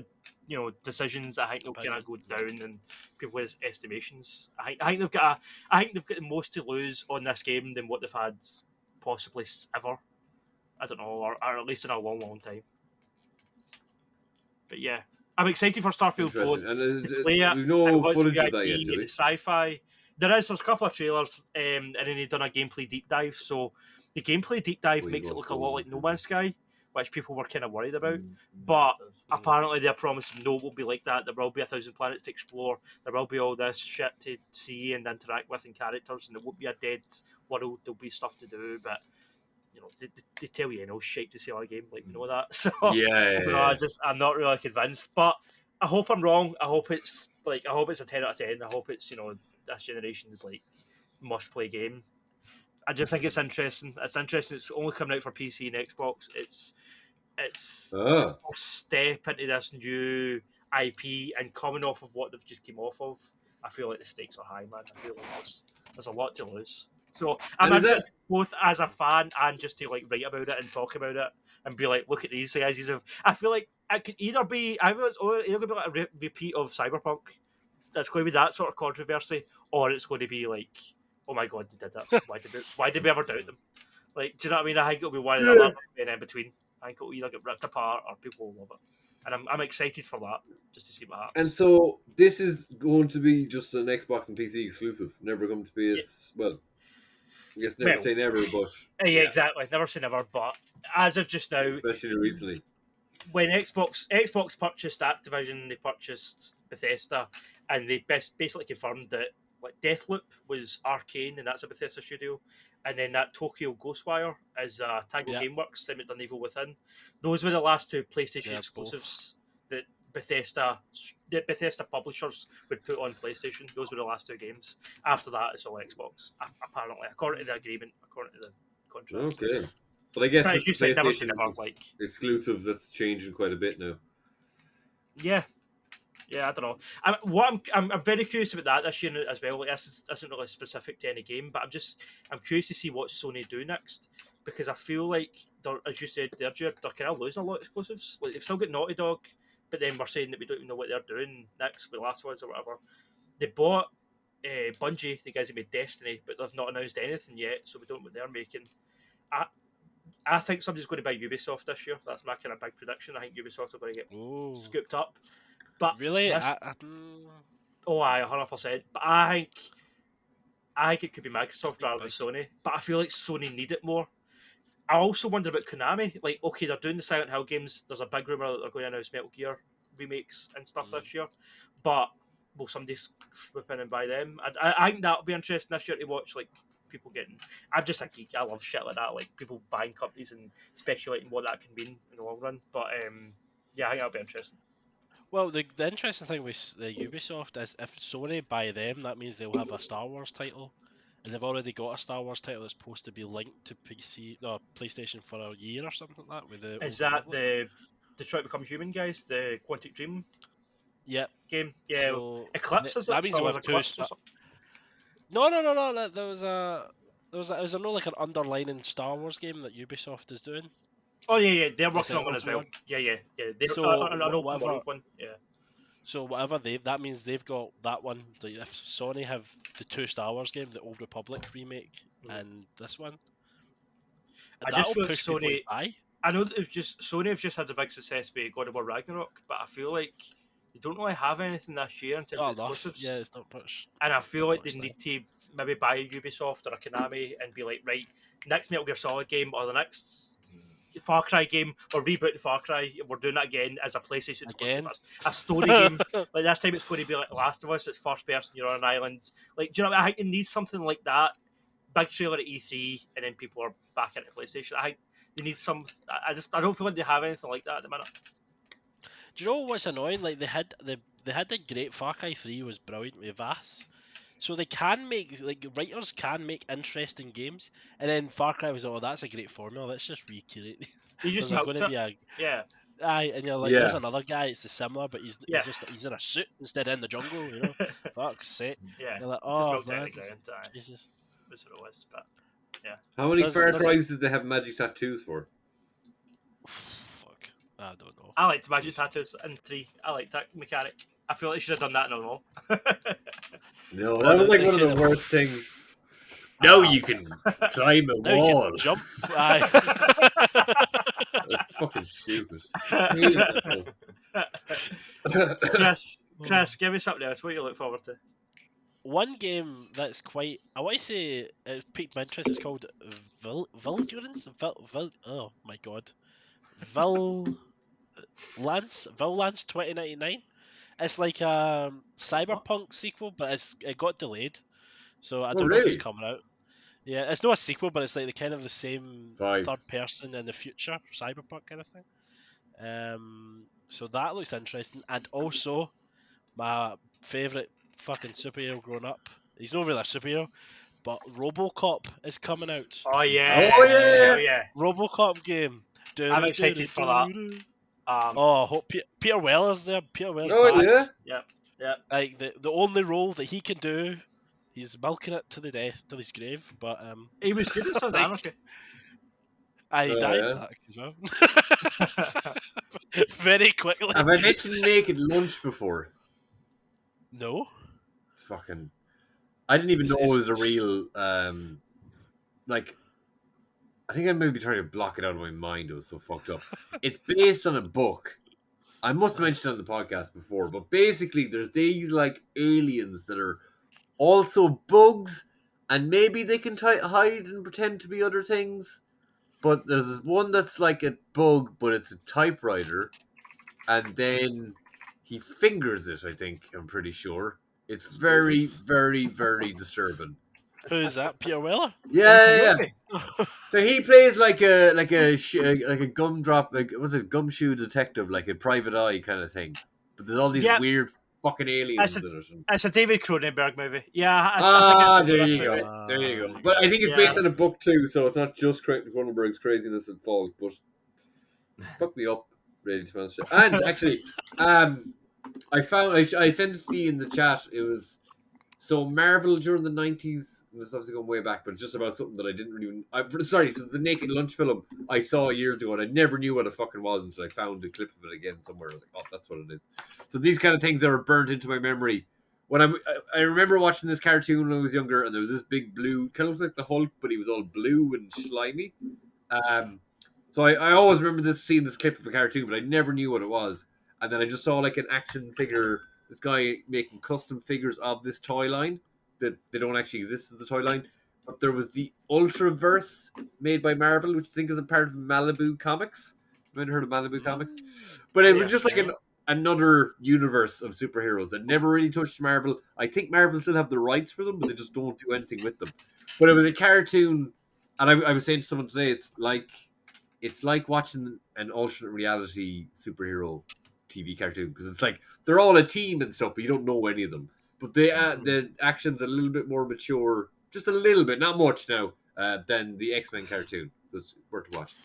decisions, I think they'll kind of go down in people's estimations. I think they've got the most to lose on this game than what they've had possibly ever. I don't know, or at least in a long, long time. But yeah, I'm excited for Starfield both. And Play it, we've no and what's footage of VIP, that yet, do we? it's sci-fi. There's a couple of trailers, and then they've done a gameplay deep dive. So the gameplay deep dive makes it look a lot like No Man's Sky, which people were kind of worried about. But apparently they're promising no, it will be like that. There will be 1,000 planets to explore. There will be all this shit to see and interact with and characters, and it won't be a dead world. There'll be stuff to do, but you know, they tell you shit to sell a game, like, you know that. So Yeah. I'm not really convinced, but I hope I'm wrong. I hope it's a 10 out of 10. I hope it's, this generation's like must play game. I just think it's interesting. It's interesting. It's only coming out for PC and Xbox. It's a step into this new IP, and coming off of what they've just came off of, I feel like the stakes are high, man. I feel like there's a lot to lose. So I'm interested both as a fan and just to like write about it and talk about it and be like, look at these guys. I feel like it could either be either going to be like a repeat of Cyberpunk. It's going to be that sort of controversy, or it's going to be like, oh my god, they did that. Why did we ever doubt them? Like, do you know what I mean? I think it'll be one of the and in between. I think it'll either get ripped apart or people will love it. And I'm excited for that, just to see what happens. And so this is going to be just an Xbox and PC exclusive. Never going to be well. I guess never say never, but yeah, exactly. Never say never, but as of just now, especially recently, when Xbox purchased Activision, they purchased Bethesda, and they basically confirmed that like Deathloop was Arcane, and that's a Bethesda studio, and then that Tokyo Ghostwire is Tango Gameworks, same at Done Evil Within. Those were the last two PlayStation exclusives that Bethesda publishers would put on PlayStation. Those were the last two games. After that, it's all Xbox, apparently, according to the agreement, according to the contract. Okay. But I guess with PlayStation exclusives, that's changing quite a bit now. Yeah, I don't know. I'm very curious about that this year as well. Like, this isn't really specific to any game, but I'm curious to see what Sony do next, because I feel like as you said there, Jerd, they're kind of losing a lot of exclusives. Like, they've still got Naughty Dog, but then we're saying that we don't even know what they're doing next with Last of Us or whatever. They bought Bungie, the guys that made Destiny, but they've not announced anything yet, so we don't know what they're making. I think somebody's going to buy Ubisoft this year. That's my kind of big prediction. I think Ubisoft are going to get scooped up. But really, aye, 100%. But I think it could be Microsoft rather than Sony. But I feel like Sony need it more. I also wonder about Konami. Like, okay, they're doing the Silent Hill games. There's a big rumor that they're going to announce Metal Gear remakes and stuff this year. But will somebody swoop in and buy them? I think that'll be interesting this year to watch. Like, people getting. I'm just a geek. I love shit like that. Like, people buying companies and speculating what that can mean in the long run. But yeah, I think that'll be interesting. Well, the interesting thing with the Ubisoft is if Sony buy them, that means they'll have a Star Wars title, and they've already got a Star Wars title that's supposed to be linked to PlayStation for a year or something like that. With the is that the Detroit Become Human guys, the Quantic Dream? Game. Yeah, so Eclipse is that means we'll have two. No. There was like an underlining Star Wars game that Ubisoft is doing. Oh yeah, they're working on one as well. Yeah. They're whatever one. Yeah. So whatever that means they've got that one. Like if Sony have the two Star Wars games, the Old Republic remake and this one, I just feel like Sony. I know that Sony have just had a big success with God of War Ragnarok, but I feel like they don't really have anything this year in terms of exclusives. Yeah, it's not much. And I feel like they need to maybe buy a Ubisoft or a Konami and be like, right, next Metal Gear Solid game or the next Far Cry game, we're rebooting Far Cry, we're doing that again as a PlayStation again, a story game. Like this time it's going to be like Last of Us, it's first person, you're on an island. Like, do you know what I mean? I think it needs something like that. Big trailer at E3, and then people are back into PlayStation. I think they need some. I don't feel like they have anything like that at the minute. Do you know what's annoying? Like they had the great Far Cry 3 was brilliant with Vass. So they can make, like, writers can make interesting games, and then Far Cry was, that's a great formula, let's just recreate these. You just milked it. Aye, and you're like, there's another guy, it's similar, but he's in a suit instead in the jungle, you know? Fuck's sake. Yeah. You're like, oh, man. Jesus. That's what it was, but yeah. How many Far Cry's did they have magic tattoos for? Fuck. I don't know. I liked magic tattoos in 3. I liked that mechanic. I feel like you should have done that in all. No, that was like one of the worst things. Now you can climb a wall. You can jump. That's fucking stupid. Chris, give me something else. What you look forward to? One game that's quite, I want to say it piqued my interest. It's called Vigilance. Oh my god, Lance 2099. It's like a Cyberpunk sequel, but it got delayed, so I don't know if it's really? coming out. Yeah, it's not a sequel, but it's like the same Right. third person in the future Cyberpunk kind of thing. So that looks interesting, and also my favorite fucking superhero growing up. He's not really a superhero, but RoboCop is coming out. Oh yeah. Oh, yeah. Hell yeah. RoboCop game. I'm excited for that. Oh, I hope Peter Weller's there. Peter Weller's Oh, back. yeah? Yeah. Like the only role that he can do, he's milking it to the death, till his grave. But He was good at Sons of Anarchy. I Oh, died yeah? in that as well. Very quickly. Have I mentioned Naked Lunch before? No. It's fucking... I didn't even know it was a real... like... I think I may be trying to block it out of my mind. It was so fucked up. It's based on a book. I must have mentioned it on the podcast before, but basically there's these like aliens that are also bugs, and maybe they can hide and pretend to be other things. But there's this one that's like a bug, but it's a typewriter, and then he fingers it. I think, I'm pretty sure. It's very, very, very disturbing. Who's that? Peter Weller? Yeah. So he plays like a gumdrop, gumshoe detective, like a private eye kind of thing. But there's all these weird fucking aliens in it. It's a David Cronenberg movie. Yeah. There you go. There you go. But I think it's based on a book too, so it's not just Cronenberg's craziness at fault. But fuck me up, ready to answer. And actually, I sent it to you in the chat. It was so Marvel during the 90s. This is obviously going way back, but it's just about something that I didn't really... sorry, so the Naked Lunch film I saw years ago, and I never knew what it fucking was until I found a clip of it again somewhere. I was like, oh, that's what it is. So these kind of things that are burnt into my memory. When I remember watching this cartoon when I was younger, and there was this big blue... kind of looked like the Hulk, but he was all blue and slimy. So I always remember seeing this clip of a cartoon, but I never knew what it was. And then I just saw like an action figure, this guy making custom figures of this toy line. That they don't actually exist as a toy line, but there was the Ultraverse made by Marvel, which I think is a part of Malibu Comics. You might have heard of Malibu Comics, but it was just like another universe of superheroes that never really touched Marvel. I think Marvel still have the rights for them, but they just don't do anything with them. But it was a cartoon, and I was saying to someone today, it's like watching an alternate reality superhero TV cartoon, because it's like they're all a team and stuff, but you don't know any of them. But the action's a little bit more mature, just a little bit, not much now, than the X-Men cartoon. So it's worth to watch.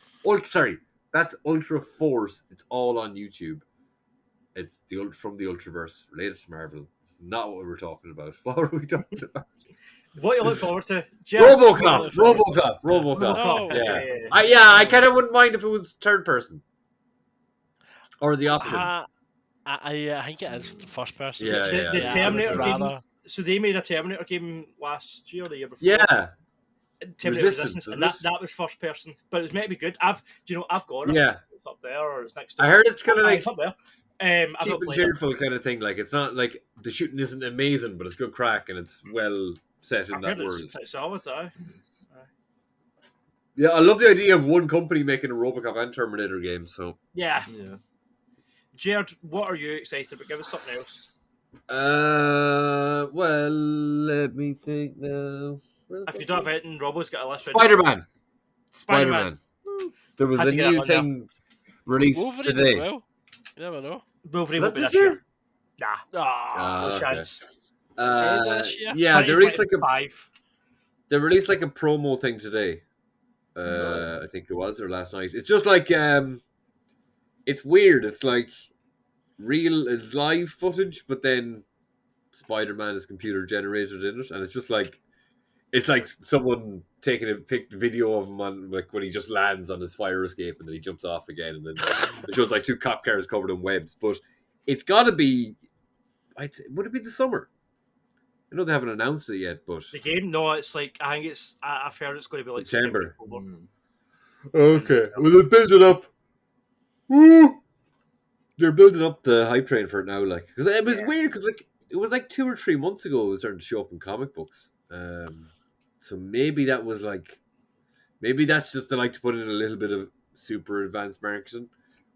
That's Ultra Force. It's all on YouTube. It's from the Ultraverse, related to Marvel. It's not what we were talking about. What were we talking about? What you look forward to? RoboCop. No. Yeah. I kind of wouldn't mind if it was third person. Or the opposite. I think it is the first person. The Terminator game. So they made a Terminator game last year or the year before. Yeah. Terminator Resistance, and that was first person, but it was meant to be good. I've got it. Yeah. It's up there, or it's next to I heard it's kind of like it's up there. cheap and cheerful kind of thing. Like, it's not like the shooting isn't amazing, but it's good crack and it's well set in that world. It's solid, Yeah, I love the idea of one company making a RoboCop and Terminator game. So yeah. Jerd, what are you excited about? Give us something else. Well, let me think now. If you don't have anything, Robbo's got a list. Spider-Man. There was a new thing released Wolverine today. As well. You never know. Wolverine won't be this year. Nah. No chance. Yeah, they released like a promo thing today. I think it was, or last night. It's just like it's weird. It's like it's live footage, but then Spider-Man is computer generated in it, and it's just like someone taking a video of him on, like, when he just lands on his fire escape and then he jumps off again, and then it shows like two cop cars covered in webs. But it's got to be, would it be the summer? I know they haven't announced it yet, but the game, no, it's like I've heard it's going to be like September. Okay, well, they build it up. Woo! they're building up the hype train for it now. Like, because it was weird, because like it was like 2 or 3 months ago it was starting to show up in comic books. So maybe that was like, maybe that's just they like to put in a little bit of super advanced marketing,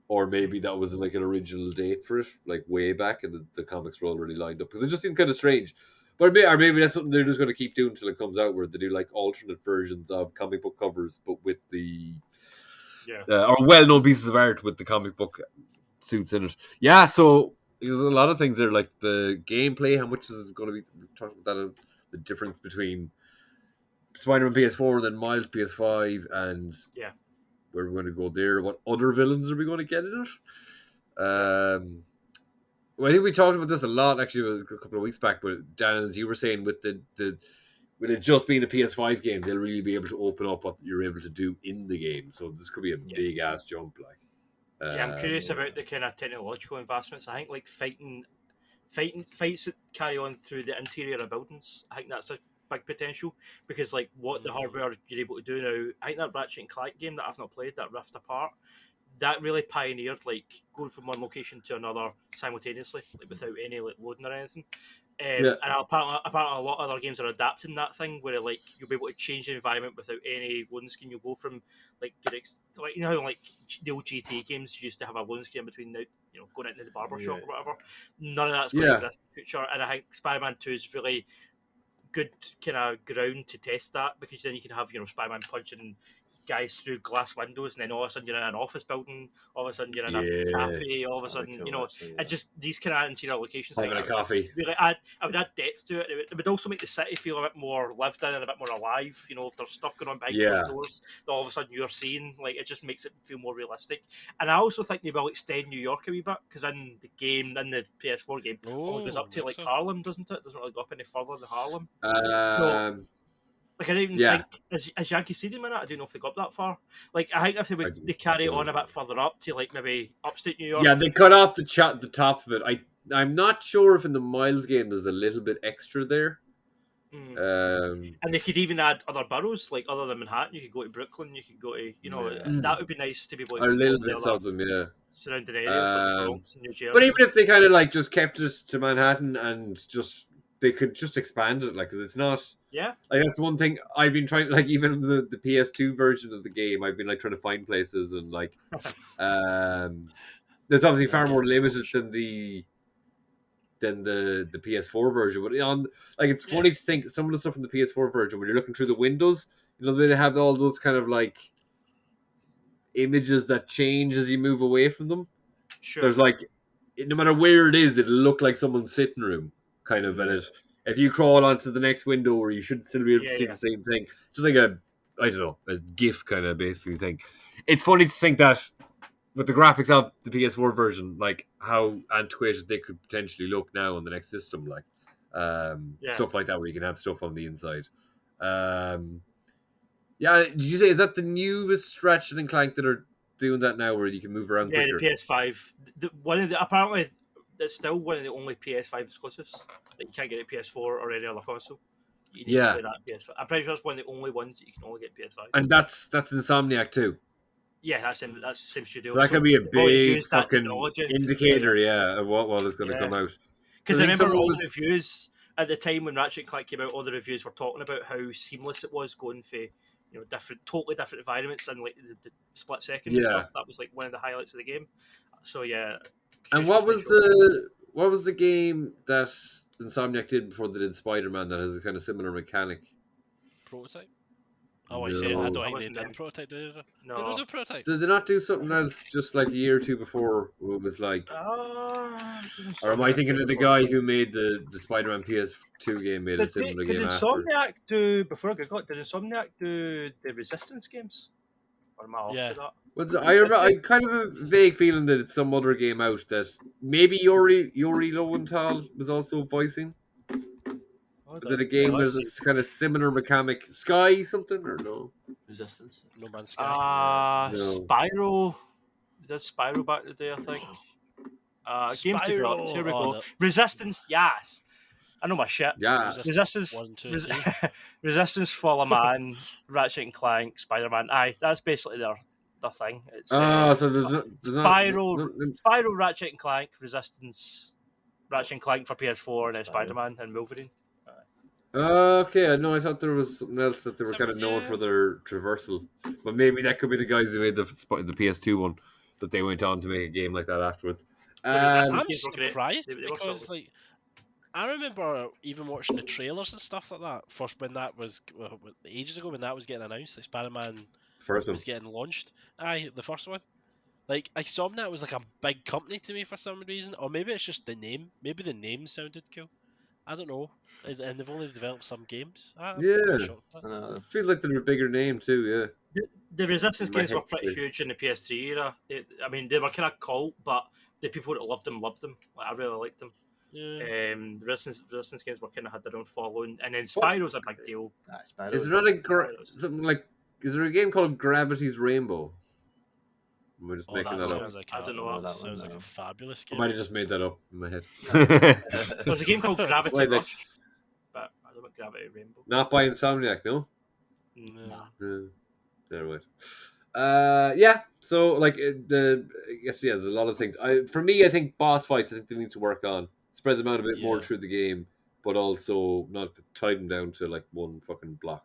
or maybe that was like an original date for it, like way back, and the comics were already lined up, because it just seemed kind of strange. But maybe that's something they're just going to keep doing until it comes out, where they do like alternate versions of comic book covers, but with the or well-known pieces of art with the comic book suits in it. Yeah, so there's a lot of things there, like the gameplay. How much is it going to be? We talked about that, the difference between Spider-Man PS4 and then Miles PS5, and where we're going to go there. What other villains are we going to get in it? Well, I think we talked about this a lot actually a couple of weeks back. But Dan, as you were saying, with with it just being a PS5 game, they'll really be able to open up what you're able to do in the game. So this could be a big ass jump, like. I'm curious about the kind of technological advancements. I think like fights that carry on through the interior of buildings. I think that's a big potential, because like what the hardware you're able to do now. I think that Ratchet and Clank game that I've not played, that Rift Apart, that really pioneered like going from one location to another simultaneously, like without any like loading or anything. And apparently a lot of other games are adapting that thing, where like you'll be able to change the environment without any loading screen. You'll go from like you know how like the old GTA games used to have a loading screen between going into the barber shop or whatever. None of that's going to exist in the future, and I think Spider-Man 2 is really good kind of ground to test that, because then you can have Spider-Man punching guys through glass windows, and then all of a sudden you're in an office building, all of a sudden you're in a cafe, all of a sudden and just these kind of interior locations having a coffee really I would add depth to it. It would also make the city feel a bit more lived in and a bit more alive. If there's stuff going on behind closed doors that all of a sudden you're seeing, like, it just makes it feel more realistic. And I also think they will extend New York a wee bit, because in the game, in the PS4 game, it goes up to like Harlem, doesn't it? It doesn't really go up any further than Harlem. Like, I don't even think is Yankee Stadium in it. I don't know if they got that far. Like, I think if they carry on a bit further up to like maybe upstate New York. Yeah, they cut off the top of it. I'm not sure if in the Miles game there's a little bit extra there. And they could even add other boroughs, like other than Manhattan. You could go to Brooklyn. You could go to that would be nice to be able to a little bit of them, surrounding areas like the Bronx and New Jersey. But even if they kind of like just kept us to Manhattan and just. They could just expand it, like, because it's not. Yeah. Like, that's one thing I've been trying. Like, even the PS2 version of the game, I've been like trying to find places, and like, there's obviously far more limited than the PS4 version. But it's funny to think some of the stuff in the PS4 version, when you're looking through the windows, the way they have all those kind of like images that change as you move away from them. Sure. There's like, no matter where it is, it'll look like someone's sitting room. Kind of, and if you crawl onto the next window, where you should still be able to see the same thing, just like a GIF kind of basically thing. It's funny to think that with the graphics of the PS4 version, like how antiquated they could potentially look now on the next system, like stuff like that, where you can have stuff on the inside. Did you say, is that the newest Ratchet and Clank that are doing that now, where you can move around quicker? The PS5. Apparently. It's still one of the only PS5 exclusives. Like, you can't get it PS4 or any other console. You need to play that PS5. I'm pretty sure it's one of the only ones that you can only get PS5. And that's Insomniac too. Yeah, that's the same studio. So that can be a big fucking indicator, of what is going to come out. Because I remember all the reviews at the time when Ratchet and Clank came out. All the reviews were talking about how seamless it was going for totally different environments and like the split second and stuff. That was like one of the highlights of the game. So yeah. And what was the game that Insomniac did before they did Spider-Man that has a kind of similar mechanic? Prototype? Oh, I say I don't think they did Prototype, did they? No. They don't do Prototype. Did they not do something else just like a year or two before? It was like, or am I thinking of the guy who made the Spider-Man PS2 game made a similar game after? Insomniac do, before I Google it, did Insomniac do the Resistance games? Or am I off to that? Well, I kind of have a vague feeling that it's some other game out that maybe Yuri Lowenthal was also voicing. That a game with this kind of similar mechanic, Sky something or no? Resistance, No Man's Sky. Spyro. Did Spyro back in the day, I think. Game developed. Here we go. Resistance, yes. I know my shit. Yeah. Resistance. 1, 2, 3. Resistance, Fall of Man, Ratchet and Clank, Spider-Man. Aye, that's basically their their thing. It's so there's Spyro, Ratchet and Clank, Resistance, Ratchet and Clank for PS4, and then Spider-Man and Wolverine. Okay, I know. I thought there was something else that they were kind of known Yeah. for their traversal, but maybe that could be the guys who made the PS2 one that they went on to make a game like that afterwards. Resistance I'm games were great. surprised They were because solid. like I remember even watching the trailers and stuff like that first when that was ages ago when that was getting announced. Like Spider-Man First one. was getting launched. Aye, the first one. Like Insomniac was like a big company to me for some reason, or maybe it's just the name. Maybe the name sounded cool. I don't know. And they've only developed some games. I'm Yeah. shocked at that. Feels like they're a bigger name too. Yeah. The Resistance In my games were head pretty space. huge in the PS3 era. They were kind of cult, but the people that loved them. Like, I really liked them. Yeah. The Resistance games were kind of had their own following, and then Spyro's a big deal. Is there not something like? Is there a game called Gravity's Rainbow? Am I just making that up? Sounds like I don't know. That sounds like a fabulous I game. might have just made that up in my head. There's a game called Gravity Wait, like- Rush, but I don't know about Gravity Rainbow. Not by Insomniac, no. No. Never mind. Yeah. So like I guess there's a lot of things. For me, I think boss fights. I think they need to work on spread them out a bit more Yeah. through the game, but also not tie them down to like one fucking block.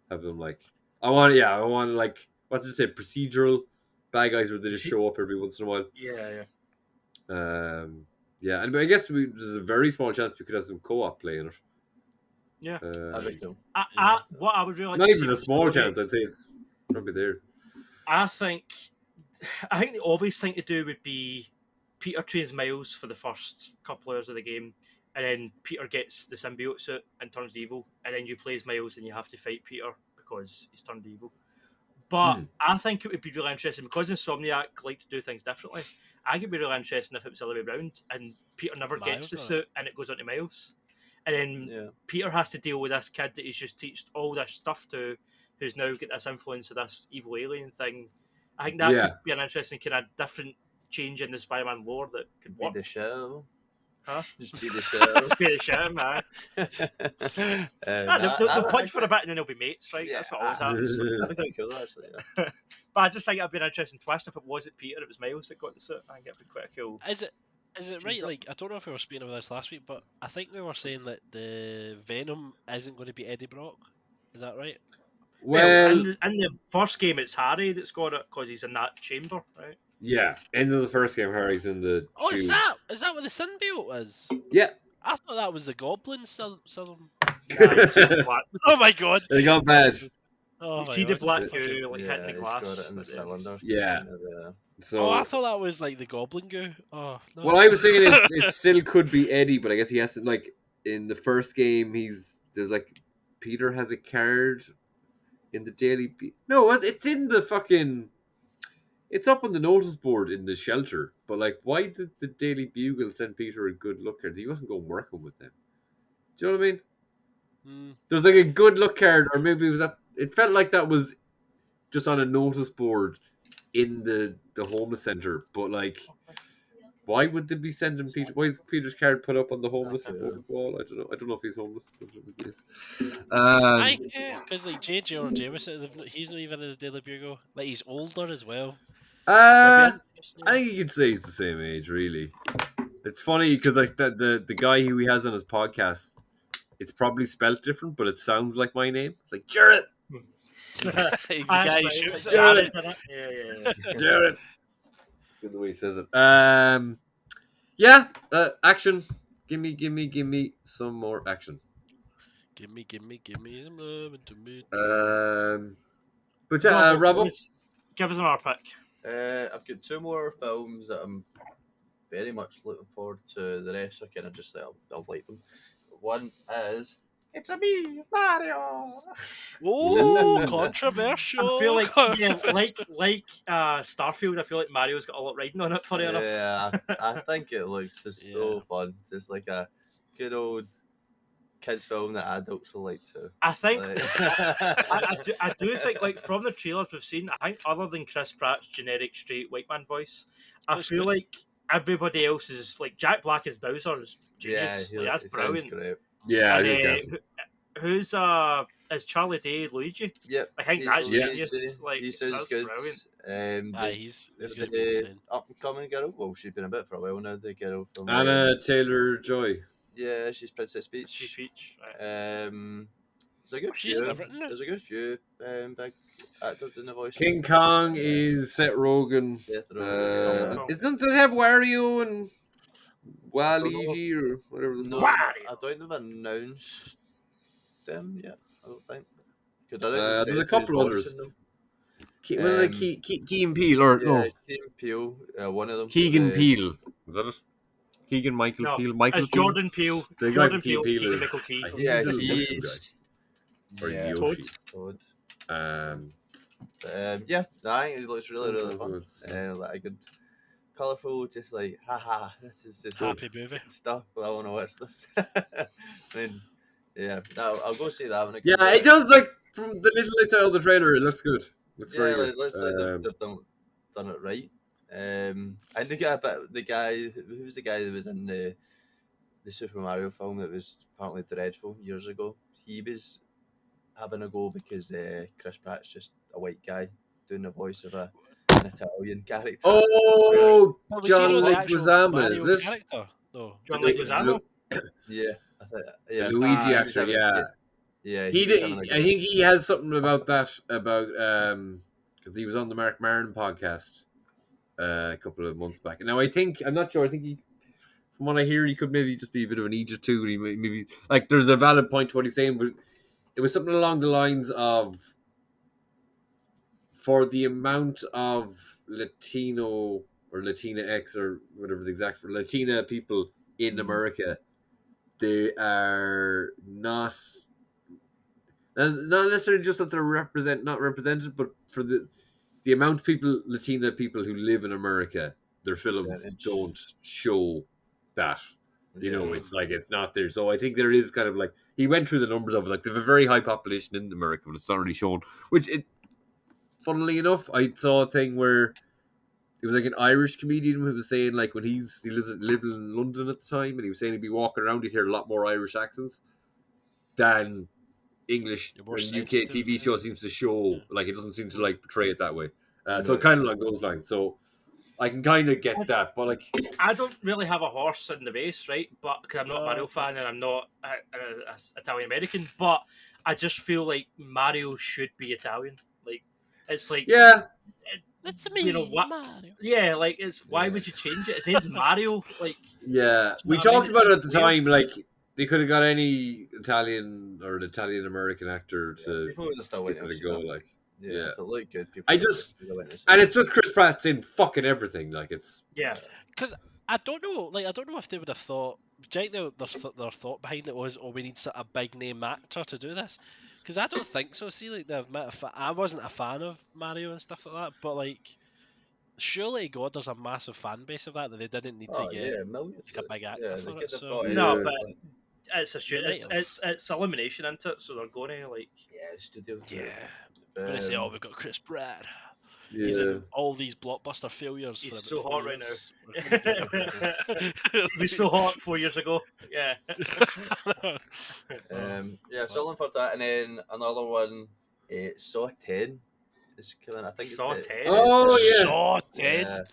Have them like I want like what did you say procedural bad guys where they just show up every once in a while. Yeah. Yeah, and I guess there's a very small chance we could have some co-op play in it. Yeah. That'd be cool. What I would really like Not to even see a with small story- chance. I'd say it's probably there. I think the obvious thing to do would be Peter trains Miles for the first couple hours of the game, and then Peter gets the symbiote suit and turns evil, and then you play as Miles and you have to fight Peter because he's turned evil. But I think it would be really interesting because Insomniac like to do things differently. I think it'd be really interesting if it was the other way around and Peter never gets the suit and it goes on to Miles. And then Peter has to deal with this kid that he's just teached all this stuff to, who's now got this influence of this evil alien thing. I think that could be an interesting kind of different change in the Spider-Man lore that could work. Be the show. Huh? Just be the show. Just be the show, man. They'll punch for a bit and then they'll be mates, right? Yeah, That's what always happens. That'd be quite cool, actually. Yeah. But I just think it'd be an interesting twist if it wasn't Peter, it was Miles that got the suit. I think it'd be quite a cool. Is it right? Like I don't know if we were speaking about this last week, but I think we were saying that the Venom isn't going to be Eddie Brock. Is that right? Well, in the first game, it's Harry that's got it because he's in that chamber, right? Yeah, end of the first game, Harry's in the. Oh, tube. is that what the symbiote is? Yeah. I thought that was the Goblin. Oh Oh my god! They got bad. Oh you my see god. the black goo like hitting the he's glass. got it in the cylinder. Yeah. So. Oh, I thought that was like the Goblin goo. Oh no. Well, I was thinking it still could be Eddie, but I guess he has to like in the first game. There's like Peter has a card in the Daily. No, it's in the fucking. It's up on the notice board in the shelter, but like, why did the Daily Bugle send Peter a good look card? He wasn't going working with them. Do you know what I mean? There's like a good look card, or maybe it was that. It felt like that was just on a notice board in the homeless center, but like, why would they be sending Peter? Why is Peter's card put up on the homeless wall? I don't know. I don't know if he's homeless. Because like J.J. or Jameson, he's not even in the Daily Bugle. Like he's older as well. I think you could say he's the same age, really. It's funny because like the guy who he has on his podcast, it's probably spelled different, but it sounds like my name. It's like Jerd. The guy who shoots it. Jared. Jerd. Good the way he says it. Yeah. Action. Give me some more action. Give me some love and to me. But yeah, Robbo, give us another pick. I've got two more films that I'm very much looking forward to. The rest are kind of just I'll like them. One is It's a me, Mario. Oh, controversial. I feel like Starfield. I feel like Mario's got a lot riding on it. Funny enough. Yeah, I think it looks just so fun. Just like a good old kids film that adults will like too. I think I do think like from the trailers we've seen, I think other than Chris Pratt's generic straight white man voice, I feel like everybody else is like Jack Black as Bowser is genius. Yeah, like, that's brilliant. Great. Yeah, and, who's is Charlie Day Luigi? Yep, I think that's Luigi. genius. Like he sounds that's good. brilliant. He's going to be insane. Up and coming girl. Well, she's been a bit for a while now. The girl from Anna Taylor-Joy. Yeah, she's Princess Peach. She's Peach. There's a good She's few. everything now. There's a good few big actors in the voice. King Kong is Seth Rogen. Doesn't it have Wario and Waluigi or whatever the fuck? I don't know if announced them yet. I don't think. There's a couple others. Key and Peele, or no? Key and Peele, one of them. Keegan Peele. Is that it? Keegan Michael Peele. Michael it's Jordan Peele. The Jordan Keegan Peele. Peele Michael Key. Yeah, he's Toad. Yeah, I think it looks really fun. Like a good, colourful, just like, haha, this is just happy movie stuff. I want to watch this. I mean, yeah, no, I'll go see that one. Yeah, it does. Like from the little I saw of the trailer, it looks good. Looks very good. Looks like they've done it right. And they got the guy. Who was the guy that was in the Super Mario film that was apparently dreadful years ago? He was having a go because Chris Pratt's just a white guy doing the voice of an Italian character. Oh, John Leguizamo, is this? Character, though. John Leguizamo? Yeah, I think, yeah. The Luigi actor, yeah. He did. I think he has something about that because he was on the Mark Maron podcast a couple of months back. Now I'm not sure. I think from what I hear, he could maybe just be a bit of an idiot too. He maybe like there's a valid point to what he's saying, but it was something along the lines of, for the amount of Latino or Latinx or whatever the exact for Latina people in America, they are not necessarily just that they're not represented, but for the amount of Latina people who live in America, their films don't show that. You know, it's like it's not there. So I think there is kind of like he went through the numbers of it. Like they have a very high population in America, but it's not really shown. Which funnily enough, I saw a thing where it was like an Irish comedian who was saying like when he lived in London at the time, and he was saying he'd be walking around, he'd hear a lot more Irish accents than English and UK TV show seems to show. Like it doesn't seem to like portray it that way. So kind of like those lines. So I can kind of get that, but like I don't really have a horse in the race, right? But because I'm not a Mario fan and I'm not an Italian American, but I just feel like Mario should be Italian. Like it's like that's me. You know what? Mario. Yeah, like it's why would you change it? His name's Mario. Like we talked about it at the time. Like they could have got any Italian or an Italian American actor to people would have still went to go. Like it looked good. People and it's just Chris Pratt's in fucking everything. Like it's because I don't know. Like I don't know if they would have thought. Do you think their thought behind it was, we need a big name actor to do this? Because I don't think so. See, like I wasn't a fan of Mario and stuff like that, but like, surely God, there's a massive fan base of that they didn't need to get like a big actor for it. So. No, but it's a shoot. It's elimination, isn't it? So they're going to like studio. Yeah, but they say, we've got Chris Pratt. Yeah. He's in all these blockbuster failures. He's so hot right now. He was so hot 4 years ago. Yeah. So looking for that, and then another one, Saw 10 is coming. I think Saw 10. Oh yeah, Saw 10.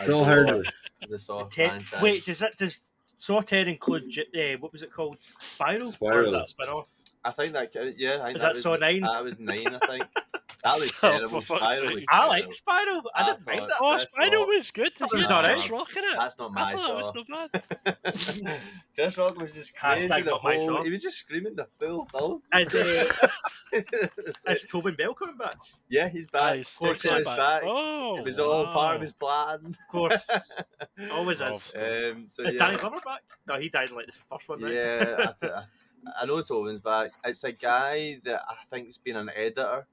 So heard of the Saw 10. Wait, does Saw 10 include what was it called? Spiral? Or is that spin-off? I think that is that Saw 9? That was 9, I think. That was terrible. I like Spiral. I didn't mind that. Oh, Spiral was good. It was alright. Rocking it. That's not my Saw. That was no bad. Chris Rock was just crazy. He was just screaming the full film. Is Tobin Bell coming back? Yeah, he's back. Of course, he's back. Oh, it was all part of his plan. Of course, always is. Is Danny Glover back? No, he died in like this first one, right? Yeah, I know Tobin's back. It's a guy that I think's been an editor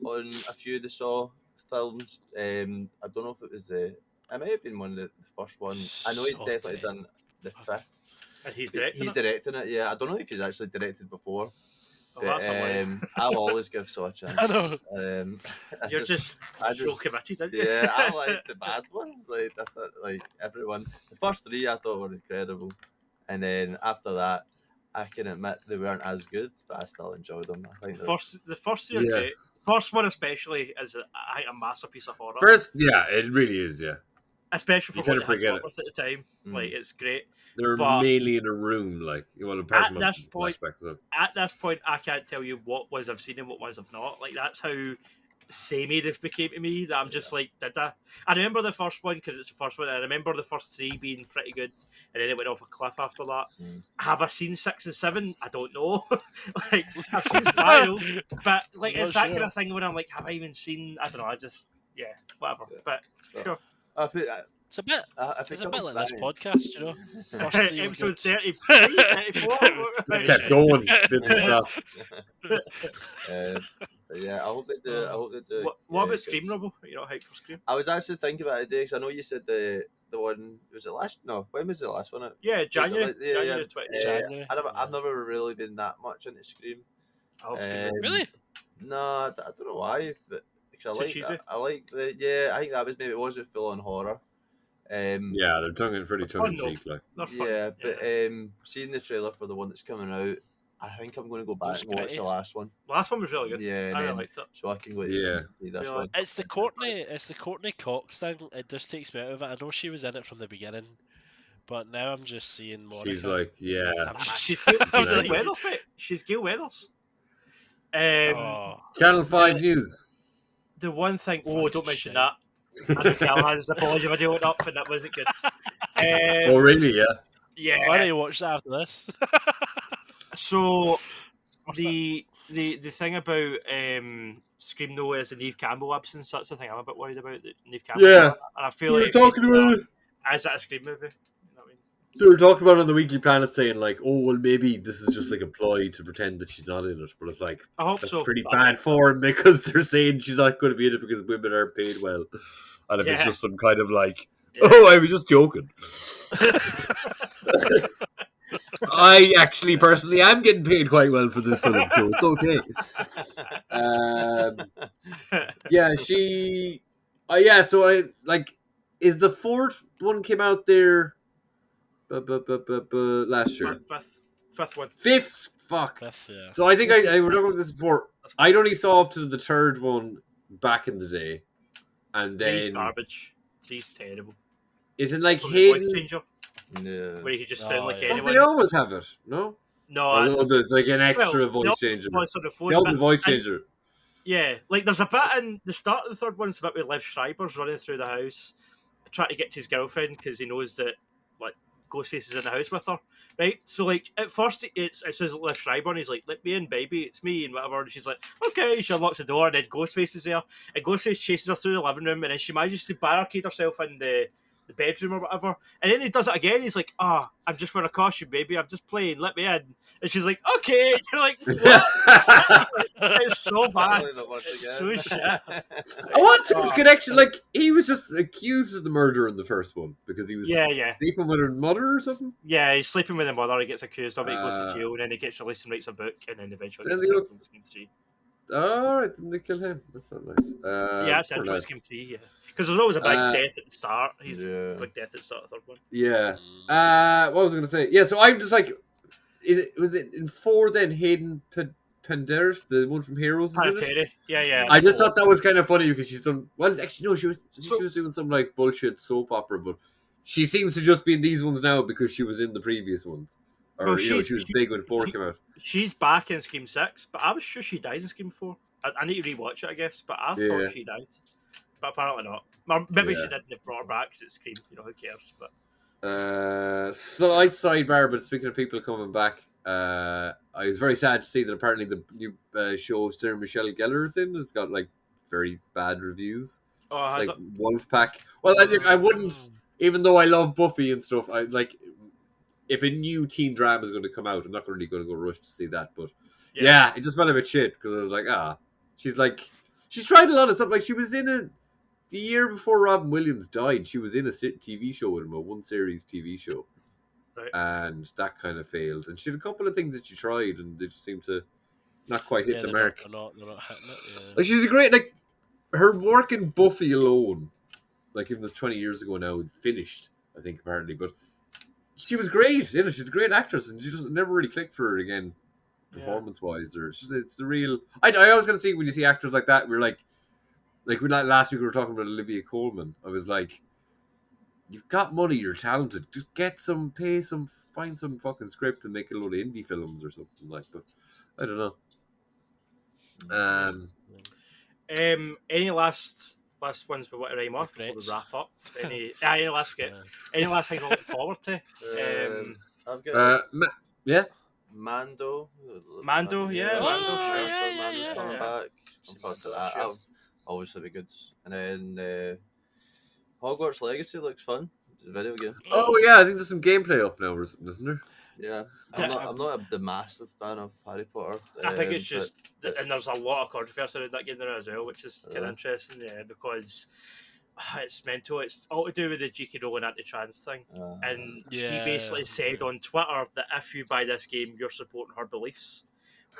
on a few of the Saw films. I don't know if it was it might have been one of the first ones. I know he's definitely done the fifth. And he's directing it. Yeah, I don't know if he's actually directed before. Oh, that's I'll always give Saw a chance. I know. You're just so committed, aren't you? Yeah, I like the bad ones. Like I thought, like everyone. The first three I thought were incredible, and then after that, I can admit they weren't as good, but I still enjoyed them. I think the first three are great. first one especially is a masterpiece of horror. First, yeah, it really is, yeah. Especially for You what kinda they had to forget work with at the time. Like, it's great. They're But mainly in a room, like, well, apart at from this point, flashbacks. So. at this point, I can't tell you what ones I've seen and what ones I've not. Like, that's how samey they've became to me. That I'm just like, did I remember the first one because it's the first one. I remember the first 3 being pretty good, and then it went off a cliff after that. Have I seen 6 and 7? I don't know. Like, I've seen Spiral, but like, it's that kind of thing when I'm like, have I even seen? I don't know. I just whatever. But sure. It's a bit. It's a bit like this podcast, you know. Episode 33, 34. Kept going, didn't stop. Yeah, I hope they do. What about Scream, Robbo? You're not hyped for Scream? I was actually thinking about it today because I know you said the one was it last? No, when was the last one? Yeah, January. January 20. January. I've never really been that much into Scream. Really? No, I don't know why, but because I like the I think that was maybe it wasn't full on horror. Yeah, they're pretty tongue in cheek, like. Yeah, but seeing the trailer for the one that's coming out, I think I'm going to go back and watch the last one. The last one was really good. Yeah, I really liked it. So I can go to see this one. It's the Courtney Cox thing. It just takes me out of it. I know she was in it from the beginning, but now I'm just seeing more. She's like, yeah. She's Gail Weathers, mate. She's Gail Weathers. Channel 5 News. The one thing. Oh, don't mention that. Andrew Callahan's apology video went up, and that wasn't good. Oh, really? Yeah. Yeah. Why do you watch that after this? So the thing about Scream though is the Neve Campbell absence. That's the thing I'm a bit worried about. Neve Campbell. Yeah. And I feel we like were talking about it. Is that a Scream movie? You know what I mean? They were talking about it on the Weekly Planet, saying like, "Oh, well, maybe this is just like a ploy to pretend that she's not in it." But it's like, I hope that's so. pretty bad form because they're saying she's not going to be in it because women aren't paid well, and if it's just some kind of like, "Oh, I was just joking." I actually personally am getting paid quite well for this film, so it's okay. Yeah, she. So I like. Is the 4th one came out there? Last year. Fifth one. 5th. Fuck. 5th, yeah. So I think I were talking about this before. I only saw up to the 3rd one back in the day, and then 3's garbage. 3's terrible. Is it like Voice hidden? changer? No. Where you could just sound like Don't anyone. they always have it? No. No, There's like an extra voice changer. The old voice changer. Yeah, like there's a bit in the start of the 3rd one. It's a bit with Liv Schreiber's running through the house, trying to get to his girlfriend because he knows that like Ghostface is in the house with her, right? So like at first it says Liv Schreiber and he's like, "Let me in, baby, it's me," and whatever. And she's like, "Okay." She unlocks the door and then Ghostface is there, and Ghostface chases her through the living room, and then she manages to barricade herself in the bedroom or whatever, and then he does it again. He's like, "I'm just wearing a costume, baby. I'm just playing. Let me in." And she's like, "Okay." And you're like, "What?" It's so bad. It's so shit. I want his connection. Like he was just accused of the murder in the first one because he was sleeping with her mother or something. Yeah, he's sleeping with her mother. He gets accused of it. He goes to jail, and then he gets released and writes a book, and then eventually gets killed in Scream 3. All right, then they kill him. That's not nice. Yeah, it's actually Scream 3. Yeah. Because there's always a big death at the start. He's big death at the start of the 3rd one. Yeah. What was I going to say? Yeah, so I'm just like, was it in 4 then Hayden Panettiere, the one from Heroes? Panettiere. Yeah. I just thought that was kind of funny because she's done well. Actually, no, she was doing some like bullshit soap opera, but she seems to just be in these ones now because she was in the previous ones, or she was big when 4 came out. She's back in Scream 6, but I was sure she died in Scream 4. I need to rewatch it, I guess, but I thought she died. But apparently not. Maybe she didn't have brought her back because it's Scream. You know, who cares? But slight sidebar, but speaking of people coming back, I was very sad to see that apparently the new show Sarah Michelle Gellar is in has got like very bad reviews. Oh, has like Wolfpack. Well, I wouldn't, even though I love Buffy and stuff. I like if a new teen drama is going to come out, I'm not really going to go rush to see that. But yeah it just felt a bit shit because I was like, she's tried a lot of stuff. Like she was in the year before Robin Williams died, she was in a TV show with him, a one-series TV show. Right. And that kind of failed. And she had a couple of things that she tried, and they just seemed to not quite hit the mark. They're not hitting it, yeah. Like, she's a great, like, her work in Buffy alone, like, even though 20 years ago now, finished, I think, apparently. But she was great, you know, she's a great actress, and she just never really clicked for her again performance wise, or it's the real. I always kind of see when you see actors like that, we're like last week we were talking about Olivia Colman. I was like, you've got money, you're talented. Just find some fucking script and make a load of indie films or something like. But I don't know. Any last ones we want to rhyme off before we wrap up? Any last skits? Any last things we're looking forward to? I've got Mando, Mando's Mando, coming back. I'm forward to that. That'll obviously be good. And then Hogwarts Legacy looks fun. It's a video game. Oh yeah, I think there's some gameplay up now, isn't there? Yeah, I'm not the massive fan of Harry Potter. I think it's just, and there's a lot of controversy around that game there as well, which is kind of interesting, because it's mental. It's all to do with the J.K. Rowling anti-trans thing, and she basically said on Twitter that if you buy this game, you're supporting her beliefs.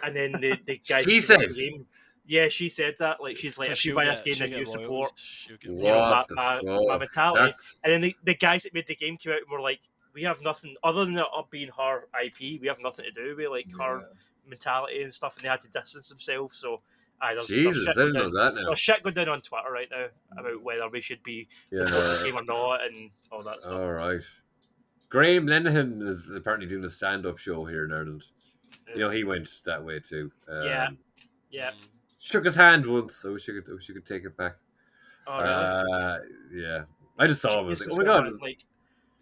And then the guys She says. The game, yeah, she said that. Like, she's like, if you buy this game, then you support my mentality. And then the guys that made the game came out and were like, we have nothing other than it being her IP. We have nothing to do with like her mentality and stuff, and they had to distance themselves. So, there's Jesus, I didn't know that now. There's shit going down on Twitter right now about whether we should be supporting the game or not, and all that stuff. All right. Graham Linehan is apparently doing a stand-up show here in Ireland. You know, he went that way too. Yeah. Shook his hand once. I wish you could take it back. Oh, really? Yeah. I just saw him. I was like, oh my god. Like,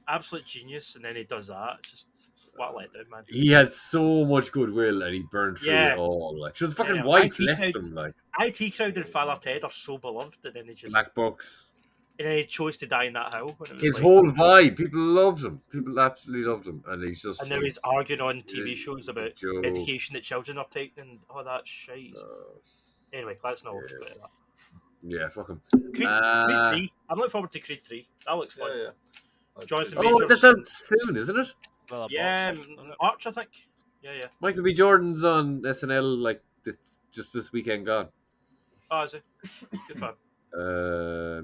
absolute genius, and then he does that. Just what a letdown, man. He had so much goodwill, and he burned through it all. Like, she was fucking wife left him. Like, IT Crowd and Father Ted are so beloved, and then they just MacBooks. And then he chose to die in that hill. His whole vibe, people loved him. People absolutely loved him, and he's just. And now he's arguing on TV shows about medication that children are taking and all that shit. Anyway, let's not worry about that. Yeah, fuck him. Creed 3. I'm looking forward to Creed 3. That looks fun. Yeah. Jonathan Majors. That's out soon, isn't it? March, I think. Yeah. Michael B. Jordan's on SNL like just this weekend gone. Oh, is it? Good fun.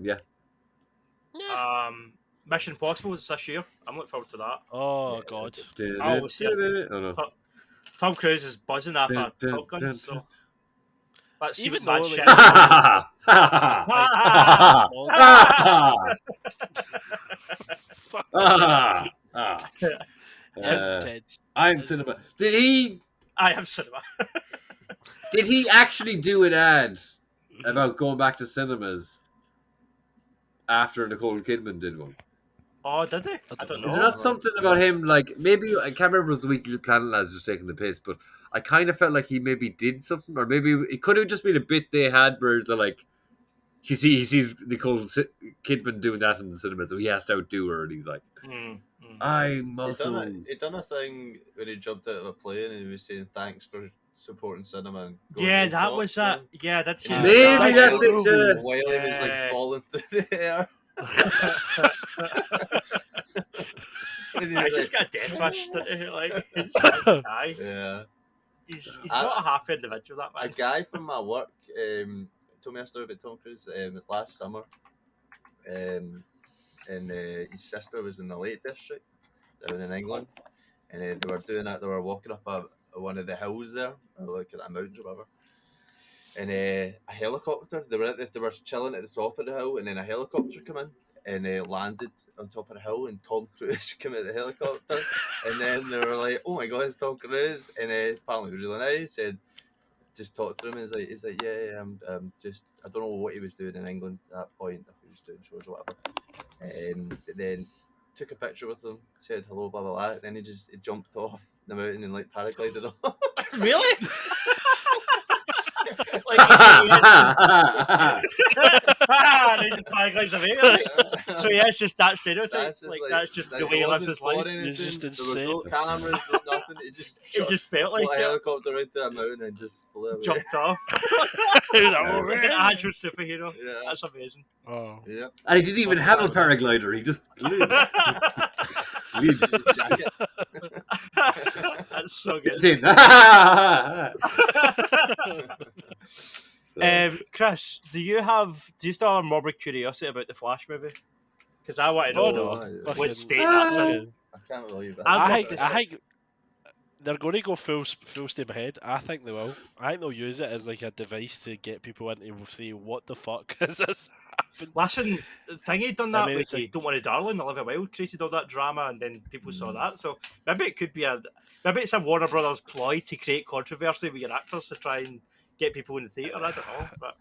Yeah. Mission Impossible is this year. I'm looking forward to that. Oh God. Tom Cruise is buzzing off a Top Gun, so let's see even what though shit. I'm cinema. I am cinema. Did he actually do an ad about going back to cinemas after Nicole Kidman did one? Oh, did they? I don't know. Is there not something about him, like, maybe, I can't remember if it was the Weekly Planet lads just taking the piss, but I kind of felt like he maybe did something, or maybe it could have just been a bit they had where they're like, he sees Nicole Kidman doing that in the cinema, so he has to outdo her, and he's like, I'm also... He done a thing when he jumped out of a plane and he was saying thanks for supporting cinema. And that was that. Yeah, that's it. Maybe that's it. While he was like falling through the air. I just got death wished. Like, he's not a happy individual, that man. A guy from my work told me a story about Tom Cruise. This last summer, and his sister was in the Lake District down in England, and they were doing that. They were walking up one of the hills there, or like a mountain or whatever. And a helicopter. They were chilling at the top of the hill, and then a helicopter came in and landed on top of the hill, and Tom Cruise came out of the helicopter, and then they were like, "Oh my God, it's Tom Cruise!" And apparently it was really nice. Said, just talked to him. And he's like, yeah, I'm just, I don't know what he was doing in England at that point, if he was doing shows or whatever. But then took a picture with him, said hello, blah blah blah, and then he jumped off the mountain and like paraglided off. Really? So yeah, it's just that stereotype. That's just the way he lives his life. It's just insane. There was no cameras, nothing. It just felt like a helicopter right to a mountain and just flew away. Jumped off. Like an actual superhero. Yeah. That's amazing. Oh. Yeah. And he didn't even have a paraglider. He just lived. Jacket. That's so good. Chris, do you still have a morbid curiosity about the Flash movie? Because I want to know what state that's in. I can't believe that. I think they're going to go full steam ahead. I think they will. I think they'll use it as like a device to get people in to say, "What the fuck has this happened?" Listen, Thingy done that with like, Don't Worry Darling, Olivia Wilde created all that drama, and then people saw that. So maybe it could be maybe it's a Warner Brothers ploy to create controversy with your actors to try and get people in the theatre. I don't know, but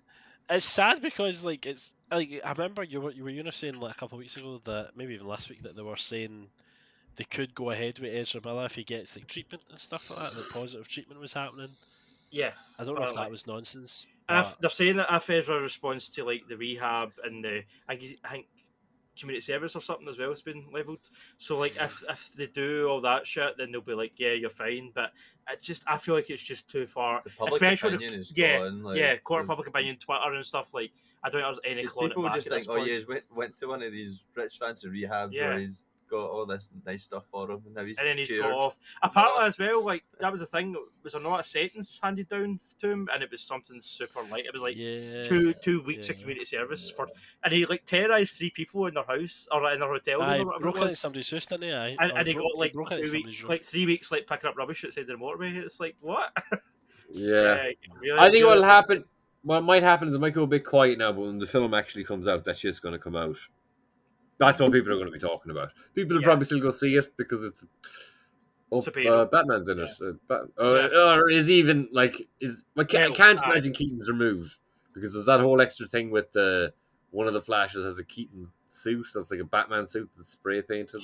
it's sad because like it's like I remember you were saying like a couple of weeks ago that maybe even last week that they were saying they could go ahead with Ezra Miller if he gets like treatment and stuff like that. Like positive treatment was happening. yeah, I don't know if that was nonsense. If they're saying that if Ezra responds to like the rehab and I think community service or something as well has been levelled. So like if they do all that shit, then they'll be like, yeah, you're fine. But I feel like it's just too far. The public opinion is gone. Like, court of public opinion, Twitter and stuff. Like I don't think there's any clawing people it back just at think, this point. he's went to one of these rich fancy rehabs where he's got all this nice stuff for him, and then he's got off. Apparently, as well, like that was the thing. Was there not a sentence handed down to him, and it was something super light. It was like 2 weeks of community service for, and he like terrorized 3 people in their house or in their hotel room or whatever broke it was. into somebody's house, didn't he? And he got like 3 weeks like picking up rubbish outside the motorway. It's like what? Yeah, really, I think what'll happen. What might happen is it might go a bit quiet now, but when the film actually comes out, that shit's going to come out. That's what people are going to be talking about. People will probably still go see it because it's Batman's in it. Or is even like I can't imagine Keaton's removed because there's that whole extra thing with one of the Flashes has a Keaton suit that's like a Batman suit that's spray painted.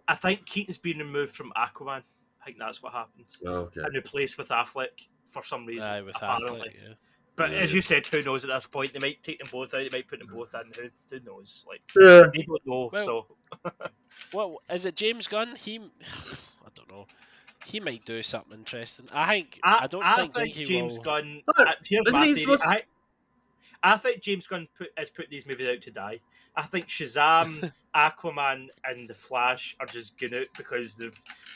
I think Keaton's been removed from Aquaman. I think that's what happened. Okay. And replaced with Affleck for some reason. With Affleck, yeah. But as you said, who knows at this point? They might take them both out. They might put them both in. Who knows? Like they don't know. Well, well, is it James Gunn? I don't know. He might do something interesting. I don't think James will. Gunn. Here's my theory. I think James Gunn has put these movies out to die. I think Shazam, Aquaman, and The Flash are just going out because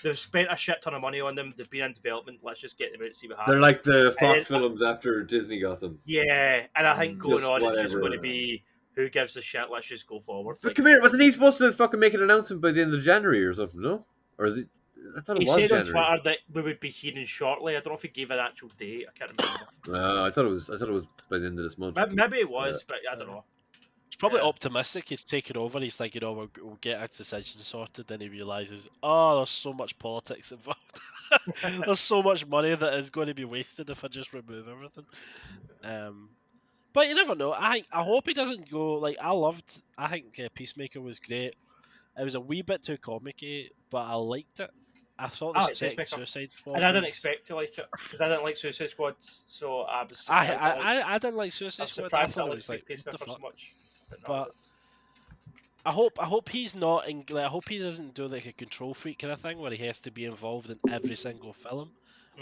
they've spent a shit ton of money on them. They've been in development. Let's just get them out and see what happens. They're like the Fox films after Disney got them. Yeah, and I think going on, it's just going to be who gives a shit. Let's just go forward. But come here, wasn't he supposed to fucking make an announcement by the end of January or something? No, or is it? I thought it was January. He said on Twitter that we would be hearing shortly. I don't know if he gave an actual date. I can't remember. I thought it was by the end of this month. Maybe it was, but I don't know. He's probably optimistic. He's taken over. He's like, we'll get a decision sorted. Then he realizes, there's so much politics involved. There's so much money that is going to be wasted if I just remove everything. But you never know. I hope he doesn't go like I think Peacemaker was great. It was a wee bit too comic-y, but I liked it. I thought the Suicide Squad, and I didn't expect to like it because I didn't like Suicide Squad, so I was. I didn't like Suicide Squad. I thought it was like what the fuck? So much, but I hope he's not. I hope he doesn't do like a control freak kind of thing where he has to be involved in every single film,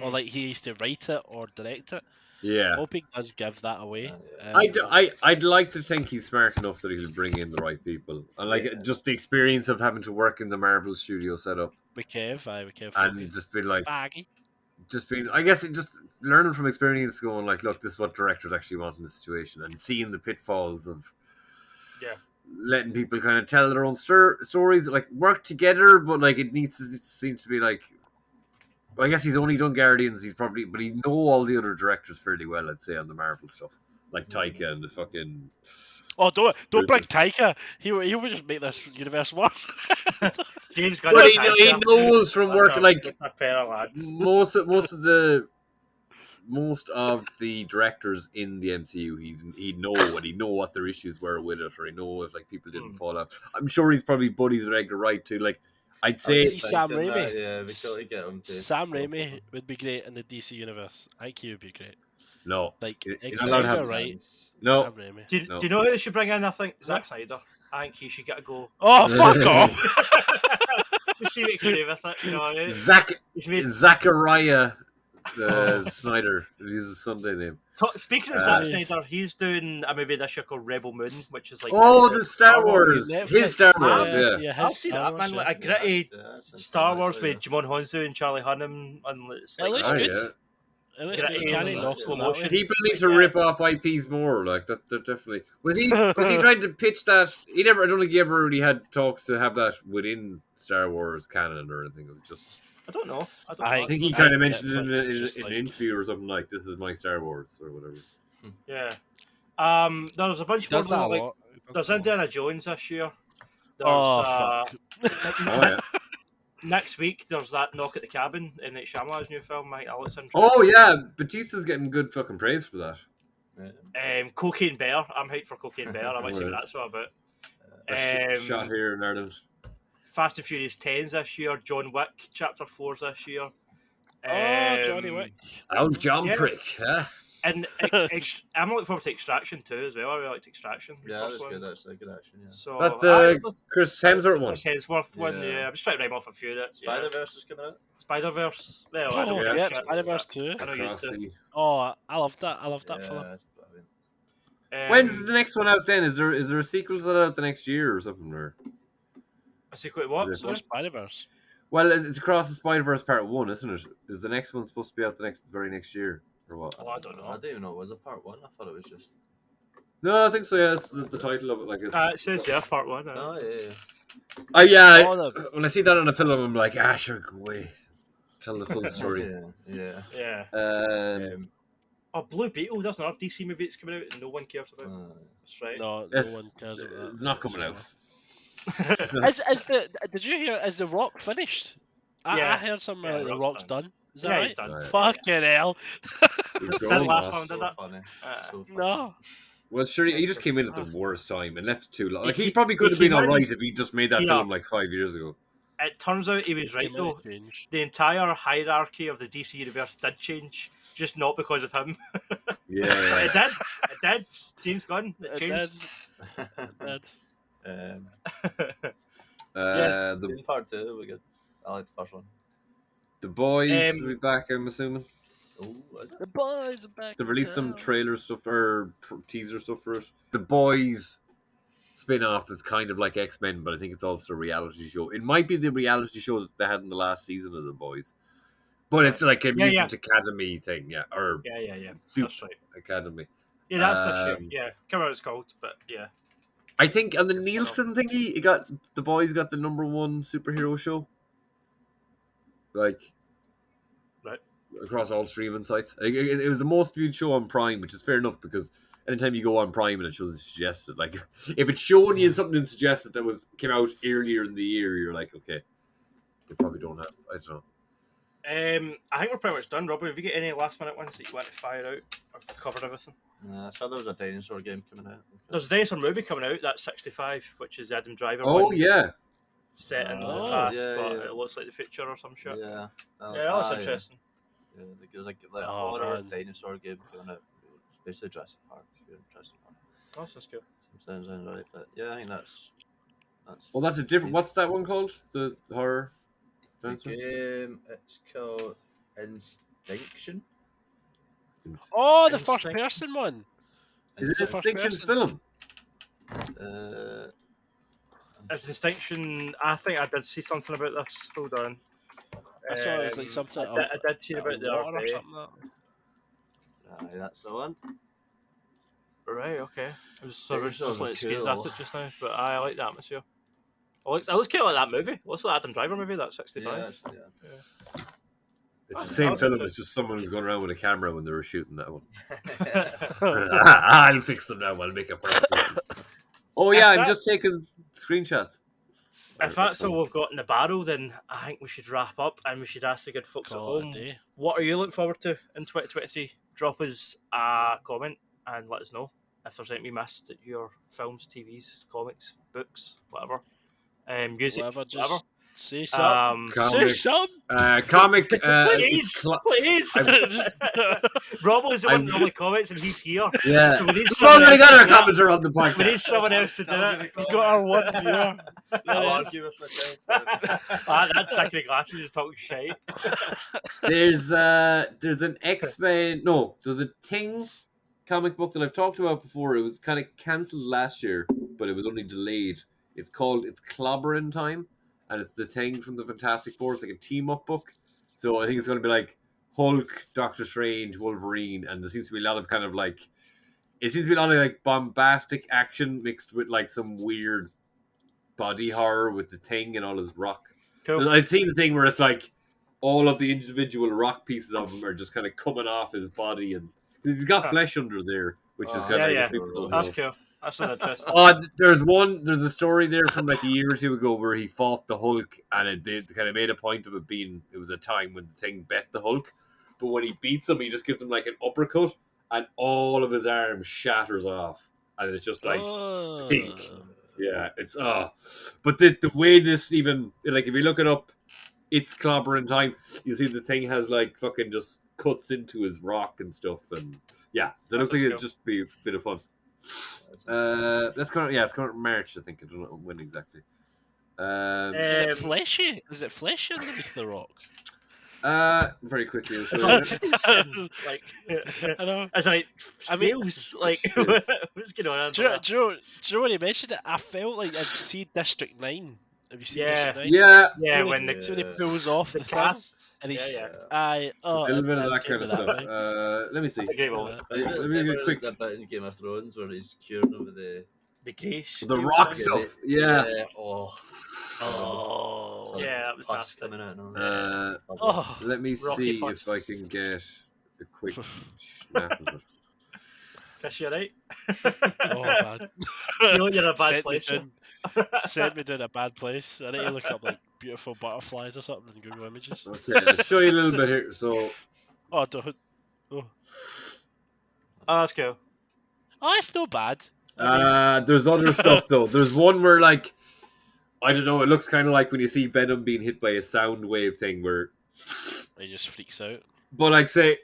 or like he has to write it or direct it. Yeah, I hope he does give that away. I'd like to think he's smart enough that he'll bring in the right people, and just the experience of having to work in the Marvel studio setup. With Kev, and just be like, baggy. Just being, I guess, just learning from experience, going like, look, this is what directors actually want in this situation, and seeing the pitfalls of letting people kind of tell their own stories, like work together, but like it seems to be like. Well, I guess he's only done Guardians. But he know all the other directors fairly well. I'd say on the Marvel stuff, like Taika and the fucking. Oh, don't bring Taika. He would just make this universe worse. James Gunn. But he knows from work like most of the directors in the MCU. He know what their issues were with it, or he know if like people didn't fall out. I'm sure he's probably buddies with Edgar Wright too. Like. I'd say Sam Raimi. We get him Sam Raimi would be great in the DC universe. I think he would be great. No, like Edgar Wright. No. Sam Raimi. Do you know who they should bring in? I think Zack Snyder. I think he should get a go. Oh, fuck off! We'll see what he can do with it. You know, Zachariah Snyder. He's a Sunday name. Speaking of Zack Snyder, he's doing a movie this year called Rebel Moon, which is like the Star Wars, his Star Wars, yeah. I'll see that, man. Like a gritty Star Wars with Jimon Honsu and Charlie Hunnam, and it looks good. It looks good. People need to rip off IPs more. Like that definitely. Was he trying to pitch that? I don't think he ever really had talks to have that within Star Wars canon or anything. It was just. I don't know. I think he kind of mentioned it in an interview or something like, "This is my Star Wars" or whatever. Yeah. There's a bunch Does more. that a lot. There's Indiana Jones this year. There's, fuck. Next week, there's that Knock at the Cabin in Shyamalan's new film. Mike, that looks interesting. Oh yeah, Batista's getting good fucking praise for that. Cocaine Bear. I'm hyped for Cocaine Bear. I might see what that's all about. Shot here in Ireland. Fast and Furious 10's this year. John Wick Chapter 4's this year. Johnny Wick. Old John Prick, huh? And I'm looking forward to Extraction too as well. I really liked Extraction. Yeah, that was good. That's a good action. Yeah. So that's the Chris Hemsworth one. Chris Hemsworth one. Yeah, I'm just trying to name off a few. Spider-Verse is coming out. Spider-Verse. Well, Spider-Verse 2. I know you used to. Oh, I love that. I love that film. When's the next one out then? Is there a sequel to that out the next year or something? Or a sequel? What? Spider-Verse. Well, it's Across the Spider-Verse Part 1, isn't it? Is the next one supposed to be out the very next year? Or what? Oh, I don't know. I don't even know. Was it Part 1? I thought it was just... No, I think so, yeah. It's the title of it. Like it says, Part 1. Oh, yeah. When I see that on a film, I'm like, sure, go away. Tell the full story. Yeah. Blue Beetle, there's another DC movie that's coming out and no one cares about. That's right. No one cares about that. It's not coming out. Did you hear? Is The Rock finished? I heard somewhere like The Rock's done. Is that right? He's done. Fucking hell! That last one did that. No. Well, sure, he just came in at the worst time and left it too long. Like he probably could have been alright if he just made that film like 5 years ago. It turns out he was right though. The entire hierarchy of the DC universe did change, just not because of him. Yeah, it did. James Gunn, it changed. It did. The part 2, we got. I like the first one. The Boys will be back, I'm assuming. Oh, the Boys are back. They released some trailer stuff or teaser stuff for it. The Boys spin-off that's kind of like X-Men, but I think it's also a reality show. It might be the reality show that they had in the last season of The Boys. But it's like a Mutant Academy thing, Yeah. That's right. Academy. Yeah, that's the show. Yeah, can't remember what it's called, but yeah. I think on the Nielsen thingy, The Boys got the #1 superhero show. Like, right across all streaming sites. It was the most viewed show on Prime, which is fair enough because anytime you go on Prime and it shows suggested, like if it's showing you something suggested that came out earlier in the year, you're like, okay, they probably don't have. I don't know. I think we're pretty much done, Robbo. Have you got any last minute ones that you want to fire out? I've covered everything. So there was a dinosaur game coming out. There's a dinosaur movie coming out. That's 65, which is Adam Driver. Oh yeah. Set in the past, but it looks like the future or some shit. Yeah, that looks interesting. Yeah, there's like a horror dinosaur game coming out. It's basically Jurassic Park. Oh, that's cool. Sounds right, but yeah, I think that's. Well, that's a different. What's that one called? The horror. The game. It's called Instinction. Oh, the first person one. Is it a Instinction film? It's Distinction. I think I did see something about this. Hold on. I saw it was like something. I did see about the other day. That's the one. Right. Okay. I was just like skis at it just now, but I like the atmosphere. I looks kind of like that movie. What's the Adam Driver movie? That's 65. Yeah. It's the same film. It's just someone who's going around with a camera when they were shooting that one. I'll fix them now. I'll make a first. Oh yeah, I'm just taking screenshots. If that's all we've got in the barrel, then I think we should wrap up and we should ask the good folks at home. What are you looking forward to in 2023? Drop us a comment and let us know if there's anything we missed at your films, TVs, comics, books, whatever. Music, whatever. Say something. Say something. Comic. Please. Robbo's the one that normally comments and he's here. Yeah. So we need somebody got our commenter on the podcast. We need someone else to do it. We've got our one viewer. I'll argue with myself. That technical glasses is talking shit. There's an X-Men. No, there's a Thing comic book that I've talked about before. It was kind of cancelled last year, but it was only delayed. It's Clobbering Time. And it's the Thing from the Fantastic Four. It's like a team-up book. So I think it's going to be like Hulk, Doctor Strange, Wolverine, and there seems to be a lot of kind of like... It seems to be a lot of like bombastic action mixed with like some weird body horror with the Thing and all his rock. Cool. I've seen the thing where it's like all of the individual rock pieces of him are just kind of coming off his body, and he's got flesh under there, which is kind of people don't That's know. cool. That's an interesting. There's a story there from like a year or two ago where he fought the Hulk, and they kind of made a point of it was a time when the Thing bet the Hulk, but when he beats him, he just gives him like an uppercut, and all of his arm shatters off, and it's just like pink. Yeah, it's but the way this even, like, if you look it up, it's clobbering time. You see the Thing has like fucking just cuts into his rock and stuff, and yeah, so I don't think it'd just be a bit of fun. It's coming out March, I think. I don't know when exactly. Is it fleshy? Is it fleshy underneath the rock? Very quickly. Like, I know. As I scales, like, what's going on? Do you know when you mentioned it? I felt like I'd see District 9. Have you seen District 9? Yeah. When he pulls off the cast, and he's a little bit of that kind of stuff. Let me see. Let me get a quick that bit in Game of Thrones where he's curing over the Grace, the rock stuff. Yeah. Yeah, that was nasty. Coming out let me Rocky see pus. if I can get a quick snap of it. Chris, you alright? Oh man, You're in a bad place. Sent me down a bad place. I need to look up like beautiful butterflies or something in Google Images. Okay, let's show you a little bit here. So, don't. Oh, that's cool. Oh, it's not bad. there's other stuff though. There's one where, like, I don't know, it looks kind of like when you see Venom being hit by a sound wave thing where he just freaks out. But like, see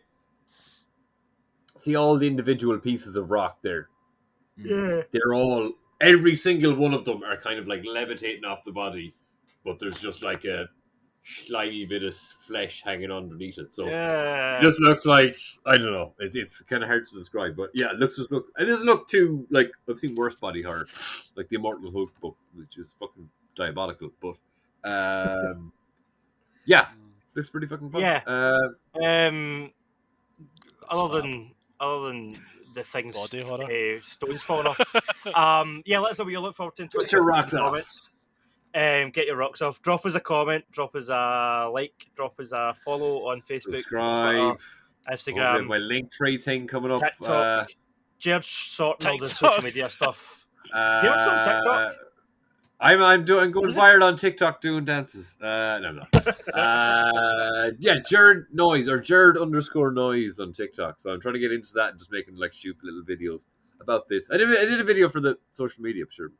all the individual pieces of rock there. Yeah. They're all, every single one of them are kind of like levitating off the body, but there's just like a slimy bit of flesh hanging underneath it. So it just looks like, I don't know, it's kind of hard to describe, but yeah, it doesn't look too, like, I've seen worse body horror, like the Immortal Hulk book, which is fucking diabolical, but yeah, looks pretty fucking fun. Yeah. Other than the things, body horror, stones falling off. Yeah, let us know what you look forward to in Get your rocks comments. Get your rocks off. Drop us a comment. Drop us a like. Drop us a follow on Facebook, subscribe, Twitter, Instagram. My link trade thing coming up. TikTok. Jerd's sorting all the social media stuff. Jerd's on TikTok. I'm going viral on TikTok doing dances. No. Yeah, Jerd Noise or Jerd_Noise on TikTok. So I'm trying to get into that and just making like stupid little videos about this. I did a video for the social media, I'm sure.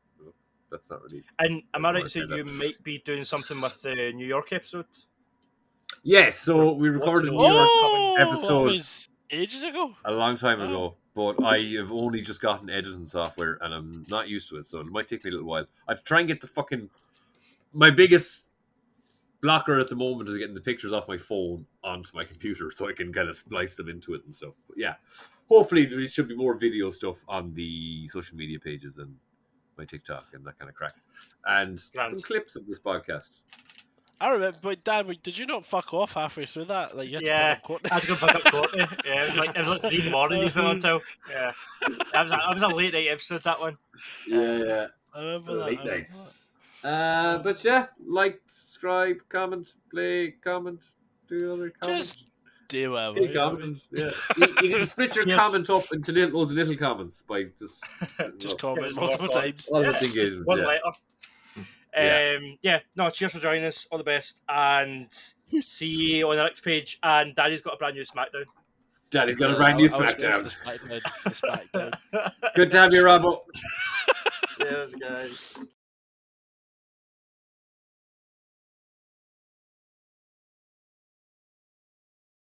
That's not really. And am I right? So you might be doing something with the New York episode? Yes. So we recorded a New York episode ages ago, a long time ago. But I have only just gotten editing software, and I'm not used to it, so it might take me a little while. I have to try and get my biggest blocker at the moment is getting the pictures off my phone onto my computer, so I can kind of splice them into it and stuff. But yeah, hopefully there should be more video stuff on the social media pages and my TikTok and that kind of crack, and some clips of this podcast. I remember, but Dan, did you not fuck off halfway through that? Like, you had to I had to go pick up Courtney. Yeah, it was like 3 in the morning. He's been until I was a late night episode, that one. Yeah, I remember late night. But yeah, like, subscribe, comment, play, comment, do other comments. Just do whatever. Comments. Yeah, you can split your comment up into little comments by just comment multiple times. All the thing is one letter. Cheers for joining us. All the best, and see you on the next page. And Daddy's got a brand new SmackDown. Daddy's got a brand new SmackDown. Good to have you, Robbo. Cheers, guys.